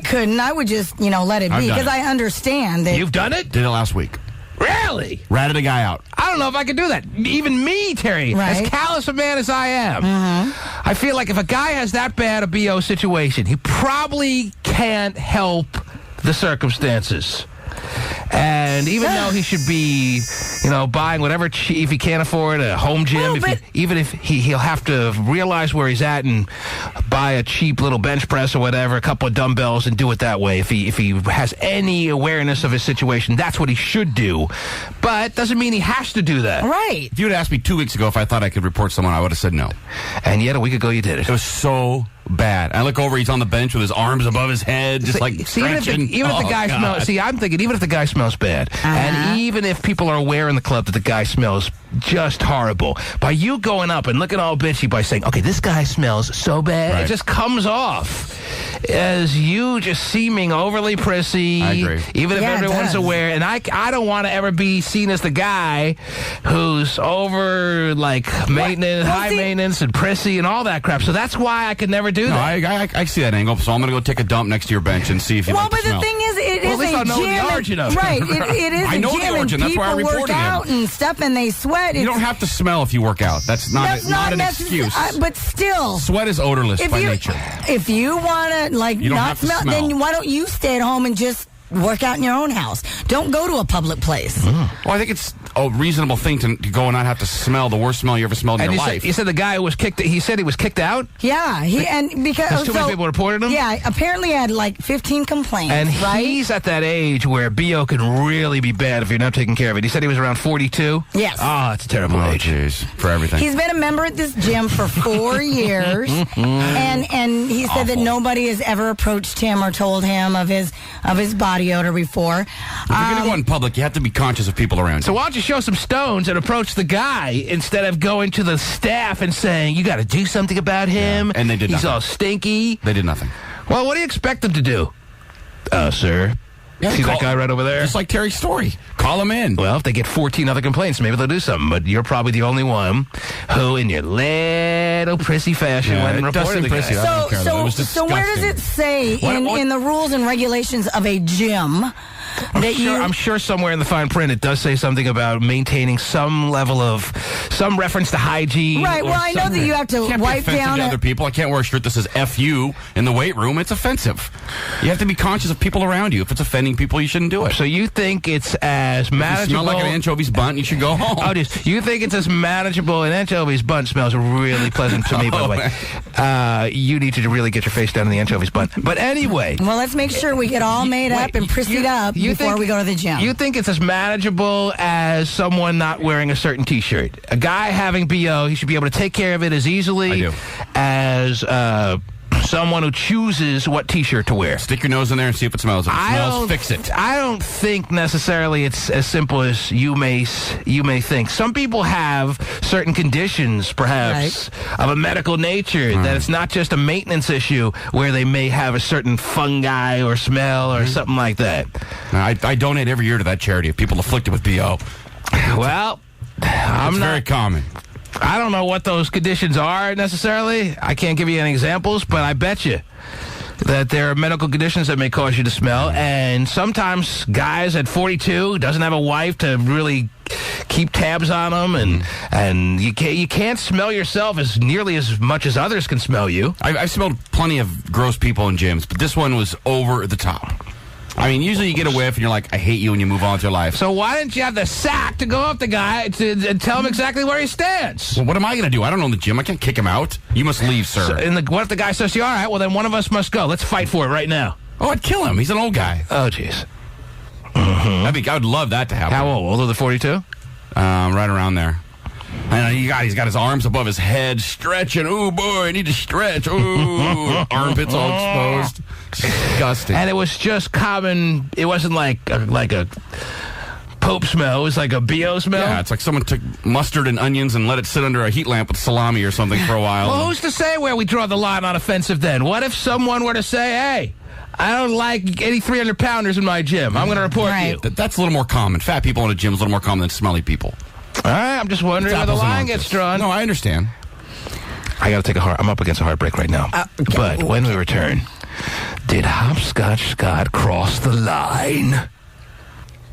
couldn't. I would just, let it be because I understand that. You've done it? Did it last week. Really? Ratted a guy out. I don't know if I could do that. Even me, Terry, Right. as callous a man as I am, I feel like if a guy has that bad a BO situation, he probably can't help the circumstances. And even though he should be, buying whatever if he can't afford a home gym, even if he'll have to realize where he's at and buy a cheap little bench press or whatever, a couple of dumbbells, and do it that way. If he has any awareness of his situation, that's what he should do. But doesn't mean he has to do that. Right. If you had asked me 2 weeks ago if I thought I could report someone, I would have said no. And yet a week ago you did it. It was so bad. I look over, he's on the bench with his arms above his head, just stretching. Even if the guy smells, I'm thinking, even if the guy smells bad, and even if people are aware in the club that the guy smells just horrible, by you going up and looking all bitchy by saying, okay, this guy smells so bad, it just comes off as you just seeming overly prissy. I agree. Even if everyone's aware, and I don't want to ever be seen as the guy who's over maintenance, high maintenance, and prissy and all that crap. So that's why I could never do that. I see that angle, so I'm going to go take a dump next to your bench and see if you like the smell. Well, but the thing is, it Well, is at least a I know gym. the origin of it. Right, it is I know a the gym, origin. and That's why I people work reported him. out and stuff, and they sweat. You don't have to smell if you work out. That's not an excuse. But still, Sweat is odorless by nature. If you want to You don't not have to smell, smell. then why don't you stay at home and just work out in your own house? Don't go to a public place. Well, I think it's a reasonable thing to go and not have to smell the worst smell you ever smelled in your life. You said the guy was kicked. He said he was kicked out. Yeah, because too many people reported him. Yeah, apparently he had 15 complaints. And right? he's at that age where BO can really be bad if you're not taking care of it. He said he was around 42. Yes. Oh, that's a terrible age. Geez, for everything. He's been a member at this gym for 4 years, and he said that nobody has ever approached him or told him of his body odor before. If you're going to go in public, you have to be conscious of people around you. So why don't you show some stones and approach the guy instead of going to the staff and saying, you got to do something about him. Yeah. And they did He's nothing. all stinky. They did nothing. Well, what do you expect them to do? Sir. Yeah, see that guy right over there? Just like Terry's story. Call him in. Well, if they get 14 other complaints, maybe they'll do something. But you're probably the only one who, in your little prissy fashion, went and reported the guy. So where does it say in the rules and regulations of a gym I'm sure somewhere in the fine print it does say something about maintaining some level of some reference to hygiene. Right. Well, I know that you have to wipe down to other people. I can't wear a shirt that says "F you" in the weight room. It's offensive. You have to be conscious of people around you. If it's offending people, you shouldn't do it. So you think it's as manageable? If you smell like an anchovies bunt, you should go home. You think it's as manageable? An anchovies bunt smells really pleasant to me, by the way. You need to really get your face down in the anchovies bunt. But anyway. Well, let's make sure we get all made up and prissied up before we go to the gym. You think it's as manageable as someone not wearing a certain T-shirt? A guy having BO, he should be able to take care of it as easily as someone who chooses what T-shirt to wear. Stick your nose in there and see if it smells. If it smells, fix it. I don't think necessarily it's as simple as you may think. Some people have certain conditions, perhaps, of a medical nature, that it's not just a maintenance issue where they may have a certain fungi or smell or something like that. I donate every year to that charity of people afflicted with BO. Well, it's very common. I don't know what those conditions are necessarily. I can't give you any examples, but I bet you that there are medical conditions that may cause you to smell. And sometimes guys at 42 doesn't have a wife to really keep tabs on them, and you can't smell yourself as nearly as much as others can smell you. I've smelled plenty of gross people in gyms, but this one was over the top. I mean, usually you get a whiff and you're like, I hate you, and you move on with your life. So why didn't you have the sack to go up the guy and tell him exactly where he stands? Well, what am I going to do? I don't know the gym. I can't kick him out. You must leave, sir. So, what if the guy says to you, all right, well, then one of us must go. Let's fight for it right now. Oh, I'd kill him. He's an old guy. Oh, jeez. I would love that to happen. How old? Older than 42? Right around there. And he's got his arms above his head, stretching. Ooh, boy, I need to stretch. Ooh, armpits all exposed. Disgusting. And it was just common. It wasn't like a Pope smell. It was like a BO smell. Yeah, it's like someone took mustard and onions and let it sit under a heat lamp with salami or something for a while. Well, who's to say where we draw the line on offensive then? What if someone were to say, hey, I don't like any 300-pounders in my gym. I'm going to report you. That's a little more common. Fat people in a gym is a little more common than smelly people. All right, I'm just wondering where the line gets drawn. No, I understand. I got to take I'm up against a hard break right now. But when we return, did Hopscotch Scott cross the line?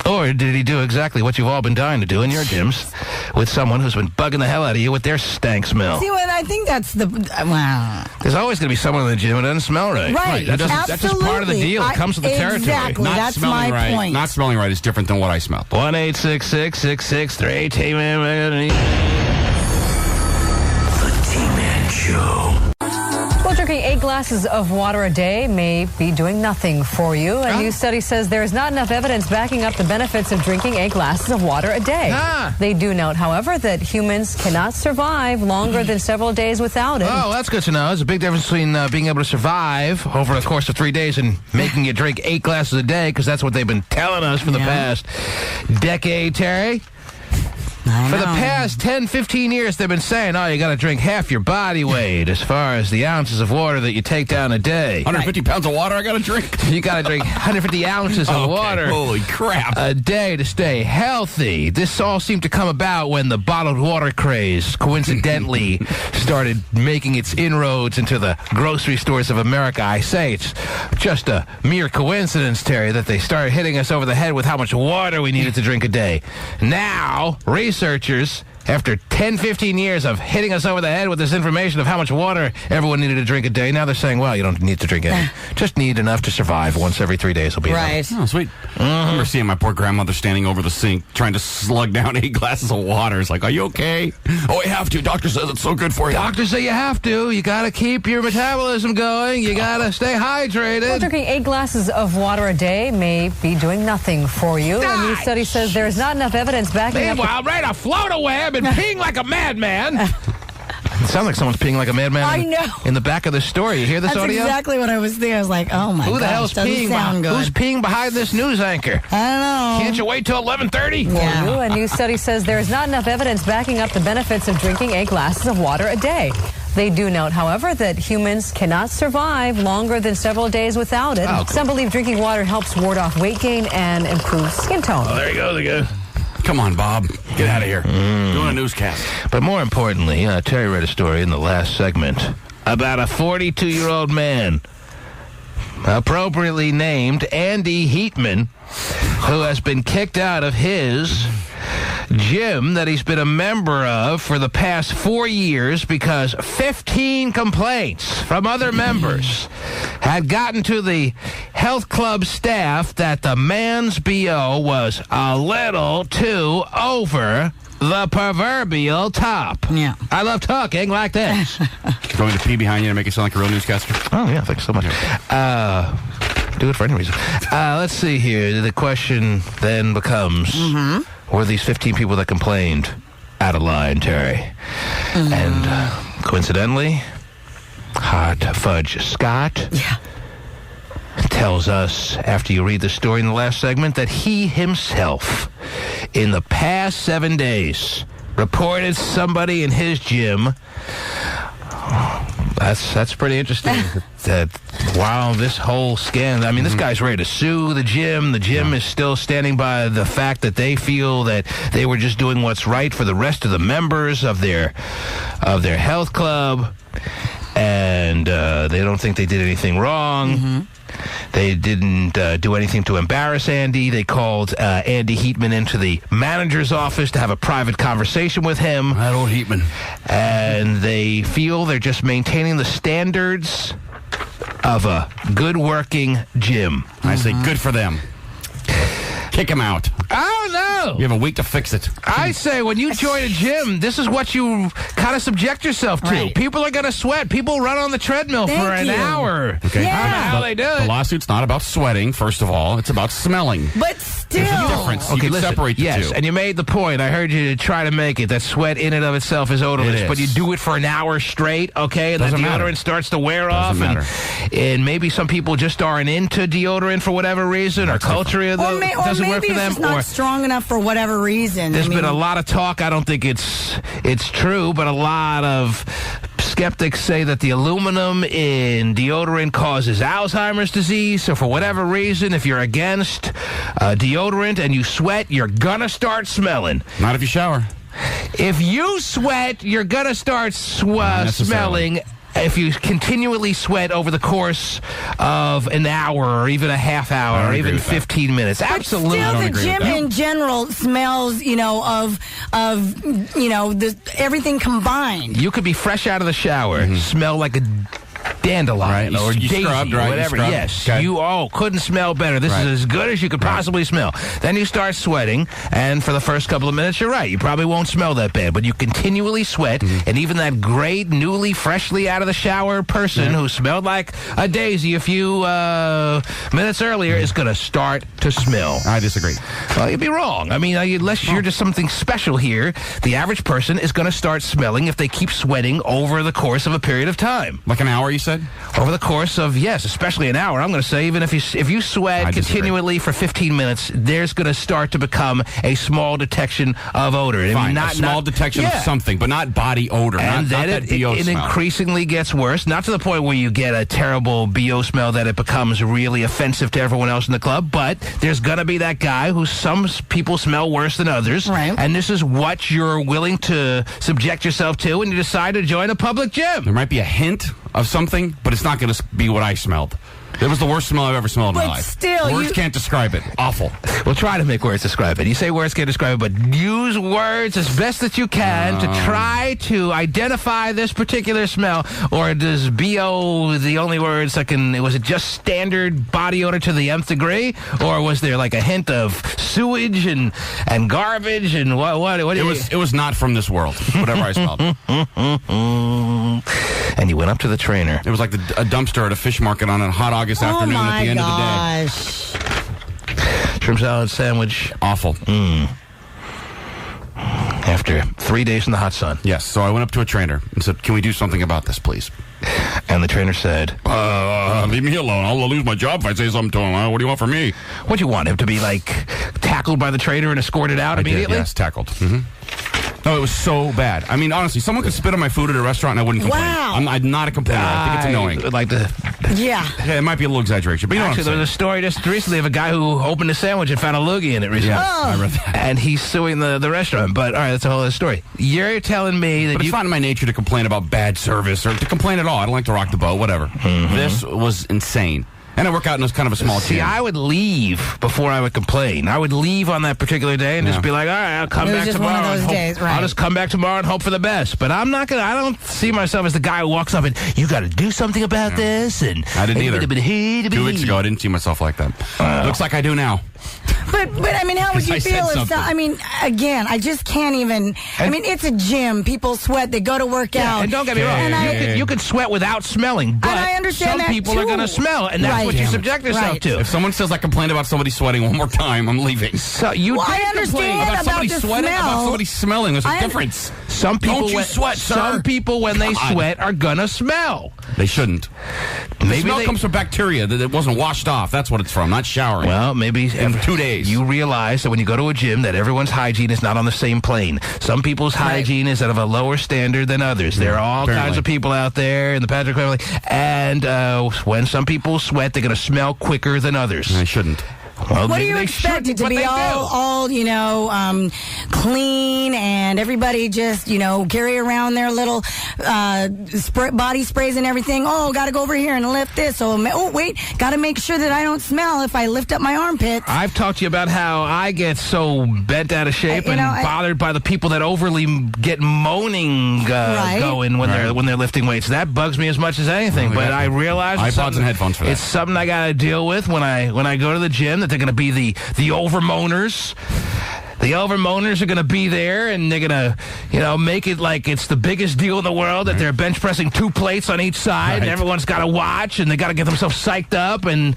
Or did he do exactly what you've all been dying to do in your gyms with someone who's been bugging the hell out of you with their stank smell? See, well, I think that's the... Wow. There's always going to be someone in the gym who doesn't smell right. Right. That's just part of the deal. It comes with the territory. Exactly. That's smelling my right. point. Not smelling right is different than what I smell. 1-866-663 T-Man. The T-Man Show. Well, drinking 8 glasses of water a day may be doing nothing for you. A new study says there is not enough evidence backing up the benefits of drinking 8 glasses of water a day. They do note, however, that humans cannot survive longer than several days without it. Oh, that's good to know. There's a big difference between being able to survive over the course of 3 days and making you drink 8 glasses a day, because that's what they've been telling us for the past decade, Terry. For the past 10, 15 years, they've been saying, oh, you got to drink half your body weight as far as the ounces of water that you take down a day. 150 pounds of water I got to drink? You got to drink 150 ounces of water. Holy crap. A day to stay healthy. This all seemed to come about when the bottled water craze coincidentally started making its inroads into the grocery stores of America. I say it's just a mere coincidence, Terry, that they started hitting us over the head with how much water we needed to drink a day. Now, researchers, after 10, 15 years of hitting us over the head with this information of how much water everyone needed to drink a day, now they're saying, well, you don't need to drink any. Just need enough to survive. Once every 3 days will be enough. Oh, sweet. I remember seeing my poor grandmother standing over the sink trying to slug down 8 glasses of water. It's like, are you okay? Oh, I have to. Doctor says it's so good for you. Doctors say you have to. You got to keep your metabolism going. You got to stay hydrated. Well, drinking 8 glasses of water a day may be doing nothing for you. A new study says there is not enough evidence backing up... Meanwhile, ready to float a web and peeing like a madman. It sounds like someone's peeing like a madman. I know. In the back of the story. You hear this That's audio? exactly what I was thinking. I was like, oh my god. Who the hell's peeing? Who's peeing behind this news anchor? I don't know. Can't you wait till 11:30? Yeah. A new study says there is not enough evidence backing up the benefits of drinking 8 glasses of water a day. They do note, however, that humans cannot survive longer than several days without it. Oh, cool. Some believe drinking water helps ward off weight gain and improve skin tone. Oh, there you go again. Come on, Bob. Get out of here. Doing a newscast. But more importantly, Terry read a story in the last segment about a 42-year-old man, appropriately named Andy Heatman, who has been kicked out of his gym that he's been a member of for the past 4 years because 15 complaints from other members had gotten to the health club staff that the man's BO was a little too over the proverbial top. Yeah. I love talking like this. Going to pee behind you to make it sound like a real newscaster? Oh, yeah, thanks so much. Do it for any reason. Let's see here. The question then becomes, were these 15 people that complained out of line, Terry? And coincidentally, Hot Fudge Scott tells us, after you read the story in the last segment, that he himself, in the past 7 days, reported somebody in his gym. That's pretty interesting. That wow, this whole scan. I mean, this guy's ready to sue the gym. The gym is still standing by the fact that they feel that they were just doing what's right for the rest of the members of their health club, and they don't think they did anything wrong. They didn't do anything to embarrass Andy. They called Andy Heatman into the manager's office to have a private conversation with him. That old Heatman. And they feel they're just maintaining the standards of a good working gym. I say good for them. Kick him out. Oh, no. You have a week to fix it. I say when you join a gym, this is what you kind of subject yourself to. Right. People are going to sweat. People run on the treadmill for an hour. Okay. I don't know how they do it. The lawsuit's not about sweating, first of all. It's about smelling. But still. There's a difference. You can separate the two. And you made the point. I heard you try to make it that sweat in and of itself is odorless, It is. but you do it for an hour straight, okay, and the Doesn't deodorant matter. starts to wear off. matter. And maybe some people just aren't into deodorant for whatever reason, or culture doesn't maybe work for them. it's just not strong enough for whatever reason. There's been a lot of talk. I don't think it's true, but a lot of skeptics say that the aluminum in deodorant causes Alzheimer's disease. So for whatever reason, if you're against deodorant and you sweat, you're going to start smelling. Not if you shower. If you sweat, you're going to start smelling if you continually sweat over the course of an hour or even a half hour or even 15 minutes. Absolutely. Still, the gym in general smells, of everything combined. You could be fresh out of the shower, smell like a dandelion or daisy, scrubbed, right? whatever. Yes, couldn't smell better. This is as good as you could possibly smell. Then you start sweating, and for the first couple of minutes, you're right. You probably won't smell that bad, but you continually sweat, and even that great, newly, freshly out of the shower person who smelled like a daisy a few minutes earlier is going to start to smell. I disagree. Well, you'd be wrong. I mean, unless you're just something special here, the average person is going to start smelling if they keep sweating over the course of a period of time. Like an hour, you said? Over the course of, especially an hour. I'm going to say even if you sweat continually for 15 minutes, there's going to start to become a small detection of odor. Fine, a small detection of something, but not body odor. And then it increasingly gets worse, not to the point where you get a terrible BO smell that it becomes really offensive to everyone else in the club, but there's going to be that guy who some people smell worse than others, and this is what you're willing to subject yourself to when you decide to join a public gym. There might be a hint of something, but it's not going to be what I smelled. It was the worst smell I've ever smelled in my life. Still, words can't describe it. Awful. We'll try to make words describe it. You say words can't describe it, but use words as best that you can to try to identify this particular smell. Or does BO the only words that can... Was it just standard body odor to the nth degree? Or was there like a hint of sewage and garbage and what it was not from this world, whatever I smelled. And you went up to the trainer. It was like a dumpster at a fish market on a hot August afternoon at the end of the day. Shrimp salad sandwich. Awful. After 3 days in the hot sun. Yes, so I went up to a trainer and said, can we do something about this, please? And the trainer said, leave me alone. I'll lose my job if I say something to him. What do you want from me? What do you want, him to be, tackled by the trainer and escorted out immediately? Yes, tackled. Mm-hmm. No, it was so bad. I mean, honestly, someone could spit on my food at a restaurant and I wouldn't complain. Wow. I'm not a complainer. I think it's annoying. Yeah, it might be a little exaggeration, but you know actually, there was a story just recently of a guy who opened a sandwich and found a loogie in it recently. Yeah, I read that. And he's suing the restaurant. But, all right, that's a whole other story. You're telling me that it's not in my nature to complain about bad service or to complain at all. I don't like to rock the boat, whatever. Mm-hmm. This was insane. And I work out in kind of a small gym. See, I would leave before I would complain. I would leave on that particular day and just be like, all right, I'll come back tomorrow. One of those days, right. I'll just come back tomorrow and hope for the best. But I don't see myself as the guy who walks up and, you got to do something about this. And I didn't either. 2 weeks ago, I didn't see myself like that. Looks like I do now. But I mean, how would you feel if... again, I just can't even... it's a gym. People sweat. They go to work out. And don't get me wrong. You could sweat without smelling, but I understand some people are going to smell, and that's what you subject yourself to. If someone says I complained about somebody sweating one more time, I'm leaving. So you I understand about somebody sweating, about somebody smelling. There's a difference. Some people don't you sweat, sir. Some people, when they sweat, are going to smell. They shouldn't. The smell comes from bacteria that it wasn't washed off. That's what it's from, not showering. Well, maybe for 2 days. You realize that when you go to a gym that everyone's hygiene is not on the same plane. Some people's hygiene is of a lower standard than others. There are all kinds of people out there in the Patrick family. And when some people sweat, they're going to smell quicker than others. They shouldn't. Well, what do you expect it to be? All clean and everybody just, carry around their little body sprays and everything. Oh, got to go over here and lift this. Oh, wait, got to make sure that I don't smell if I lift up my armpits. I've talked to you about how I get so bent out of shape and bothered by the people that overly get moaning going when they're lifting weights. That bugs me as much as anything. But I realize iPods and headphones for that. It's something I got to deal with when I go to the gym. They're going to be the overmoaners. The overmoaners are going to be there, and they're going to, make it like it's the biggest deal in the world that they're bench pressing 2 plates on each side, and everyone's got to watch, and they got to get themselves psyched up, and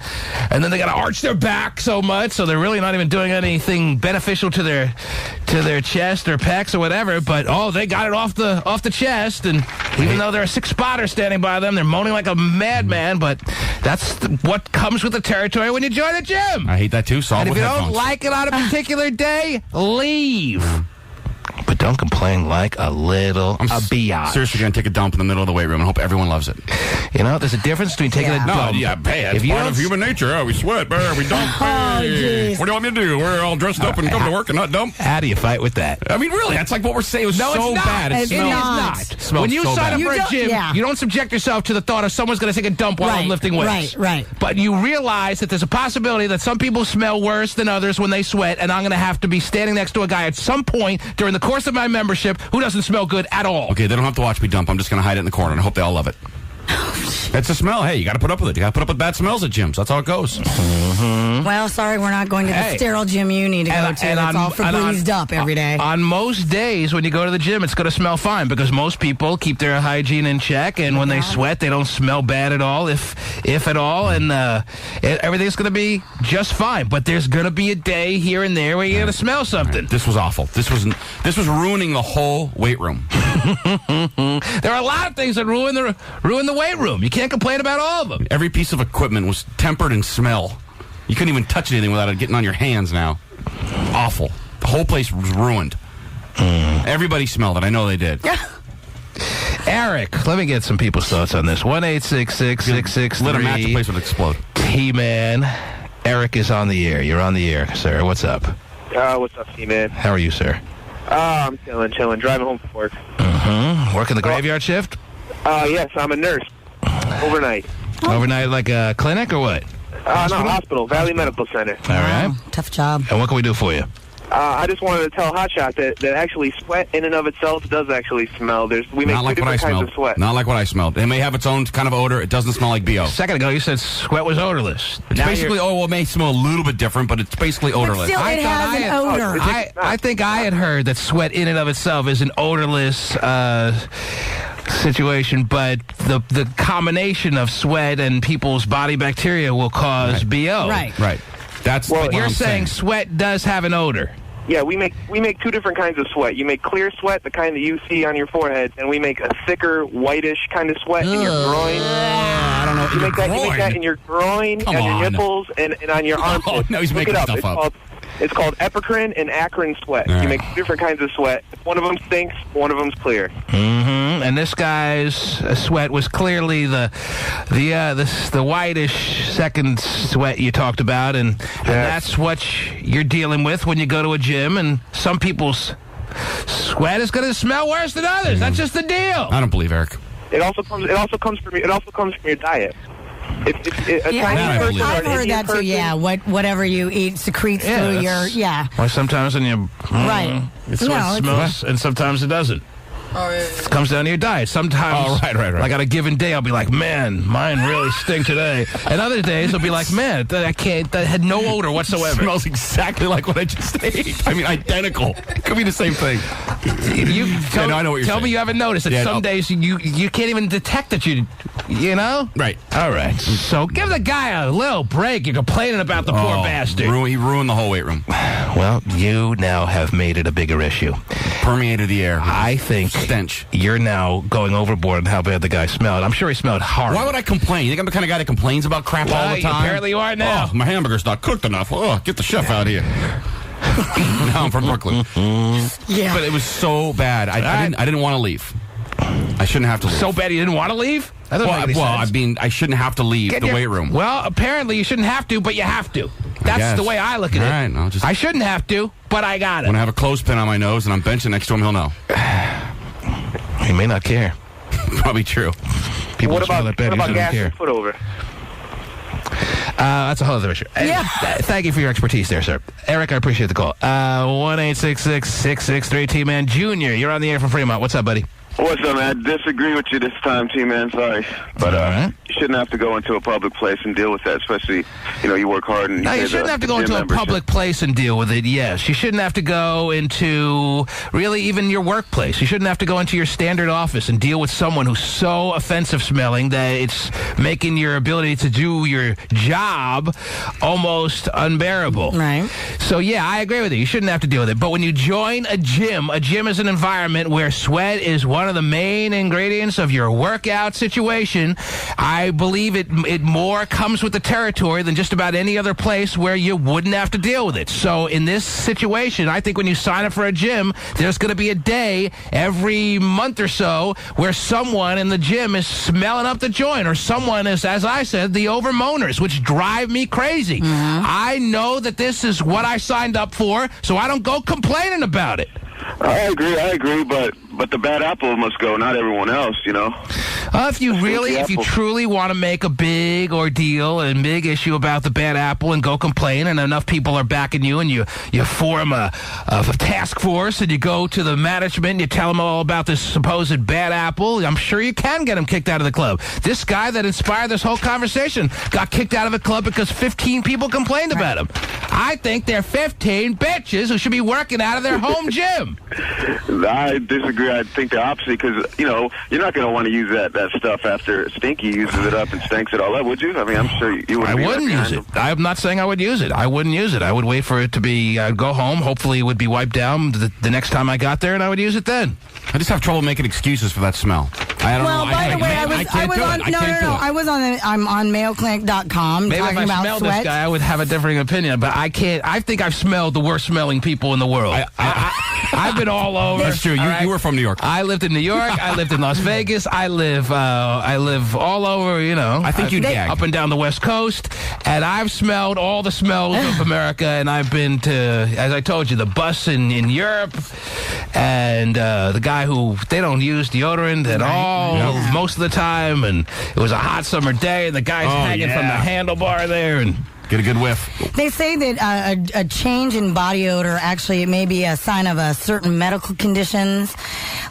then they got to arch their back so much, so they're really not even doing anything beneficial to their chest or pecs or whatever. But they got it off the chest, and even though there are 6 spotters standing by them, they're moaning like a madman. But that's what comes with the territory when you join a gym. I hate that too. And if you don't like it on a particular day, leave. But but don't complain like a little biatch. Seriously going to take a dump in the middle of the weight room and hope everyone loves it. You know, there's a difference between taking a dump. It's part of human nature. Oh, we sweat, we dump. What do you want me to do? We're all dressed up and come to work and not dump? How do you fight with that? I mean, really, that's like what we're saying. It was so bad. It is not. When you sign up for a gym, you don't subject yourself to the thought of someone's going to take a dump while I'm lifting weights. Right. But you realize that there's a possibility that some people smell worse than others when they sweat, and I'm going to have to be standing next to a guy at some point during the course of my membership who doesn't smell good at all. Okay, they don't have to watch me dump. I'm just going to hide it in the corner and hope they all love it. It's a smell. Hey, you got to put up with it. You got to put up with bad smells at gyms. That's how it goes. Well, sorry, we're not going to the sterile gym you need to go to. It's all Febrezed up every day. On most days when you go to the gym, it's going to smell fine because most people keep their hygiene in check, and when they sweat, they don't smell bad at all, if at all, and everything's going to be just fine. But there's going to be a day here and there where you're going to smell something. Right. This was awful. This was ruining the whole weight room. There are a lot of things that ruin the weight room. You can't complain about all of them. Every piece of equipment was tempered in smell. You couldn't even touch anything without it getting on your hands now. Awful. The whole place was ruined. Everybody smelled it. I know they did. Eric, let me get some people's thoughts on this. 1-866-663. Lit a match, the place would explode. T-Man. Eric is on the air. You're on the air, sir. What's up? What's up, T-Man? How are you, sir? I'm chilling. Driving home from work. Working the graveyard shift? Yes, I'm a nurse. Overnight. Overnight, like a clinic or what? Hospital. Valley Medical Center. All right. Tough job. And what can we do for you? I just wanted to tell Hotshot that actually sweat in and of itself does actually smell. We make two different kinds of sweat. Not like what I smelled. It may have its own kind of odor. It doesn't smell like BO. A second ago, you said sweat was odorless. It's basically, it may smell a little bit different, but it's basically odorless. Still, it has an odor. I think I had heard that sweat in and of itself is an odorless situation, but the combination of sweat and people's body bacteria will cause BO. Right. That's what you're saying. Sweat does have an odor. Yeah, we make two different kinds of sweat. You make clear sweat, the kind that you see on your forehead, and we make a thicker, whitish kind of sweat in your groin. I don't know. You make that in your groin, and your nipples, and on your armpits. Oh, no, he's making stuff up. It's called epicrine and acrine sweat. You make two different kinds of sweat. One of them stinks, one of them's clear. And this guy's sweat was clearly the whitish second sweat you talked about, and that's what you're dealing with when you go to a gym. And some people's sweat is going to smell worse than others. That's just the deal. I don't believe Eric. It also comes from your diet. I've heard that too. Yeah, whatever you eat secretes through your Or sometimes when you it smells, and sometimes it doesn't. It comes down to your diet. Sometimes, right. like on a given day, I'll be like, man, mine really stink today. And other days, I'll be like, man, that had no odor whatsoever. It smells exactly like what I just ate. I mean, identical. It could be the same thing. I know what you're saying. Tell me you haven't noticed that some days you can't even detect that you know? Right. All right. So give the guy a little break. You're complaining about the poor bastard. He ruined the whole weight room. Well, you now have made it a bigger issue. Permeated the air. I think stench. You're now going overboard on how bad the guy smelled. I'm sure he smelled horrible. Why would I complain? You think I'm the kind of guy that complains about crap all the time? Apparently you are now. Oh, my hamburger's not cooked enough. Oh, get the chef out here. Now I'm from Brooklyn. Yeah. But it was so bad. I didn't want to leave. I shouldn't have to leave. So bad you didn't want to leave? I mean, I shouldn't have to leave the weight room. Well, apparently you shouldn't have to, but you have to. That's the way I look at it. All right, I shouldn't have to, but I got it. When I have a clothespin on my nose and I'm benching next to him, he'll know. He may not care. Probably true. People what smell that bad. about gas and foot over? That's a whole other issue. Yeah. Thank you for your expertise there, sir. Eric, I appreciate the call. 1-866-663-T-Man Jr. You're on the air from Fremont. What's up, buddy? What's up, man? I disagree with you this time, T-Man. Sorry. But you shouldn't have to go into a public place and deal with that, especially, you work hard. And you shouldn't have to go into a public place and deal with it, yes. You shouldn't have to go into, really, even your workplace. You shouldn't have to go into your standard office and deal with someone who's so offensive-smelling that it's making your ability to do your job almost unbearable. Right. So, I agree with you. You shouldn't have to deal with it. But when you join a gym is an environment where sweat is one one of the main ingredients of your workout situation. I believe it more comes with the territory than just about any other place where you wouldn't have to deal with it. So in this situation, I think when you sign up for a gym, there's going to be a day every month or so where someone in the gym is smelling up the joint, or someone is, as I said, the overmoaners, which drive me crazy. I know that this is what I signed up for, so I don't go complaining about it. I agree, but the bad apple must go, not everyone else, you know. If you truly want to make a big ordeal and big issue about the bad apple and go complain, and enough people are backing you, and you form a task force, and you go to the management and you tell them all about this supposed bad apple, I'm sure you can get him kicked out of the club. This guy that inspired this whole conversation got kicked out of a club because 15 people complained about him. I think they're 15 bitches who should be working out of their home gym. I disagree. I think the opposite, because, you know, you're not going to want to use that stuff after Stinky uses it up and stinks it all up, would you? I mean, I'm sure you wouldn't. I wouldn't use it. I'm not saying I would use it. I wouldn't use it. I would wait for it to be, I'd go home, hopefully it would be wiped down the next time I got there, and I would use it then. I just have trouble making excuses for that smell. I don't know. By the way, I'm on MayoClinic.com Maybe talking if I about smelled sweat. this guy, I would have a different opinion, but I can't. I think I've smelled the worst smelling people in the world. I've been all over. That's true. You were from New York. I lived in New York. I lived in Las Vegas. I live all over, you know. I think you'd gag. Up and down the West Coast. And I've smelled all the smells of America. And I've been to, as I told you, the bus in Europe. And the guy who, they don't use deodorant at all most of the time. And it was a hot summer day. And the guy's hanging from the handlebar there. And get a good whiff. They say that a change in body odor actually may be a sign of certain medical conditions,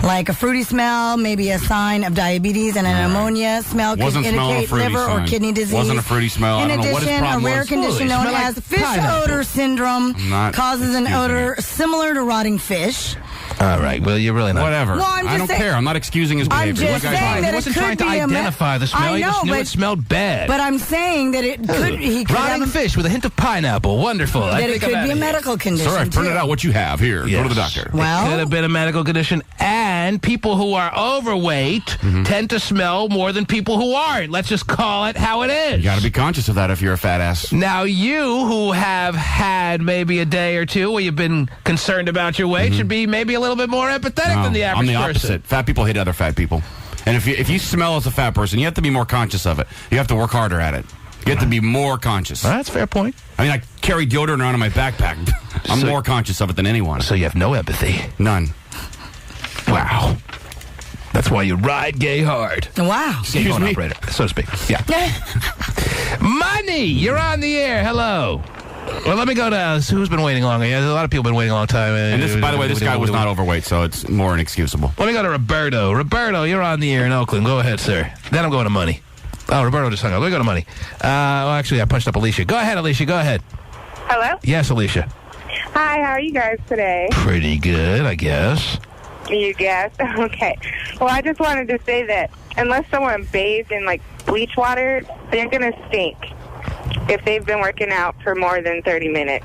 like a fruity smell, maybe a sign of diabetes, and an ammonia smell could indicate liver or kidney disease. Wasn't a fruity smell. In I don't know what his addition, problem a rare was. condition known as fish odor syndrome causes an odor similar to rotting fish. All right. Well, you're really not. Whatever. Well, I don't care. I'm not excusing his behavior. I'm just saying that he wasn't trying to identify the smell. He just knew it smelled bad. But I'm saying that it could. He could rotting fish with a hint of pineapple. Wonderful. That it could be a medical condition. Sorry, I've printed out what you have here. Yes. Go to the doctor. Well, it could have been a medical condition. And people who are overweight tend to smell more than people who aren't. Let's just call it how it is. You got to be conscious of that if you're a fat ass. Now, you who have had maybe a day or two where you've been concerned about your weight should be maybe a little bit more empathetic than the average person. I'm the opposite. Fat people hate other fat people. And if you smell as a fat person, you have to be more conscious of it. You have to work harder at it. You have to be more conscious. That's a fair point. I mean, I carry deodorant around in my backpack. I'm more conscious of it than anyone. So you have no empathy? None. Wow. That's why you ride gay hard. Wow. Excuse me? Operator, so to speak. Yeah. Money, you're on the air. Hello. Well, let me go to who's been waiting long. Yeah, a lot of people have been waiting a long time. And this, by the way, this guy was not overweight, so it's more inexcusable. Let me go to Roberto. Roberto, you're on the air in Oakland. Go ahead, sir. Then I'm going to Money. Oh, Roberto just hung up. Let me go to Money. Well, actually, I punched up Alicia. Go ahead, Alicia. Go ahead. Hello? Yes, Alicia. Hi, how are you guys today? Pretty good, I guess. You guess? Okay. Well, I just wanted to say that unless someone bathed in, like, bleach water, they're going to stink if they've been working out for more than 30 minutes.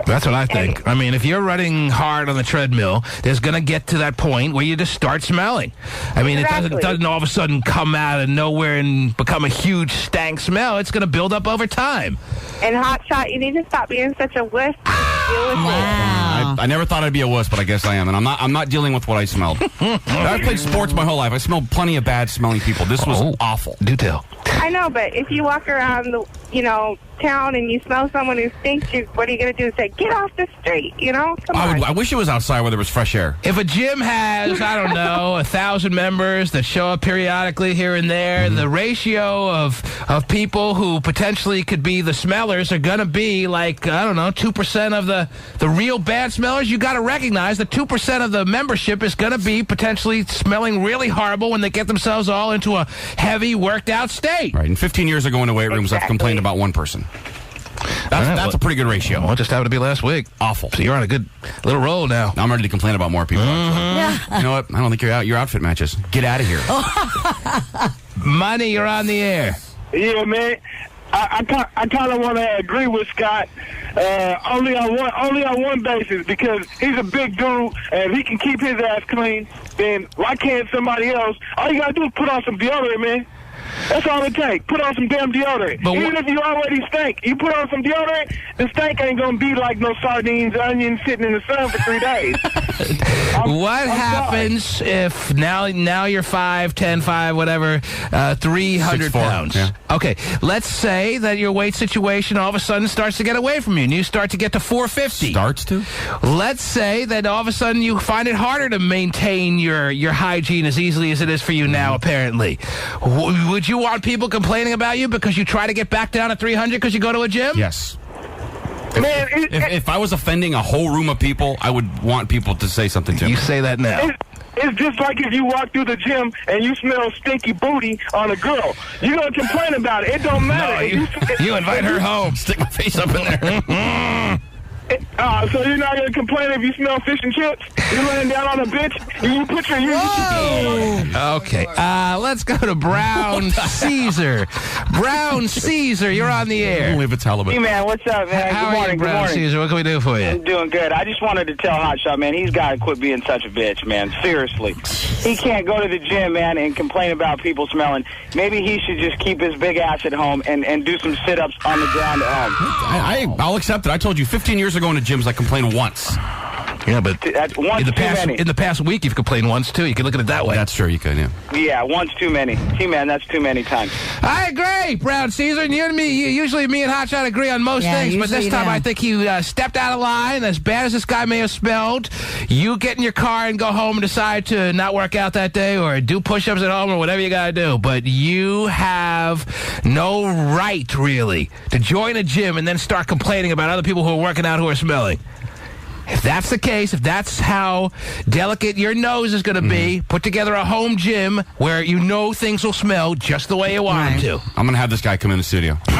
That's what I think. I mean, if you're running hard on the treadmill, there's going to get to that point where you just start smelling. I mean, it doesn't all of a sudden come out of nowhere and become a huge stank smell. It's going to build up over time. And Hot Shot, you need to stop being such a wuss. I never thought I'd be a wuss, but I guess I am, and I'm not dealing with what I smelled. I've played sports my whole life. I smelled plenty of bad smelling people. This was awful. Do tell. I know, but if you walk around the, town and you smell someone who stinks, what are you going to do? Say, get off the street, Come on. I wish it was outside where there was fresh air. If a gym has, I don't know, 1,000 members that show up periodically here and there, the ratio of people who potentially could be the smellers are going to be like, I don't know, 2% of the real bad smellers. You got to recognize that 2% of the membership is going to be potentially smelling really horrible when they get themselves all into a heavy, worked out state. Right. And 15 years ago in the weight rooms, I've complained about one person. That's a pretty good ratio. Well, it just happened to be last week. Awful. So you're on a good little roll now. I'm ready to complain about more people. Yeah. You know what? I don't think your outfit matches. Get out of here. Money, you're on the air. Yeah, man. I kind of want to agree with Scott, only on one basis, because he's a big dude, and if he can keep his ass clean, then why can't somebody else? All you got to do is put on some deodorant, man. That's all it takes. Put on some damn deodorant. But even if you already stink, you put on some deodorant, the stink ain't going to be like no sardines, onions sitting in the sun for 3 days. What happens if now you're 5'10", 5, whatever, 300 pounds? Yeah. Okay, let's say that your weight situation all of a sudden starts to get away from you, and you start to get to 450. Starts to? Let's say that all of a sudden you find it harder to maintain your hygiene as easily as it is for you now, apparently. Would you want people complaining about you because you try to get back down to 300 because you go to a gym? Yes. If I was offending a whole room of people, I would want people to say something to me. You say that now. It's just like if you walk through the gym and you smell stinky booty on a girl. You're going to complain about it. It don't matter. No, you invite her home. Stick my face up in there. So you're not going to complain if you smell fish and chips? You're laying down on a bench and you put your... Okay, let's go to Brown Caesar. Brown Caesar, you're on the air. Only if it's halibut. Hey, man, what's up, man? How good morning, are you, Brown Caesar? What can we do for you? I'm doing good. I just wanted to tell Hotshot, man, he's got to quit being such a bitch, man. Seriously. He can't go to the gym, man, and complain about people smelling. Maybe he should just keep his big ass at home and do some sit-ups on the ground at home. I'll accept it. I told you 15 years ago in the gyms I complained once. Yeah, but in the past week you've complained once too. You can look at it that way. That's true. You can, yeah. Yeah, once too many. T-Man, that's too many times. I agree, Brown Caesar. And you and me, usually me and Hotshot agree on most things, but this time I think you stepped out of line. As bad as this guy may have smelled, you get in your car and go home and decide to not work out that day or do push-ups at home or whatever you got to do. But you have no right, really, to join a gym and then start complaining about other people who are working out who are smelling. If that's the case, if that's how delicate your nose is going to be, put together a home gym where you know things will smell just the way you want them to. I'm going to have this guy come in the studio. No,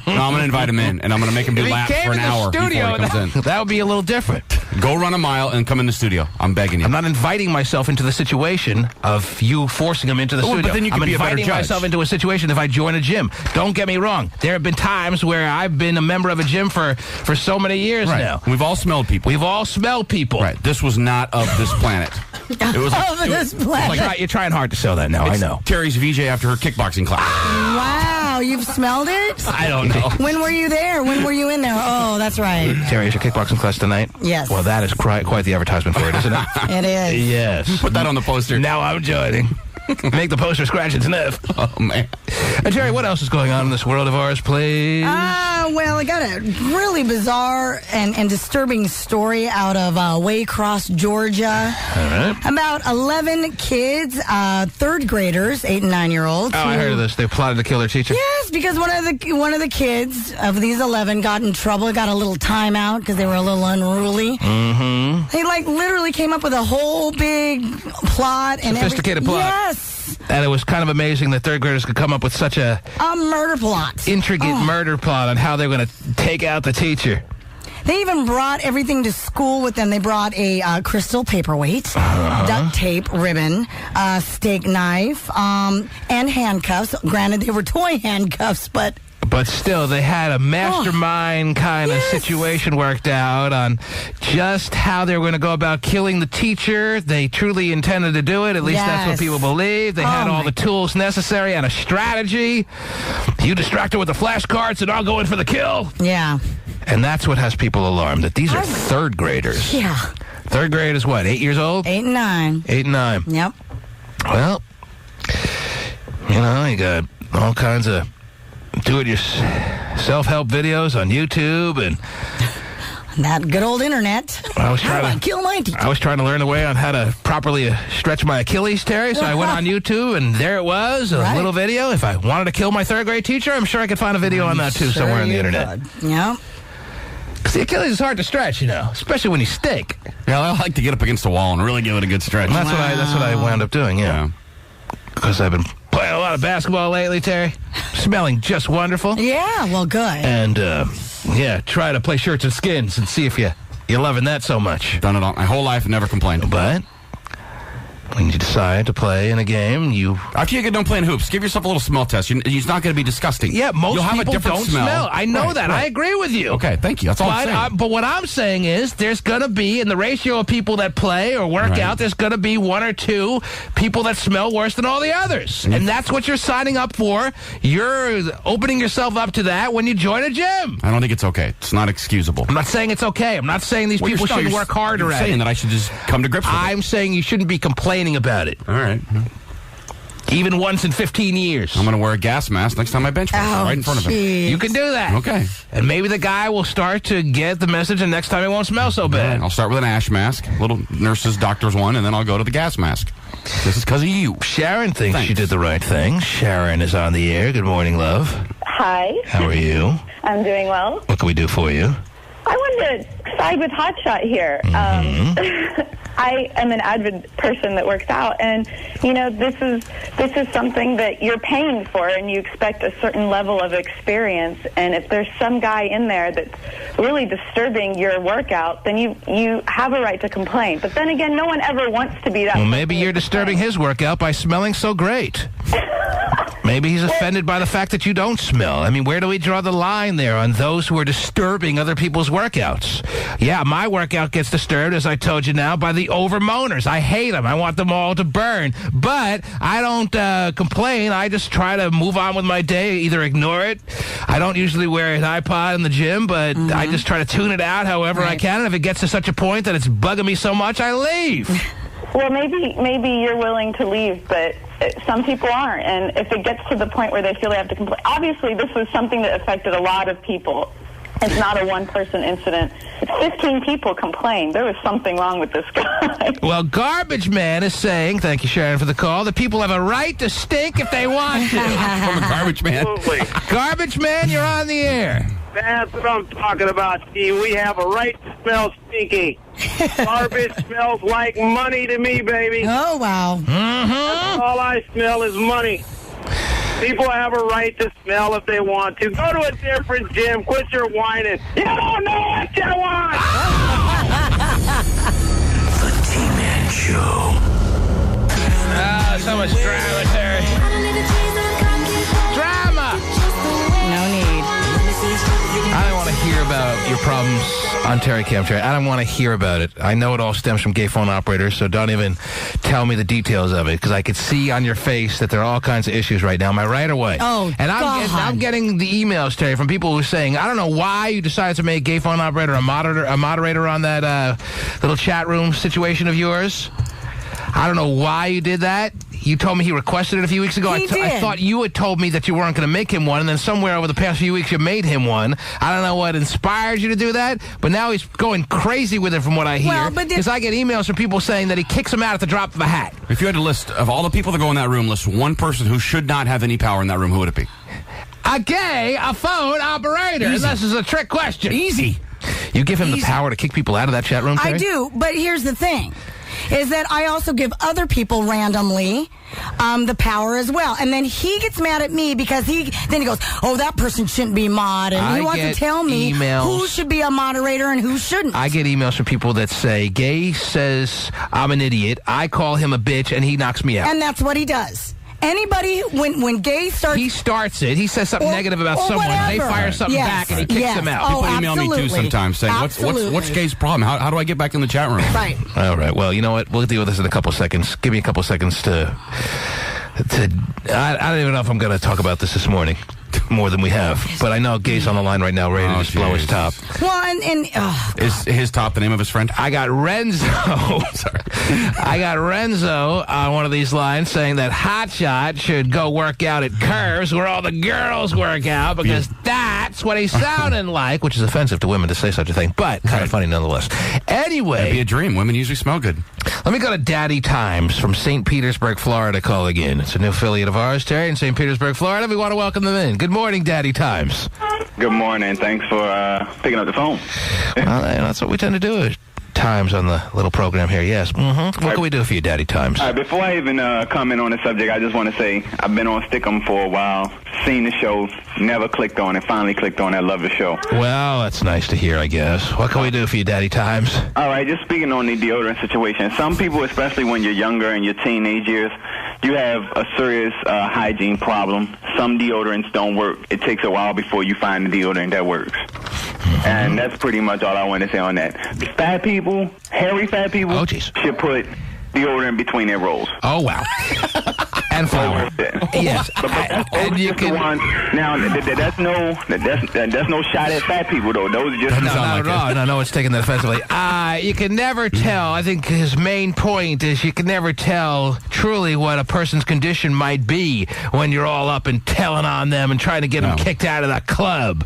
I'm going to invite him in, and I'm going to make him do laps for an hour before he comes in. That would be a little different. Go run a mile and come in the studio. I'm begging you. I'm not inviting myself into the situation of you forcing him into the studio. But then you can be a better judge. I'm inviting myself into a situation if I join a gym. Don't get me wrong. There have been times where I've been a member of a gym for so many years now. We've all smelled people. We've all smelled people. Right. This was not of this planet. It was of this planet. You're trying hard to sell that now. I know. Terry's VJ after her kickboxing class. Wow, you've smelled it? I don't know. When were you there? When were you in there? Oh, that's right. Terry, is your kickboxing class tonight? Yes. Well, that is quite the advertisement for it, isn't it? It is. Yes. Put that on the poster. Now I'm joining. Make the poster scratch and sniff. Oh, man. Terry, what else is going on in this world of ours, please? Well, I got a really bizarre and disturbing story out of Waycross, Georgia. All right. About 11 kids, third graders, 8 and 9 year olds. Oh, I heard of this. They plotted to kill their teacher. Yes, because one of the kids of these 11 got in trouble, got a little timeout because they were a little unruly. Mm-hmm. They literally came up with a whole big plot and sophisticated plot. Yes. And it was kind of amazing that third graders could come up with such a murder plot. Intricate murder plot on how they were going to take out the teacher. They even brought everything to school with them. They brought a crystal paperweight, duct tape, ribbon, steak knife, and handcuffs. Granted, they were toy handcuffs, but still, they had a mastermind kind of situation worked out on just how they were going to go about killing the teacher. They truly intended to do it. At least that's what people believe. They had all the tools necessary and a strategy. You distract her with the flashcards and I'll go in for the kill. Yeah. And that's what has people alarmed, that these are third graders. Yeah. Third grade is what, 8 years old? 8 and 9. 8 and 9. Yep. Well, you got all kinds of do-it-yourself-help videos on YouTube and that good old internet. I was trying to kill my teacher. I was trying to learn a way on how to properly stretch my Achilles, Terry, so I went on YouTube, and there it was, a little video. If I wanted to kill my third grade teacher, I'm sure I could find a video on that, too, somewhere on the internet. Yeah. Because the Achilles is hard to stretch, especially when you stink. Yeah, I like to get up against the wall and really give it a good stretch. And that's what I wound up doing, yeah. Because I've been playing a lot of basketball lately, Terry. Smelling just wonderful. Yeah, well, good. And, try to play shirts and skins and see if you're loving that so much. Done it all my whole life and never complained. But when you decide to play in a game, after you get done playing hoops, give yourself a little smell test. It's not going to be disgusting. Yeah, most You'll have people a different don't smell. I know that. Right. I agree with you. Okay, thank you. That's all I'm saying. But what I'm saying is there's going to be, in the ratio of people that play or work out, there's going to be 1 or 2 people that smell worse than all the others. And that's what you're signing up for. You're opening yourself up to that when you join a gym. I don't think it's okay. It's not excusable. I'm not saying it's okay. I'm not saying these people should work harder at it. You're saying that I should just come to grips with it. I'm saying you shouldn't be complaining about it. All right. Even once in 15 years. I'm going to wear a gas mask next time I bench press right in front of him. You can do that. Okay. And maybe the guy will start to get the message, and next time it won't smell so bad. I'll start with an ash mask, little nurses, doctors one, and then I'll go to the gas mask. This is because of you. Sharon thinks she did the right thing. Sharon is on the air. Good morning, love. Hi. How are you? I'm doing well. What can we do for you? I wanted to side with Hotshot here. I am an avid person that works out, and this is something that you're paying for, and you expect a certain level of experience. And if there's some guy in there that's really disturbing your workout, then you have a right to complain. But then again, no one ever wants to be that. Well, maybe you're disturbing his workout by smelling so great. Maybe he's offended by the fact that you don't smell. I mean, where do we draw the line there on those who are disturbing other people's workouts? Yeah, my workout gets disturbed, as I told you now, by the over-moaners. I hate them. I want them all to burn. But I don't complain. I just try to move on with my day, either ignore it. I don't usually wear an iPod in the gym, but I just try to tune it out however I can. And if it gets to such a point that it's bugging me so much, I leave. Well, maybe you're willing to leave, but some people aren't. And if it gets to the point where they feel they have to complain, obviously this was something that affected a lot of people. It's not a one-person incident. 15 people complained. There was something wrong with this guy. Well, Garbage Man is saying, thank you, Sharon, for the call, that people have a right to stink if they want to. From a Garbage Man. Absolutely. Garbage Man, you're on the air. That's what I'm talking about, Steve. We have a right to smell stinky. Garbage smells like money to me, baby. Oh, wow. That's all I smell is money. People have a right to smell if they want to. Go to a different gym. Quit your whining. You don't know what you want. The T-Man Show. So much drama, Terry. Drama. No need. I don't want to hear about your problems on Terry Cam, Terry. I don't want to hear about it. I know it all stems from gay phone operators, so don't even tell me the details of it, because I could see on your face that there are all kinds of issues right now. Am I right or what? Oh, and God. I'm getting the emails, Terry, from people who are saying, I don't know why you decided to make gay phone operator a moderator on that little chat room situation of yours. I don't know why you did that. You told me he requested it a few weeks ago. He did. I thought you had told me that you weren't going to make him one, and then somewhere over the past few weeks you made him one. I don't know what inspired you to do that, but now he's going crazy with it from what I hear. Well, but because I get emails from people saying that he kicks him out at the drop of a hat. If you had a list of all the people that go in that room, list one person who should not have any power in that room, who would it be? A phone operator. Easy. This is a trick question. Easy. You give him the power to kick people out of that chat room, Terry? I do, but here's the thing. Is that I also give other people randomly the power as well. And then he gets mad at me because he goes, oh, that person shouldn't be mod. And he wants to tell me who should be a moderator and who shouldn't. I get emails from people that say, Gay says I'm an idiot. I call him a bitch, and he knocks me out. And that's what he does. Anybody, when Gay starts... He starts it. He says something negative about someone. Whatever. They fire something back, and he kicks them out. People email me, too, sometimes, saying, what's Gay's problem? How do I get back in the chat room? Right. All right. Well, you know what? We'll deal with this in a couple seconds. Give me a couple seconds to I don't even know if I'm going to talk about this morning more than we have. But I know Gay's on the line right now, ready to just blow his top. Well, and is his top the name of his friend? I got Renzo. Sorry. I got Renzo on one of these lines saying that Hotshot should go work out at Curves where all the girls work out because that's what he's sounding like, which is offensive to women to say such a thing, but kind of funny nonetheless. Anyway. That'd be a dream. Women usually smell good. Let me go to Daddy Times from St. Petersburg, Florida, calling in. It's a new affiliate of ours, Terry, in St. Petersburg, Florida. We want to welcome them in. Good morning, Daddy Times. Good morning. Thanks for picking up the phone. Well, that's what we tend to do. Times on the little program here. Yes. What can we do for you, Daddy Times? All right, before I even comment on the subject, I just want to say I've been on Stickum for a while, seen the show, never clicked on it, finally clicked on it. I love the show. Well, that's nice to hear, I guess. What can we do for you, Daddy Times? All right, just speaking on the deodorant situation, some people, especially when you're younger in your teenage years, you have a serious hygiene problem. Some deodorants don't work. It takes a while before you find the deodorant that works. And that's pretty much all I want to say on that. Fat people, hairy fat people, should put deodorant between their rolls. Oh, wow. And flour. Yes. And you can now. That's no shot at fat people though. Those are just no. It's taking that offensively. You can never tell. I think his main point is you can never tell truly what a person's condition might be when you're all up and telling on them and trying to get them kicked out of the club.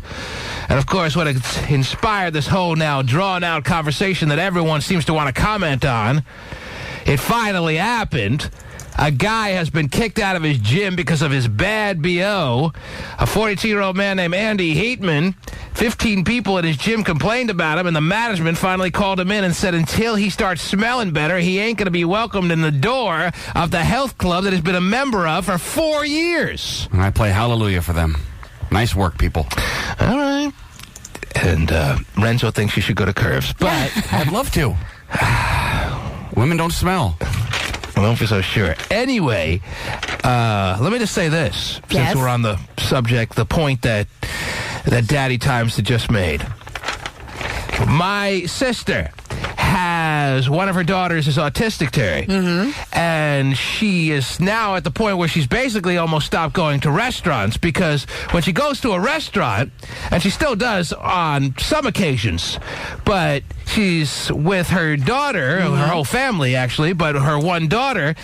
And of course, what inspired this whole now drawn-out conversation that everyone seems to want to comment on, it finally happened. A guy has been kicked out of his gym because of his bad BO. A 42-year-old man named Andy Heatman. 15 people at his gym complained about him, and the management finally called him in and said until he starts smelling better, he ain't going to be welcomed in the door of the health club that he's been a member of for 4 years. And I play hallelujah for them. Nice work, people. All right. And Renzo thinks you should go to Curves, but I'd love to. Women don't smell. I don't feel so sure. Anyway, let me just say this, since we're on the subject, the point that Daddy Times had just made. My sister has one of her daughters is autistic, Terry. And she is now at the point where she's basically almost stopped going to restaurants because when she goes to a restaurant, and she still does on some occasions, but she's with her daughter, her whole family actually, but her one daughter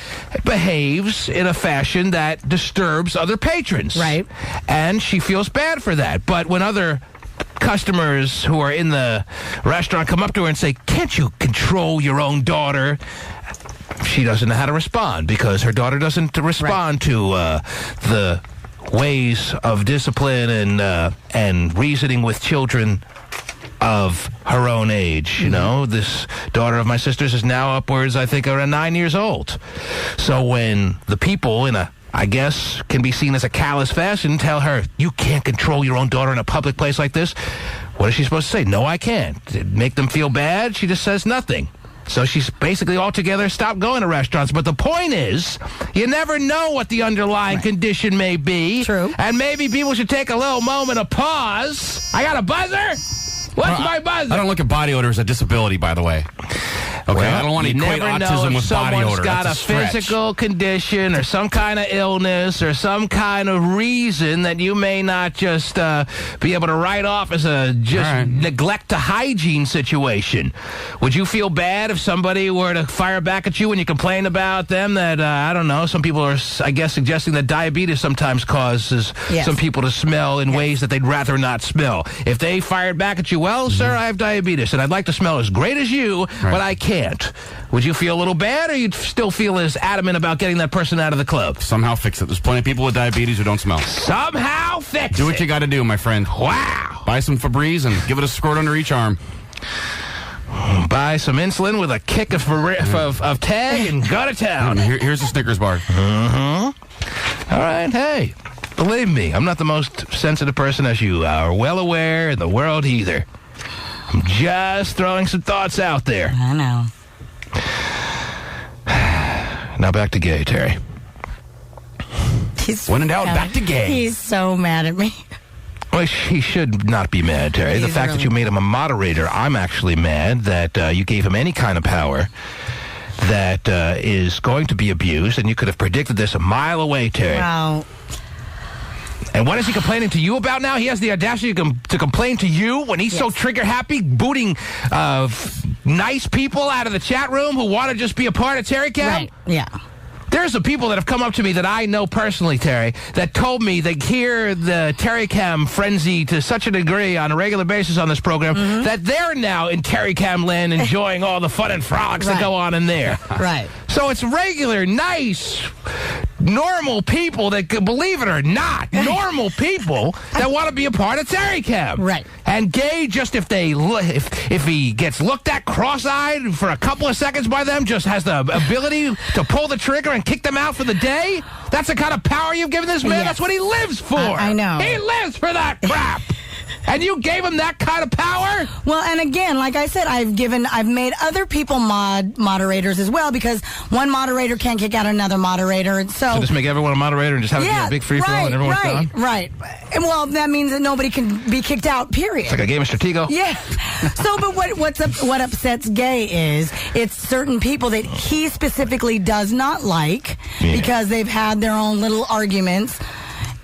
behaves in a fashion that disturbs other patrons. Right. And she feels bad for that. But when other customers who are in the restaurant come up to her and say, "Can't you control your own daughter?" she doesn't know how to respond because her daughter doesn't respond to the ways of discipline and reasoning with children of her own age. You know, this daughter of my sister's is now upwards, I think, around 9 years old. So when the people in I guess, can be seen as a callous fashion, tell her, you can't control your own daughter in a public place like this, what is she supposed to say? No, I can't. Make them feel bad? She just says nothing. So she's basically altogether stopped going to restaurants. But the point is, you never know what the underlying condition may be. True. And maybe people should take a little moment of pause. I got a buzzer? What's my buzzer? I don't look at body odor as a disability, by the way. Okay, well, I don't want to equate autism with body odor. Someone's got a physical condition or some kind of illness or some kind of reason that you may not just be able to write off as a neglect to hygiene situation. Would you feel bad if somebody were to fire back at you when you complain about them that, I don't know, some people are, I guess, suggesting that diabetes sometimes causes some people to smell in ways that they'd rather not smell. If they fired back at you, well, sir, I have diabetes and I'd like to smell as great as you, but I can't. Would you feel a little bad, or you'd still feel as adamant about getting that person out of the club? Somehow fix it. There's plenty of people with diabetes who don't smell. Somehow fix it. Do what you got to do, my friend. Wow. Buy some Febreze and give it a squirt under each arm. Buy some insulin with a kick of tag and go to town. Here's a Snickers bar. All right, hey, believe me, I'm not the most sensitive person as you are well aware in the world either. I'm just throwing some thoughts out there. I know. Now back to gay, Terry. He's when in doubt, back to gay. He's so mad at me. Well, he should not be mad, Terry. The fact that you made him a moderator, I'm actually mad that you gave him any kind of power that is going to be abused, and you could have predicted this a mile away, Terry. Wow. And what is he complaining to you about now? He has the audacity to complain to you when he's so trigger-happy, booting nice people out of the chat room who want to just be a part of Terry Cam? Right, yeah. There's some people that have come up to me that I know personally, Terry, that told me they hear the Terry Cam frenzy to such a degree on a regular basis on this program that they're now in Terry Cam land enjoying all the fun and frolics that go on in there. Right. So it's regular, nice, normal people that, believe it or not, normal people that want to be a part of Tari Cam. Right. And gay, just if he gets looked at cross-eyed for a couple of seconds by them, just has the ability to pull the trigger and kick them out for the day. That's the kind of power you've given this man. Yes. That's what he lives for. I know. He lives for that crap. And you gave him that kind of power? Well, and again, like I said, I've made other people moderators as well, because one moderator can't kick out another moderator. And so just make everyone a moderator and just have it be a big free-for-all and everyone's gone? Right. And well, that means that nobody can be kicked out, period. It's like a game of Stratego? Yeah. So, but what upsets Gay is it's certain people that he specifically does not like because they've had their own little arguments.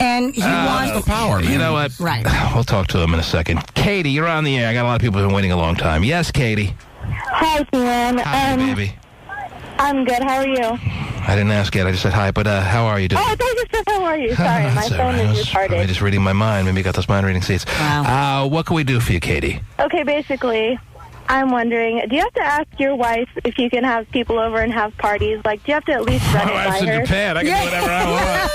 And he wants the power, man. You know what? Right. We'll talk to him in a second. Katie, you're on the air. I got a lot of people who've been waiting a long time. Yes, Katie. Hi, Jan. Hi, baby. I'm good. How are you? I didn't ask yet. I just said hi, but how are you doing? Oh, I thought you said how are you. Sorry, my phone is retarded. I'm just reading my mind. Maybe you got those mind-reading seats. Wow. What can we do for you, Katie? Okay, basically, I'm wondering, do you have to ask your wife if you can have people over and have parties? Like, do you have to at least run it by wife's her? in Japan. I can do whatever I want.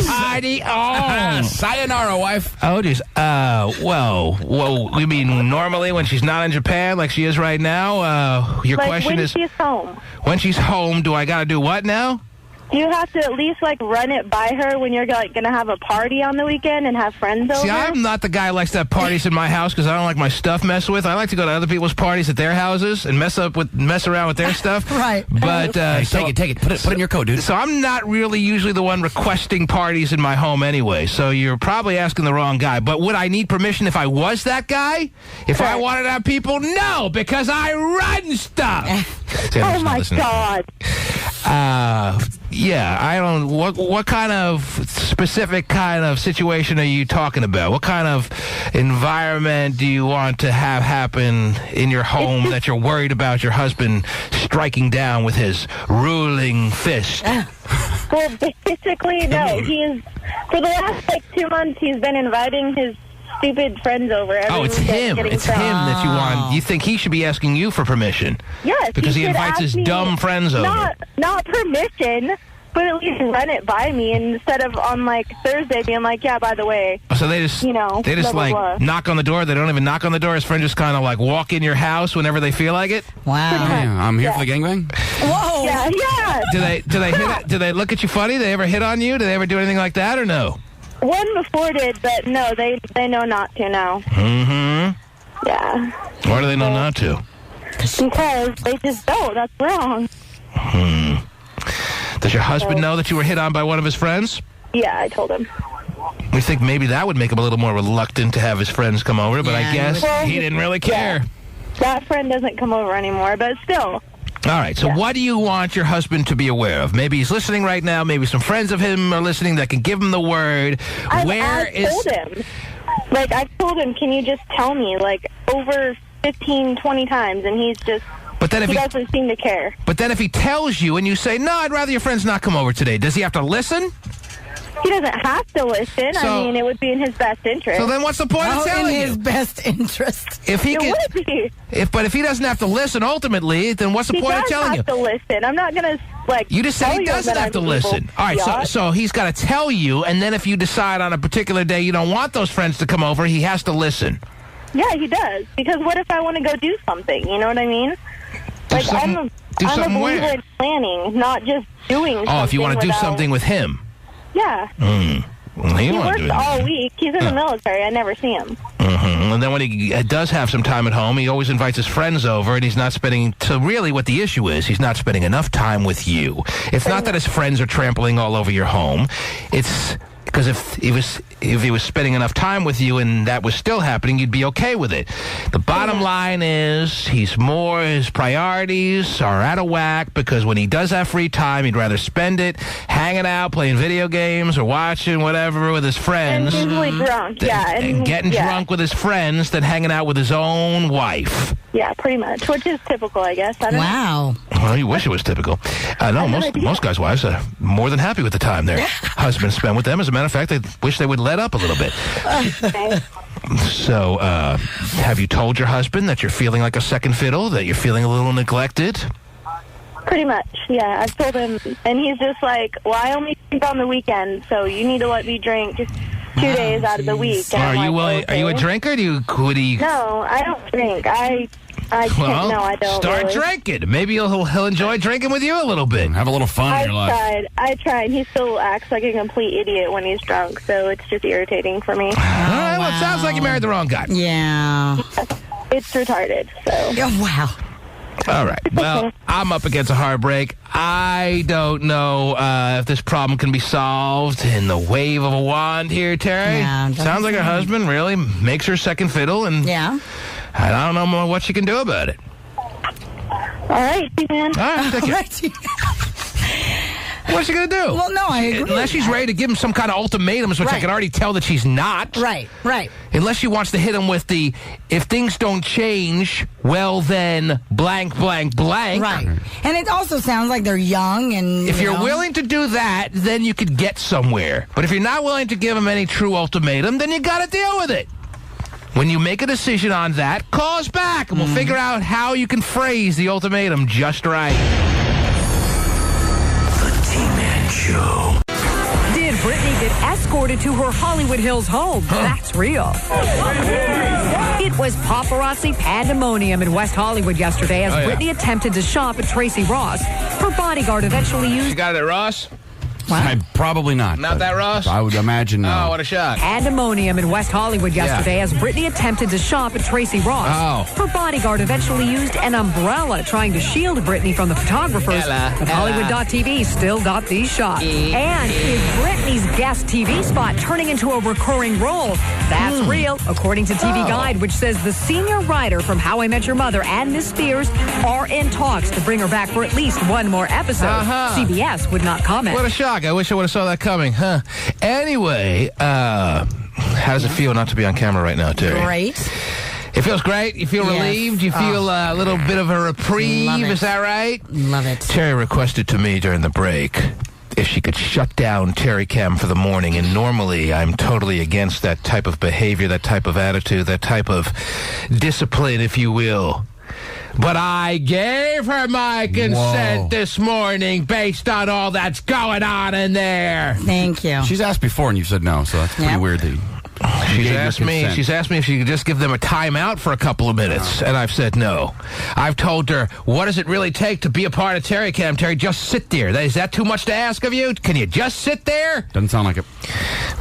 Party on. Sayonara, wife. Oh, geez. Well, you mean normally when she's not in Japan like she is right now? Your like question when is... she's home. When she's home, do I got to do what now? Do you have to at least, like, run it by her when you're, like, going to have a party on the weekend and have friends over? See, I'm not the guy who likes to have parties in my house because I don't like my stuff messed with. I like to go to other people's parties at their houses and mess around with their stuff. Right. But take it. Put it in your coat, dude. So I'm not really usually the one requesting parties in my home anyway. So you're probably asking the wrong guy. But would I need permission if I was that guy? If I wanted to have people? No, because I run stuff. See, oh my God. Yeah, I don't. What kind of specific kind of situation are you talking about? What kind of environment do you want to have happen in your home that you're worried about your husband striking down with his ruling fist? Well, basically, no. He's for the last 2 months. He's been inviting his stupid friends over. Oh, it's him. It's him that you want. You think he should be asking you for permission? Yes, because he invites his dumb friends over. Not permission, but at least run it by me instead of on Thursday being like, yeah, by the way. So they just blah, blah, blah. knock on the door. They don't even knock on the door. His friend just kind of walk in your house whenever they feel like it. Wow. I'm here for the gangbang. Whoa. Yeah. Do they look at you funny? Do they ever hit on you? Do they ever do anything like that or no? One before did, but no, they know not to now. Mm-hmm. Yeah. Why do they know not to? Because they just don't. That's wrong. Does your husband know that you were hit on by one of his friends? Yeah, I told him. We think maybe that would make him a little more reluctant to have his friends come over, but I guess he didn't really care. That friend doesn't come over anymore, but still. All right, so what do you want your husband to be aware of? Maybe he's listening right now. Maybe some friends of him are listening that can give him the word. I told him. I've told him, can you just tell me, over 15, 20 times, and he's just... But then if he doesn't seem to care. But then if he tells you and you say, no, I'd rather your friends not come over today, does he have to listen? He doesn't have to listen. I mean, it would be in his best interest. So then what's the point of telling you? In his best interest. If he would be. But if he doesn't have to listen ultimately, then what's the point of telling you? He does have to listen. I'm not going to, You just said he doesn't have to listen. All right, so he's got to tell you, and then if you decide on a particular day you don't want those friends to come over, he has to listen. Yeah, he does. Because what if I want to go do something? You know what I mean? I'm a believer in planning, not just doing something. Oh, if you want to do something with him. Yeah. Well, he works all week. He's in the military. I never see him. And then when he does have some time at home, he always invites his friends over, and he's not spending... So really what the issue is, he's not spending enough time with you. It's not that his friends are trampling all over your home. It's... Because if he was spending enough time with you and that was still happening, you'd be okay with it. The bottom line is his priorities are out of whack because when he does have free time, he'd rather spend it hanging out, playing video games or watching whatever with his friends. And usually drunk, and getting drunk with his friends than hanging out with his own wife. Yeah, pretty much, which is typical, I guess. I don't know. Well, you wish it was typical. No, most guys' wives are more than happy with the time their husbands spend with them. As a matter of fact, they wish they would let up a little bit. So, have you told your husband that you're feeling like a second fiddle, that you're feeling a little neglected? Pretty much, yeah. I've told him, and he's just like, well, I only drink on the weekend, so you need to let me drink just 2 days out of the week. And Are you like, okay. Are you a drinker? No, I don't drink. I can't. Well, No, I don't. start really. drinking. Maybe he'll enjoy drinking with you a little bit. Have a little fun in your life. I tried. He still acts like a complete idiot when he's drunk, so it's just irritating for me. All right, well, it sounds like you married the wrong guy. Yeah. It's retarded, so. Oh, wow. All right. Well, I'm up against a heartbreak. I don't know if this problem can be solved in the wave of a wand here, Terry. Yeah, sounds like her husband really makes her second fiddle, and yeah. I don't know what she can do about it. All right, man. All right, take it. What's she going to do? Well, no, I agree. Unless she's ready to give him some kind of ultimatums, which I can already tell that she's not. Right. Unless she wants to hit him with the, if things don't change, well then, blank, blank, blank. Right. And it also sounds like they're young and... If you're willing to do that, then you could get somewhere. But if you're not willing to give him any true ultimatum, then you got to deal with it. When you make a decision on that, call us back, and we'll figure out how you can phrase the ultimatum just right. Show. Did Britney get escorted to her Hollywood Hills home? That's real. It was paparazzi pandemonium in West Hollywood yesterday as Britney attempted to shop at Tracy Ross. Her bodyguard eventually used... You got it at Ross? Probably not. Not that, Ross? I would imagine no. Oh, what a shock. Pandemonium in West Hollywood yesterday as Britney attempted to shop at Tracy Ross. Oh. Her bodyguard eventually used an umbrella trying to shield Britney from the photographers. But Hollywood.tv still got these shots. And is Britney's guest TV spot turning into a recurring role? That's real, according to TV Guide, which says the senior writer from How I Met Your Mother and Miss Spears are in talks to bring her back for at least one more episode. CBS would not comment. What a shock. I wish I would have saw that coming, huh? Anyway, how does it feel not to be on camera right now, Terry? Great. It feels great? You feel relieved? You feel a little bit of a reprieve? Love it. Is that right? Love it. Terry requested to me during the break if she could shut down Terry Cam for the morning, and normally I'm totally against that type of behavior, that type of attitude, that type of discipline, if you will. But I gave her my consent this morning based on all that's going on in there. Thank you. She's asked before and you said no, so that's pretty weird that She's asked me if she could just give them a timeout for a couple of minutes, and I've said no. I've told her, what does it really take to be a part of Terry Cam? Terry, just sit there. Is that too much to ask of you? Can you just sit there? Doesn't sound like it.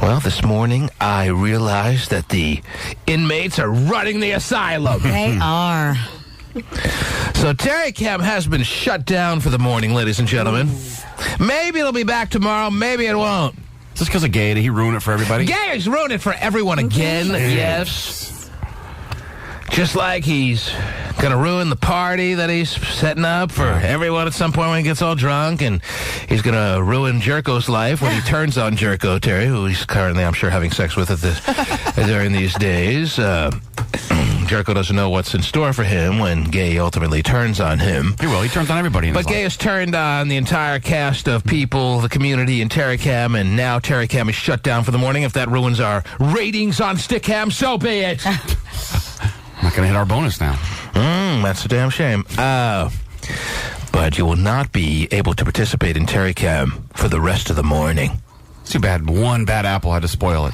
Well, this morning I realized that the inmates are running the asylum. They are. So Terry Cam has been shut down for the morning, ladies and gentlemen. Maybe it'll be back tomorrow. Maybe it won't. Is this because of Gay? Did he ruin it for everybody? Gay's ruined it for everyone again. Yes. Just like he's going to ruin the party that he's setting up for everyone at some point when he gets all drunk. And he's going to ruin Jerko's life when he turns on Jerko, Terry, who he's currently, I'm sure, having sex with during these days. Jerko doesn't know what's in store for him when Gay ultimately turns on him. He will. He turns on everybody in his life. But Gay has turned on the entire cast of people, the community, and Terry Cam, and now Terry Cam is shut down for the morning. If that ruins our ratings on Stickam, so be it. I'm not going to hit our bonus now. That's a damn shame. But you will not be able to participate in Terry Cam for the rest of the morning. It's too bad. One bad apple had to spoil it.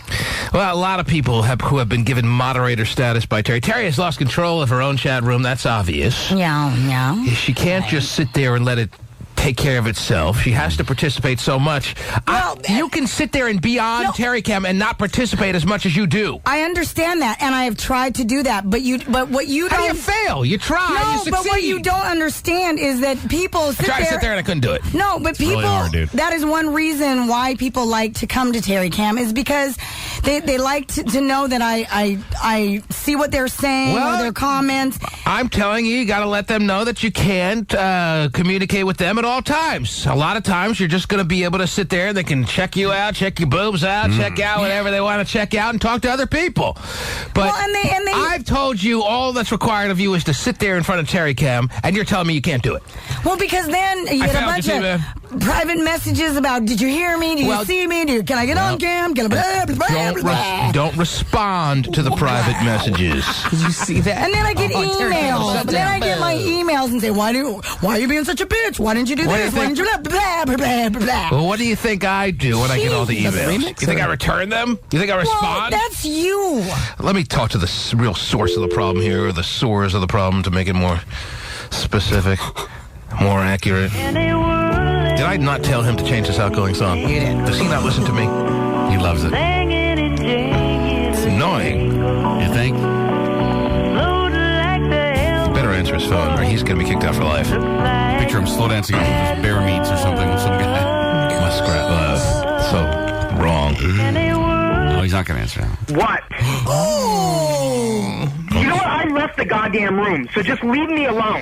Well, a lot of people who have been given moderator status by Terry. Terry has lost control of her own chat room. That's obvious. Yeah. She can't just sit there and let it take care of itself. She has to participate so much. Well, you can sit there and be on Terry Cam and not participate as much as you do. I understand that, and I have tried to do that. But what you How do you fail? You try. You succeed. But what you don't understand is that people sit I tried to sit there and I couldn't do it. No, but people. Really hard, dude. That is one reason why people like to come to Terry Cam is because they like to know that I see what they're saying or their comments. I'm telling you, you got to let them know that you can't communicate with them at all times. A lot of times you're just going to be able to sit there. They can check you out, check your boobs out, check out whatever they want to check out, and talk to other people. But I've told you all that's required of you is to sit there in front of Terry Cam, and you're telling me you can't do it. Well, because then you get a bunch of private messages about, did you hear me? Do you see me? Can I get on cam? Can I blah, blah, blah. Don't respond to the private messages. Did you see that? And then I get emails. Then I get my emails and say, why are you being such a bitch? Why didn't you do this? Why didn't you blah, blah, blah, blah, blah. Well, what do you think I do when I get all the emails? You think I return them? You think I respond? Well, that's you. Let me talk to the real source of the problem here, or the source of the problem, to make it more specific, more accurate. Did I not tell him to change this outgoing song? You did. Does he not listen to me? He loves it. It's annoying. You think? Better answer his phone, or he's going to be kicked out for life. Picture him slow dancing with his bear meats or something with some guy. Muskrat love. So wrong. No, he's not going to answer that. What? Oh! You know what? I left the goddamn room, so just leave me alone.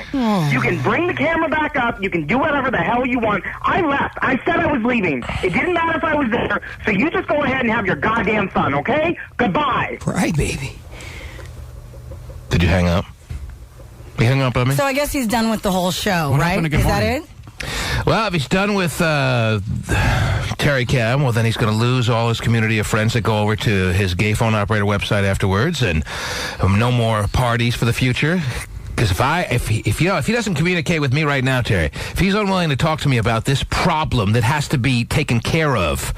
You can bring the camera back up. You can do whatever the hell you want. I left. I said I was leaving. It didn't matter if I was there, so you just go ahead and have your goddamn fun, okay? Goodbye. Right, baby. Did you hang up? You hung up on me? So I guess he's done with the whole show, right? Is that it? Well, if he's done with Terry Cam, well, then he's going to lose all his community of friends that go over to his gay phone operator website afterwards, and no more parties for the future. Because if he doesn't communicate with me right now, Terry, if he's unwilling to talk to me about this problem that has to be taken care of,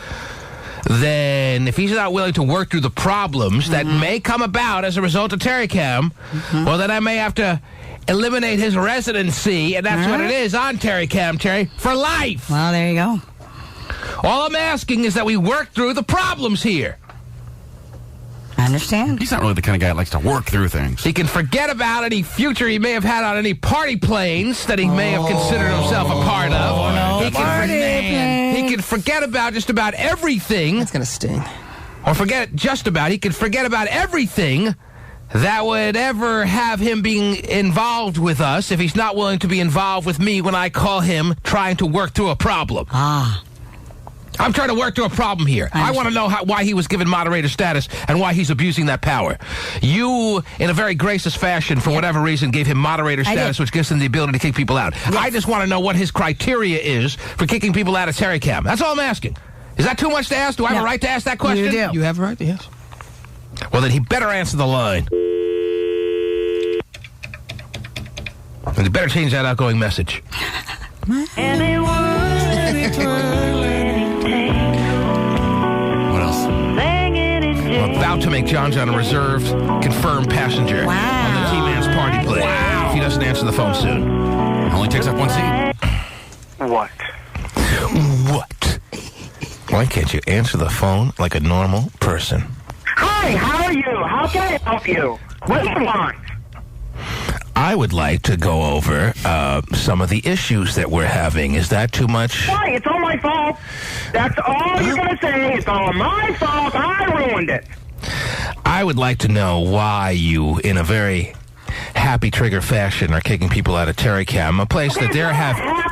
then if he's not willing to work through the problems that may come about as a result of Terry Cam, well, then I may have to eliminate his residency, and that's what it is on Terry Cam, Terry, for life. Well, there you go. All I'm asking is that we work through the problems here. I understand. He's not really the kind of guy that likes to work through things. He can forget about any future he may have had on any party planes that he may have considered himself a part of. He can forget about just about everything. That's going to sting. Or he can forget about everything that would ever have him being involved with us if he's not willing to be involved with me when I call him trying to work through a problem. I'm trying to work through a problem here. I want to know why he was given moderator status and why he's abusing that power. You, in a very gracious fashion, for whatever reason, gave him moderator status, which gives him the ability to kick people out. I just want to know what his criteria is for kicking people out of Terry Cam. That's all I'm asking. Is that too much to ask? Do I have a right to ask that question? You do. You have a right to, yes. Well, then he better answer the line. And he better change that outgoing message. What else? I'm about to make John a reserved, confirmed passenger on the T-Man's party plane. If he doesn't answer the phone soon. Only takes up one seat. What? Why can't you answer the phone like a normal person? Hi, how are you? How can I help you? What do you want? I would like to go over some of the issues that we're having. Is that too much? Why? It's all my fault. That's all you're going to say. It's all my fault. I ruined it. I would like to know why you, in a very happy trigger fashion, are kicking people out of Terry Cam, a place that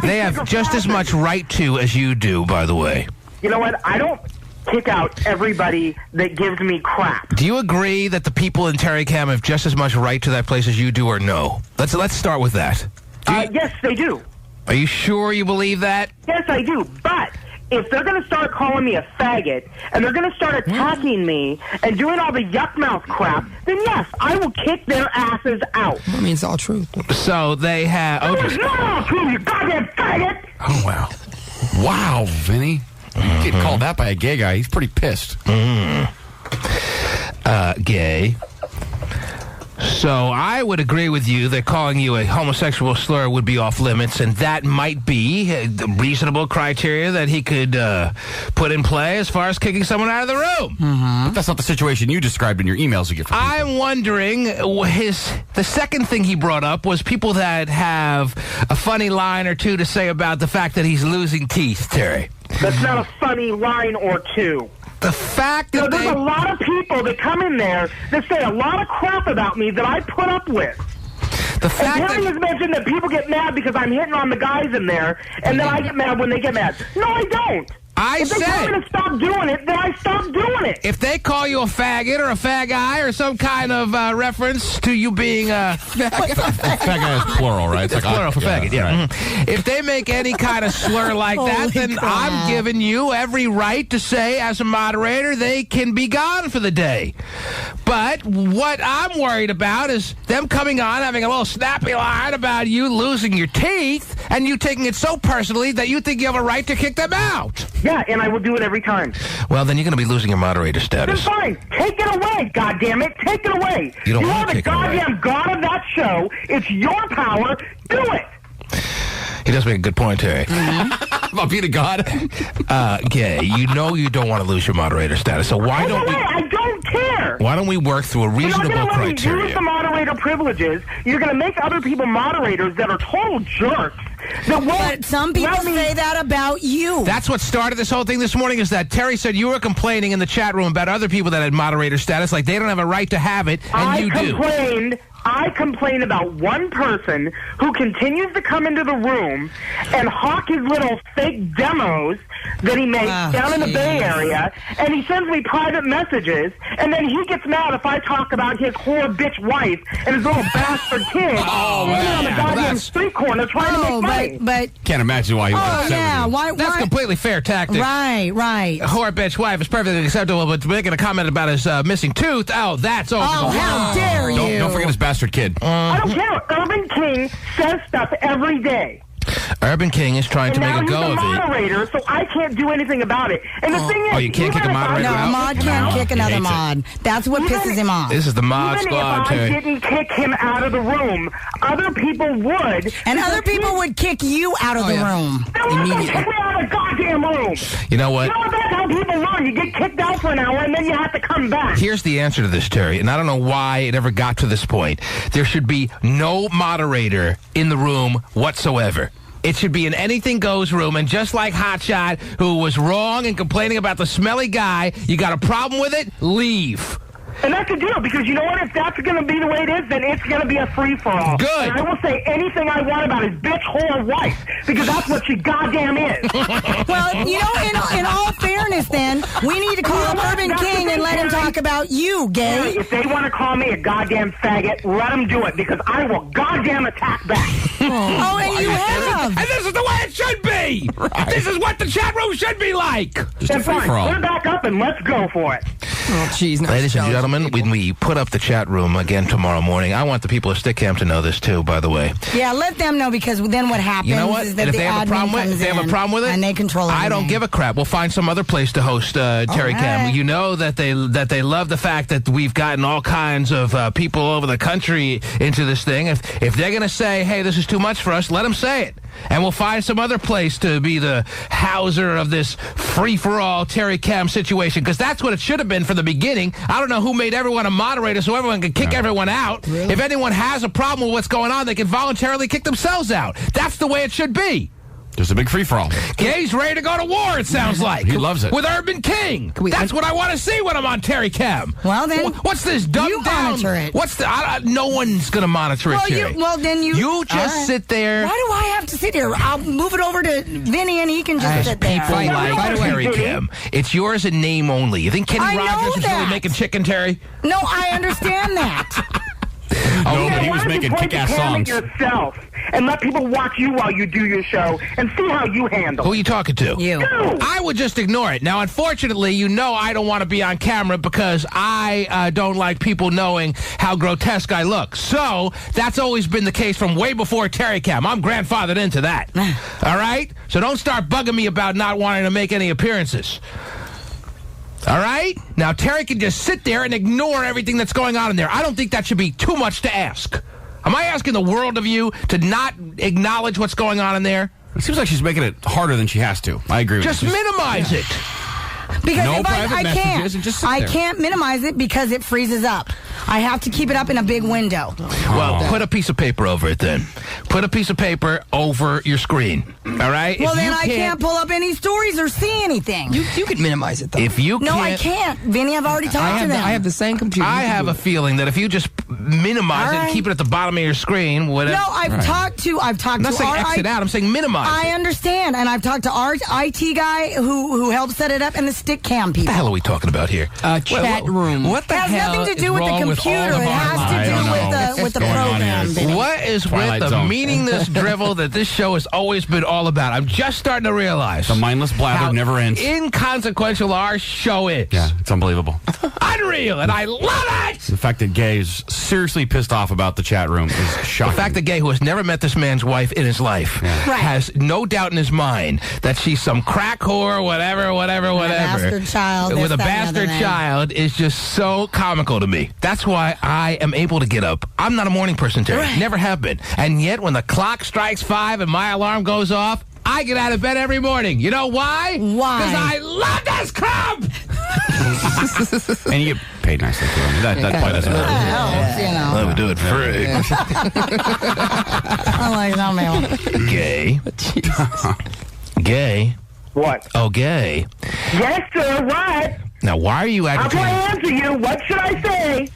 they have just as much right to as you do, by the way. You know what? I don't kick out everybody that gives me crap. Do you agree that the people in Terry Cam have just as much right to that place as you do, or no? Let's start with that. Yes, they do. Are you sure you believe that? Yes, I do. But if they're going to start calling me a faggot, and they're going to start attacking me and doing all the yuck mouth crap, then yes, I will kick their asses out. That means all truth. So they have... It's not all true, you goddamn faggot! Oh, wow. Wow, Vinnie. You get called that by a gay guy. He's pretty pissed. Gay. So I would agree with you that calling you a homosexual slur would be off limits, and that might be a reasonable criteria that he could put in play as far as kicking someone out of the room. But that's not the situation you described in your emails you get from people. I'm wondering, the second thing he brought up was people that have a funny line or two to say about the fact that he's losing teeth, Terry. That's not a funny line or two. The fact that there's a lot of people that come in there that say a lot of crap about me that I put up with. The fact Terry has mentioned that people get mad because I'm hitting on the guys in there, and then I get mad when they get mad. No, I don't. If they tell me to stop doing it, then I stop doing it. If they call you a faggot or a fag guy or some kind of reference to you being a... Fag guy is plural, right? It's plural for faggot, yeah. Right. If they make any kind of slur like that, then I'm giving you every right to say, as a moderator, they can be gone for the day. But what I'm worried about is them coming on, having a little snappy line about you losing your teeth, and you taking it so personally that you think you have a right to kick them out. Yeah, and I will do it every time. Well, then you're going to be losing your moderator status. Then fine. Take it away, goddammit. Take it away. You don't are want to the take it away. goddamn god of that show. It's your power. Do it. He does make a good point, Terry. About being a god? Gay, you know you don't want to lose your moderator status, so why don't we... I don't care. Why don't we work through a reasonable You're not going to criteria? use the moderator privileges. You're going to make other people moderators that are total jerks. But some people say that about you. That's what started this whole thing this morning, is that Terry said you were complaining in the chat room about other people that had moderator status, like they don't have a right to have it, and you do. I complained about one person who continues to come into the room and hawk his little fake demos that he makes down in the Bay Area, and he sends me private messages, and then he gets mad if I talk about his whore bitch wife and his little bastard kid standing on the goddamn street corner trying to make money. But can't imagine why he was upset with you. That's completely fair tactic. Right. A whore bitch wife is perfectly acceptable, but making a comment about his missing tooth, that's over. How dare you? Don't forget his bastard kid. I don't care. Urban King says stuff every day. Urban King is trying to make a go of it. And now he's a moderator, so I can't do anything about it. And the thing is... Oh, you can't kick a moderator out? No, a mod can't kick another mod. That's what pisses him off. This is the mod squad, Terry. Terry. Even if I didn't kick him out of the room, other people would. And other people would kick you out of the room. Immediately. Kick me out of the goddamn room. You know what? You know that's how people learn. You get kicked out for an hour, and then you have to come back. Here's the answer to this, Terry, and I don't know why it ever got to this point. There should be no moderator in the room whatsoever. It should be an anything goes room, and just like Hotshot, who was wrong and complaining about the smelly guy, you got a problem with it? Leave. And that's the deal, because you know what? If that's going to be the way it is, then it's going to be a free-for-all. Good. And I will say anything I want about his bitch, whore, wife, because that's what she goddamn is. Well, you know, in all fairness, then, we need to call up Urban King and let him talk about you, gay. If they want to call me a goddamn faggot, let them do it, because I will goddamn attack back. Oh, and you have. And this is the way it should be. Right. This is what the chat room should be like. Then fine, put it back up and let's go for it. Oh, jeez. Ladies and gentlemen, when we put up the chat room again tomorrow morning, I want the people of Stickcam to know this too, by the way. Yeah, let them know, because then what happens is that and if the they have a problem with it, and they control everything. I don't give a crap. We'll find some other place to host Terry Cam. You know that they love the fact that we've gotten all kinds of people over the country into this thing. If they're going to say, hey, this is too much for us, let them say it. And we'll find some other place to be the houser of this free-for-all Terry Cam situation, because that's what it should have been from the beginning. I don't know who made everyone a moderator so everyone can kick everyone out. Really? If anyone has a problem with what's going on, they can voluntarily kick themselves out. That's the way it should be. There's a big free-for-all. Gay's ready to go to war, it sounds like. He loves it. With Urban King. That's what I want to see when I'm on Terry Cam. Well, then... What's this dumbed down? Monitor it. What's the... no one's going to monitor it, Terry. Then you... You just sit there... Why do I have to sit here? I'll move it over to Vinnie, and he can just sit there. People like Terry Cam. It's yours in name only. You think Kenny Rogers is really making chicken, Terry? No, I understand that. No, but he was making kick-ass songs. Yourself and let people watch you while you do your show and see how you handle it. Who are you talking to? You. I would just ignore it. Now, unfortunately, you know I don't want to be on camera because I don't like people knowing how grotesque I look. So that's always been the case from way before Terry Cam. I'm grandfathered into that. All right? So don't start bugging me about not wanting to make any appearances. All right? Now, Terry can just sit there and ignore everything that's going on in there. I don't think that should be too much to ask. Am I asking the world of you to not acknowledge what's going on in there? It seems like she's making it harder than she has to. I agree with you. Just minimize it. Because no if private messages and just sit there. I can't minimize it because it freezes up. I have to keep it up in a big window. Well, put a piece of paper over it then. Put a piece of paper over your screen. All right? Well, If then you I can't pull up any stories or see anything. You could minimize it, though. If you No, I can't... can't. Vinny, I've already talked to them. I have the same computer. I have a feeling that if you just minimize All it and right. keep it at the bottom of your screen, whatever. No, I've talked to I'm not saying our exit out. I'm saying minimize I it. understand, and I've talked to our IT guy who helped set it up, and the stick cam What people. the hell are we talking about here? Chat room. What the It has hell nothing to is do with the wrong computer. all of It our has lives? to do with the program. Vinny. What is Twilight with the Zone. meaningless drivel that this show has always been all about? I'm just starting to realize. The mindless blather how never ends. inconsequential our show is. Yeah, it's unbelievable. Unreal, and I love it! The fact that Gay is seriously pissed off about the chat room is shocking. The fact that Gay, who has never met this man's wife in his life, has no doubt in his mind that she's some crack whore, whatever. Bastard child. With this, a that, and the bastard other thing. child is just so comical to me. That's why I am able to get up. I'm not a morning person, Terry. Right. Never have been. And yet, when the clock strikes 5 and my alarm goes off, I get out of bed every morning. You know why? Why? Because I love this club! And you get paid nicely for it. That probably doesn't hurt. Helps, you know. Let me do it free. I like that, man. Gay. Gay. What? Oh, Gay. Yes, sir. What? Now, why are you How acting... can I answer you? What should I say?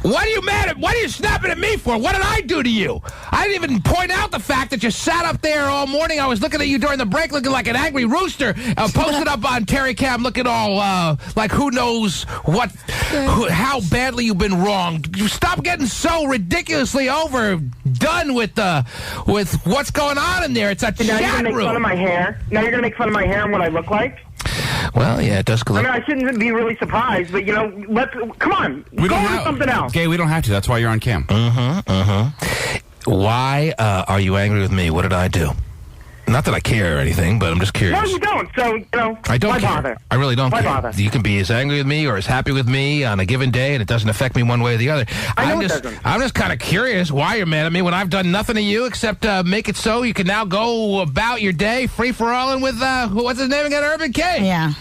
What are you mad at? What are you snapping at me for? What did I do to you? I didn't even point out the fact that you sat up there all morning. I was looking at you during the break looking like an angry rooster, posted up on Terry Cam looking all like who knows what, how badly you've been wronged. Stop getting so ridiculously overdone with what's going on in there. It's a Now you're chat going to make fun of room. my hair? Now you're going to make fun of my hair and what I look like? Well, yeah, it does I look... mean, I shouldn't be really surprised, but, come on. We Go don't on have to something else. Gay, we don't have to. That's why you're on cam. Why are you angry with me? What did I do? Not that I care or anything, but I'm just curious. No, you don't. So, I don't why care. bother? I really don't Why care. bother? You can be as angry with me or as happy with me on a given day, and it doesn't affect me one way or the other. I know it doesn't. I'm just kind of curious why you're mad at me when I've done nothing to you except make it so you can now go about your day free for all and with what's his name again, Urban King. Yeah.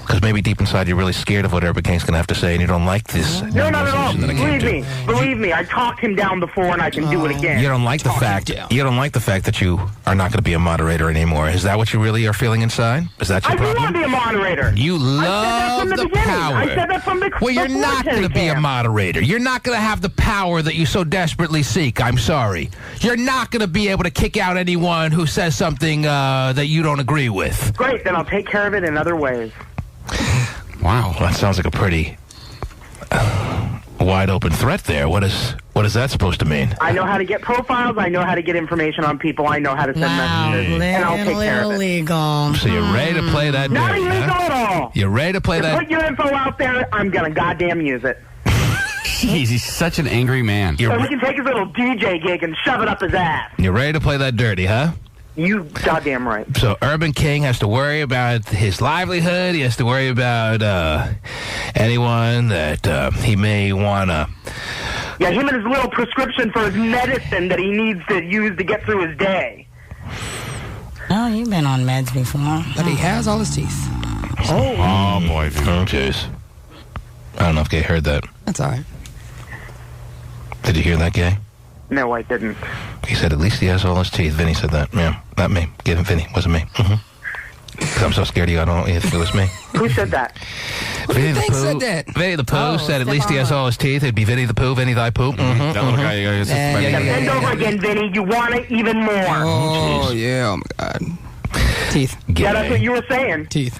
Because maybe deep inside you're really scared of what Urban King's going to have to say, and you don't like this. No, not at all. resolution that I came to. Believe me. I talked him down before, and I can do it again. You don't like the fact. You don't like the fact that you are not going to be a moderator anymore. Is that what you really are feeling inside? Is that your I do problem? want to be a moderator. You I said that love from the the beginning. power. I said that from the Well, you're before not going to be a Terry Cam. moderator. You're not going to have the power that you so desperately seek. I'm sorry. You're not going to be able to kick out anyone who says something that you don't agree with. Great, then I'll take care of it in other ways. Wow, that sounds like a pretty wide open threat there. What is that supposed to mean? I know how to get profiles. I know how to get information on people. I know how to send messages, and I'll take care of it. Illegal. So you're ready to play that Not dirty, illegal huh? at all. You're ready to play To that? put your info out there, I'm gonna goddamn use it. Jeez, he's such an angry man. So he can take his little DJ gig and shove it up his ass. You're ready to play that dirty, huh? You goddamn right. So Urban King has to worry about his livelihood. He has to worry about anyone that he may want to... Yeah, him and his little prescription for his medicine that he needs to use to get through his day. Oh, you've been on meds before. But he has all his teeth. Oh, boy. Oh, jeez. I don't know if Gay heard that. That's all right. Did you hear that, Gay? No, I didn't. He said, at least he has all his teeth. Vinny said that. Yeah, not me. Give him Vinny. Wasn't me. Because I'm so scared you don't think it was me. Who said that? Who do you think said that? Vinny the Pooh said at least he has all his teeth. It'd be Vinny the Pooh, Vinny thy Pooh. That little guy. Bend over again, Vinny. You want it even more. Oh, yeah. Oh, my God. Teeth. Yeah, that's what you were saying. Teeth.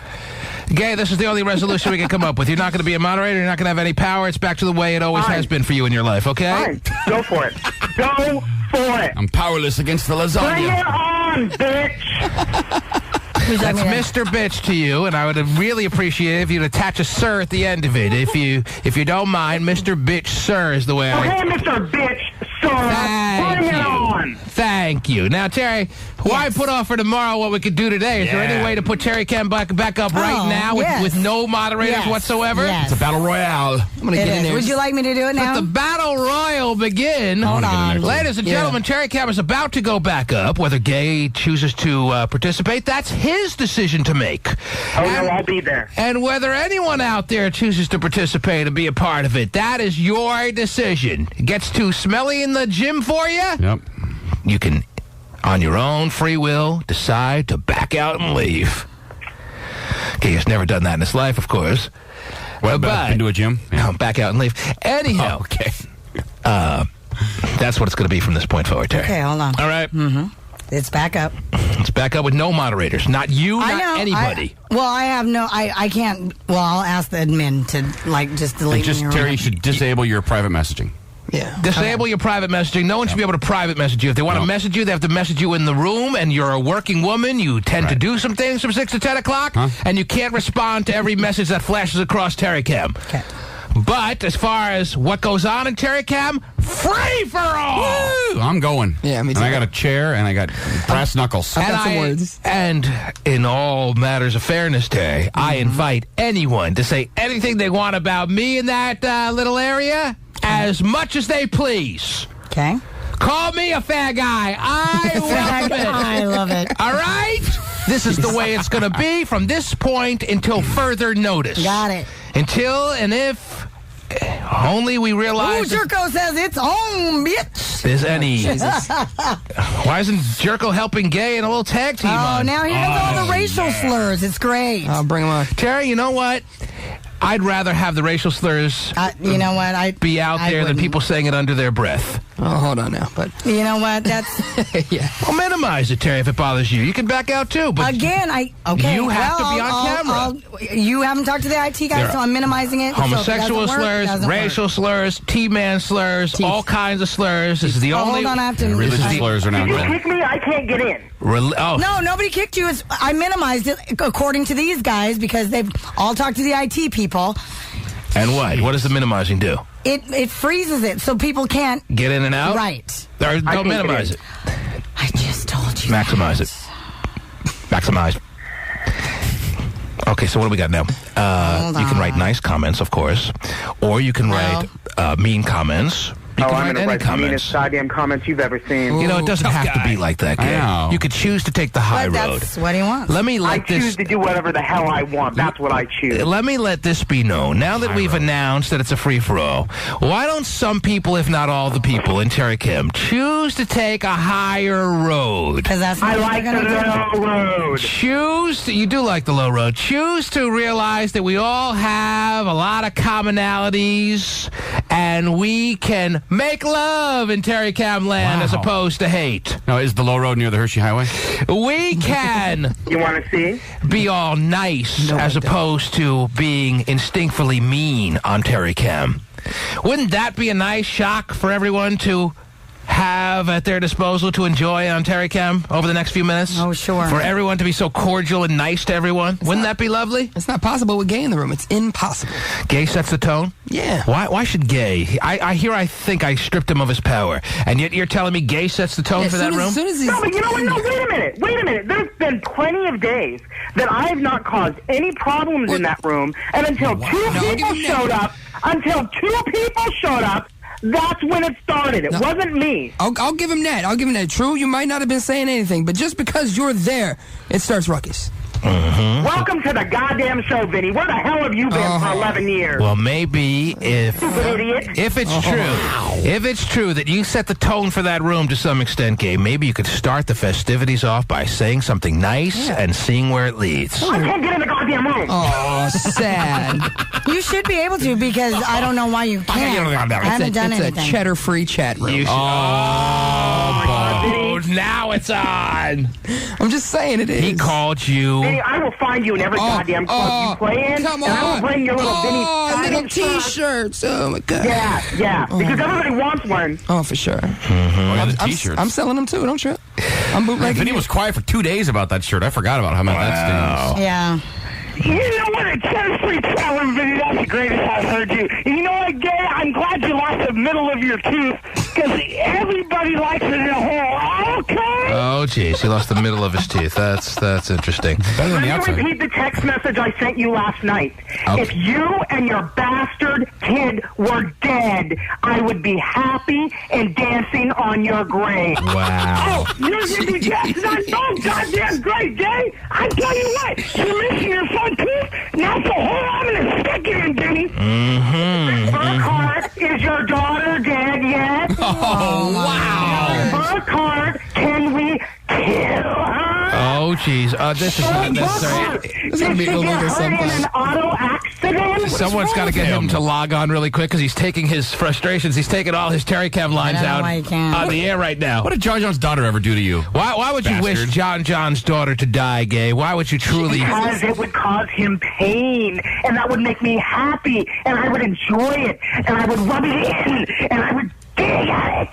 Gay, this is the only resolution we can come up with. You're not going to be a moderator. You're not going to have any power. It's back to the way it always has been for you in your life, okay? Fine. Go for it. Go for it. I'm powerless against the Bring lasagna. it on, bitch. That's Mr. Bitch to you, and I would really appreciate it if you'd attach a sir at the end of it. If you don't mind, Mr. Bitch, sir is the way I... Okay, Mr. Bitch, sir. Bring it on. Thank Thank you. Now, Terry, why put off for tomorrow what we could do today? Is there any way to put Terry Cam back up right now with no moderators whatsoever? Yes. It's a battle royale. I'm going to get in there. Would you like me to do it now? Let the battle royal begin. Hold on. Ladies and gentlemen, Terry Cam is about to go back up. Whether Gay chooses to participate, that's his decision to make. Oh, no, I'll be there. And whether anyone out there chooses to participate and be a part of it, that is your decision. It gets too smelly in the gym for you? Yep. You can, on your own free will, decide to back out and leave. Gay has never done that in his life, of course. Well, but into a gym? No, back out and leave. Anyhow, okay. That's what it's going to be from this point forward, Terry. Okay, hold on. All right. Mm-hmm. It's back up. It's back up with no moderators. Not you, not anybody. I have no... I can't... Well, I'll ask the admin to, just delete me. Terry, you should disable your private messaging. Yeah. Disable your private messaging. No one should be able to private message you. If they want to message you, they have to message you in the room, and you're a working woman. You tend to do some things from 6 to 10 o'clock, and you can't respond to every message that flashes across Terry Cam. Okay. But as far as what goes on in Terry Cam, free for all! Woo! I'm going. Yeah, me too. And I got a chair, and I got brass knuckles. I've got some words. And in all matters of fairness, Terry, I invite anyone to say anything they want about me in that little area as much as they please. Okay. Call me a fag guy. I welcome it. I love it. All right? This is the way it's going to be from this point until further notice. Got it. Until and if only we realize... Ooh, Jerko says it's on, bitch. There's any... Why isn't Jerko helping Gay in a little tag team on? Now he has all the racial slurs. It's great. I'll bring him on. Terry, you know what? I'd rather have the racial slurs you know what? be out there than people saying it under their breath. Oh, hold on now. But you know what? That's... yeah. Well, minimize it, Terry, if it bothers you. You can back out, too. But again, you have to be on camera. You haven't talked to the IT guy, so I'm minimizing it. Homosexual slurs, racial slurs, T-man slurs, all kinds of slurs. This is the only... Hold on, I have to... Religious slurs are now If you kick me, I can't get in. No, nobody kicked you. I minimized it according to these guys because they've all talked to the IT people. And what? What does the minimizing do? It freezes it so people can't... Get in and out? Right. Or don't minimize it. I just told you. Maximize it. Maximize. Okay, so what do we got now? You can write nice comments, of course. Or you can write mean comments. I'm going to write the meanest goddamn comments you've ever seen. You know, it doesn't have to be like that, Gay. You could choose to take the high road. That's what he wants. I choose to do whatever the hell I want. That's what I choose. Let me let this be known. Now that we've announced that it's a free-for-all, why don't some people, if not all the people in Terry Kim, choose to take a higher road? Because that's I like the low road. You do like the low road. Choose to realize that we all have a lot of commonalities, and we can make love in Terry Cam land as opposed to hate. Now, is the low road near the Hershey Highway? We can. You want to see? Be all nice as opposed to being instinctively mean on Terry Cam. Wouldn't that be a nice shock for everyone to have at their disposal to enjoy on Terry Cam over the next few minutes? Oh, sure. For everyone to be so cordial and nice to everyone? Wouldn't that be lovely? It's not possible with Gay in the room. It's impossible. Gay sets the tone? Yeah. Why should Gay? I think I stripped him of his power. And yet you're telling me Gay sets the tone for that room? No, but you know what? No, wait a minute. There's been plenty of days that I have not caused any problems in that room. And until two people showed up, that's when it started. It wasn't me. I'll give him that. True, you might not have been saying anything, but just because you're there, it starts ruckus. Mm-hmm. Welcome to the goddamn show, Vinnie. Where the hell have you been for 11 years? Well, maybe if it's true that you set the tone for that room to some extent, Gabe, maybe you could start the festivities off by saying something nice and seeing where it leads. I can't get in the goddamn room. Oh, sad. You should be able to because I don't know why you can't. I haven't done anything. It's a cheddar-free chat room. Now it's on. I'm just saying it is. He called you. Vinnie, I will find you in every goddamn club you play in. Come and I will bring your little Vinnie little T-shirts. Oh, my God. Yeah. Because everybody wants one. Oh, for sure. T-shirts. I'm selling them, too. Don't trip. I'm bootlegging. Vinnie was quiet for 2 days about that shirt. I forgot about how much that stings. Yeah. You know what? It's free traveling, Vinnie. That's the greatest I've heard you. You know what, Gay? I'm glad you lost the middle of your tooth because everybody likes it in a hole. Oh, come Oh, geez. He lost the middle of his teeth. That's interesting. Better than the Let me outside. repeat the text message I sent you last night. Okay. If you and your bastard kid were dead, I would be happy and dancing on your grave. Wow. Oh, you're going to be dancing on so goddamn great day. I tell you what, you're missing your front tooth. Now for whole, I'm going to stick it in, Vinnie. Burkhart, is your daughter dead yet? Oh, wow. Burkhart, can we kill her? Oh, jeez. This is not necessary. This is going to be illegal in sometime. an auto accident? Someone's got to get him to log on really quick because he's taking his frustrations. He's taking all his Terry Cam lines out on the air right now. What did John John's daughter ever do to you? Why would you wish John John's daughter to die, Gay? Why would you truly... Because it would cause him pain, and that would make me happy, and I would enjoy it, and I would rub it in, and I would dig at it.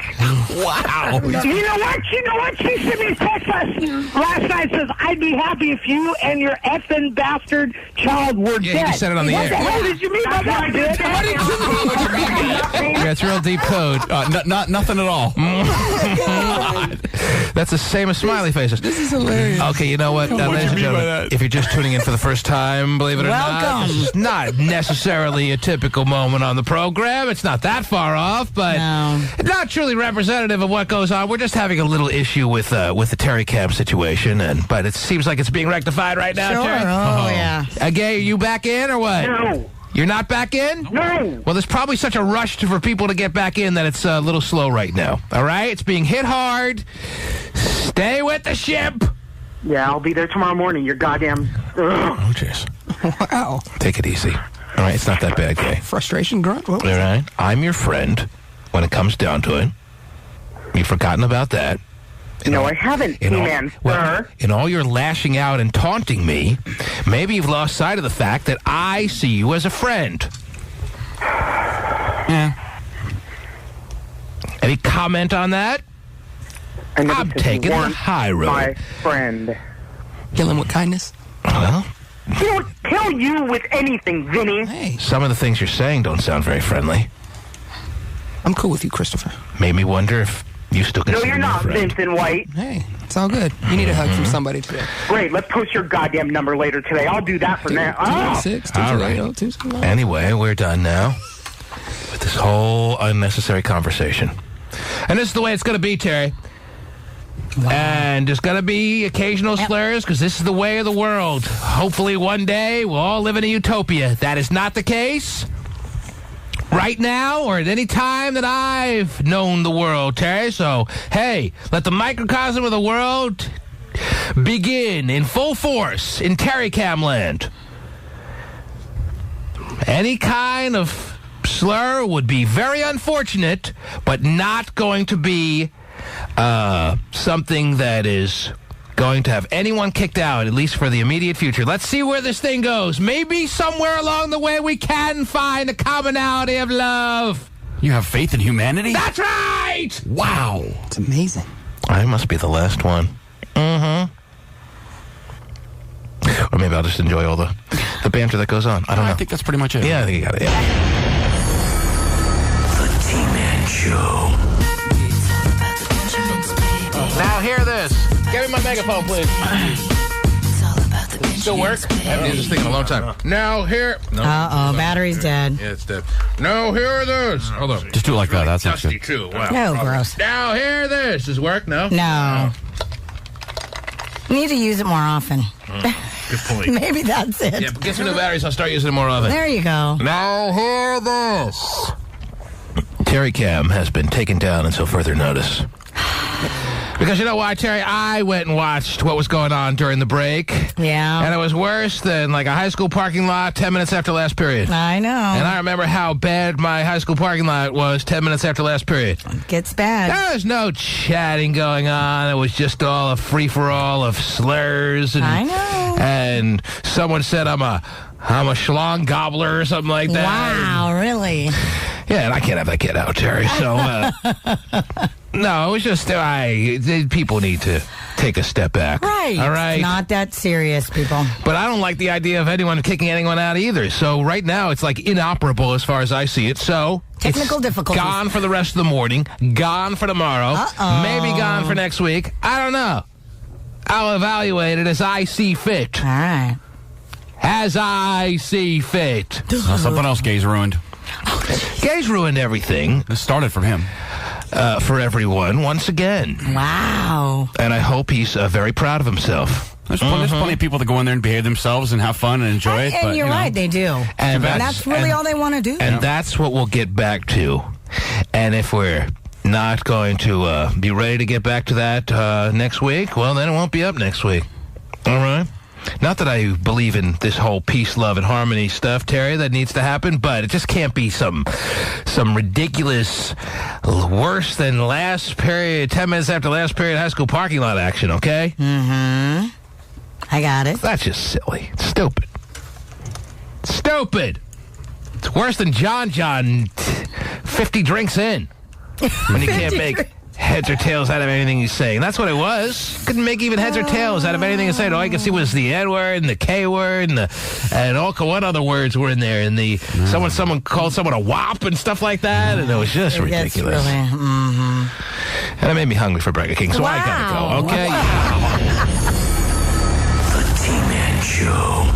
Wow. You know what? She sent me a text last night says, I'd be happy if you and your effing bastard child were dead. Yeah, you just said it on the air. What the hell did you mean by that? What did you mean? Yeah, it's real deep code. Nothing at all. That's the same as smiley faces. This is hilarious. Okay, you know what? Ladies and gentlemen, if you're just tuning in for the first time, believe it or not, this is not necessarily a typical moment on the program. It's not that far off, but it's not truly representative of what goes on. We're just having a little issue with the Terry Cam situation, but it seems like it's being rectified right now, Sure. Terry. Oh, yeah. Gay, are you back in or what? No. You're not back in? No. Well, there's probably such a rush for people to get back in that it's a little slow right now. All right? It's being hit hard. Stay with the ship. Yeah, I'll be there tomorrow morning. You're goddamn... Ugh. Oh, jeez. Wow. Take it easy. All right? It's not that bad, Gay. Frustration grunt? What All was that? right? I'm your friend when it comes down to it. You've forgotten about that. No, I haven't, He-Man, sir. In all your lashing out and taunting me, maybe you've lost sight of the fact that I see you as a friend. Yeah. Any comment on that? I'm taking the high road. My friend. Kill him with kindness? Well, He don't kill you with anything, Vinnie. Hey, some of the things you're saying don't sound very friendly. I'm cool with you, Christopher. Made me wonder if you still No, consider you're me a not, friend. Vincent White. Hey, it's all good. You need a hug from somebody today. Great, let's post your goddamn number later today. I'll do that for now. Oh. 206 All right. 228 Anyway, we're done now with this whole unnecessary conversation. And this is the way it's going to be, Terry. Wow. And there's going to be occasional slurs because this is the way of the world. Hopefully one day we'll all live in a utopia. That is not the case right now or at any time that I've known the world, Terry. So, hey, let the microcosm of the world begin in full force in Terry Cam land. Any kind of slur would be very unfortunate, but not going to be something that is going to have anyone kicked out, at least for the immediate future. Let's see where this thing goes. Maybe somewhere along the way we can find a commonality of love. You have faith in humanity? That's right! Wow. It's amazing. I must be the last one. Mm-hmm. Or maybe I'll just enjoy all the banter that goes on. I don't know. I think that's pretty much it. Yeah, I think you got it. Yeah. The T-Man Show. Now hear this. Give me my megaphone, please. Does it still work? I haven't used this thing in a long time. Now hear... No, Uh-oh, battery's dead. Yeah, it's dead. Now hear this. Hold on. Just do it like that. That sounds Dusty, good. too. Wow. No, gross. Now hear this. Does it work? No? No. You need to use it more often. Good point. Maybe that's it. Yeah, but get some new batteries. I'll start using it more often. There you go. Now hear this. Terry Cam has been taken down until further notice. Because you know why, Terry? I went and watched what was going on during the break. Yeah. And it was worse than like a high school parking lot 10 minutes after last period. I know. And I remember how bad my high school parking lot was 10 minutes after last period. It gets bad. There was no chatting going on. It was just all a free-for-all of slurs. And, I know. And someone said I'm a schlong gobbler or something like that. Wow, really? Yeah, and I can't have that kid out, Terry. So, no, it was just people need to take a step back. Right. All right. It's not that serious, people. But I don't like the idea of anyone kicking anyone out either. So right now it's like inoperable as far as I see it. So technical difficulties. Gone for the rest of the morning. Gone for tomorrow. Uh-oh. Maybe gone for next week. I don't know. I'll evaluate it as I see fit. All right. As I see fit. Something else Gay's ruined. Gay's ruined everything. It started from him. For everyone, once again. Wow. And I hope he's very proud of himself. There's plenty of people that go in there and behave themselves and have fun and enjoy it. And But, you're right, they do. And that's really all they want to do. And that's what we'll get back to. And if we're not going to be ready to get back to that next week, well, then it won't be up next week. All right? Not that I believe in this whole peace, love, and harmony stuff, Terry, that needs to happen, but it just can't be some ridiculous, worse than last period, 10 minutes after last period high school parking lot action, okay? Mm-hmm. I got it. That's just silly. It's stupid. Stupid! It's worse than John 50 drinks in. When you can't make heads or tails out of anything he's saying. That's what it was. Couldn't make even heads or tails out of anything he said. All I could see was the N word and the K word and all what other words were in there. And someone called someone a wop and stuff like that. And it was just ridiculous. Really, and it made me hungry for Burger King, so I gotta go. Okay. The T-Man Show.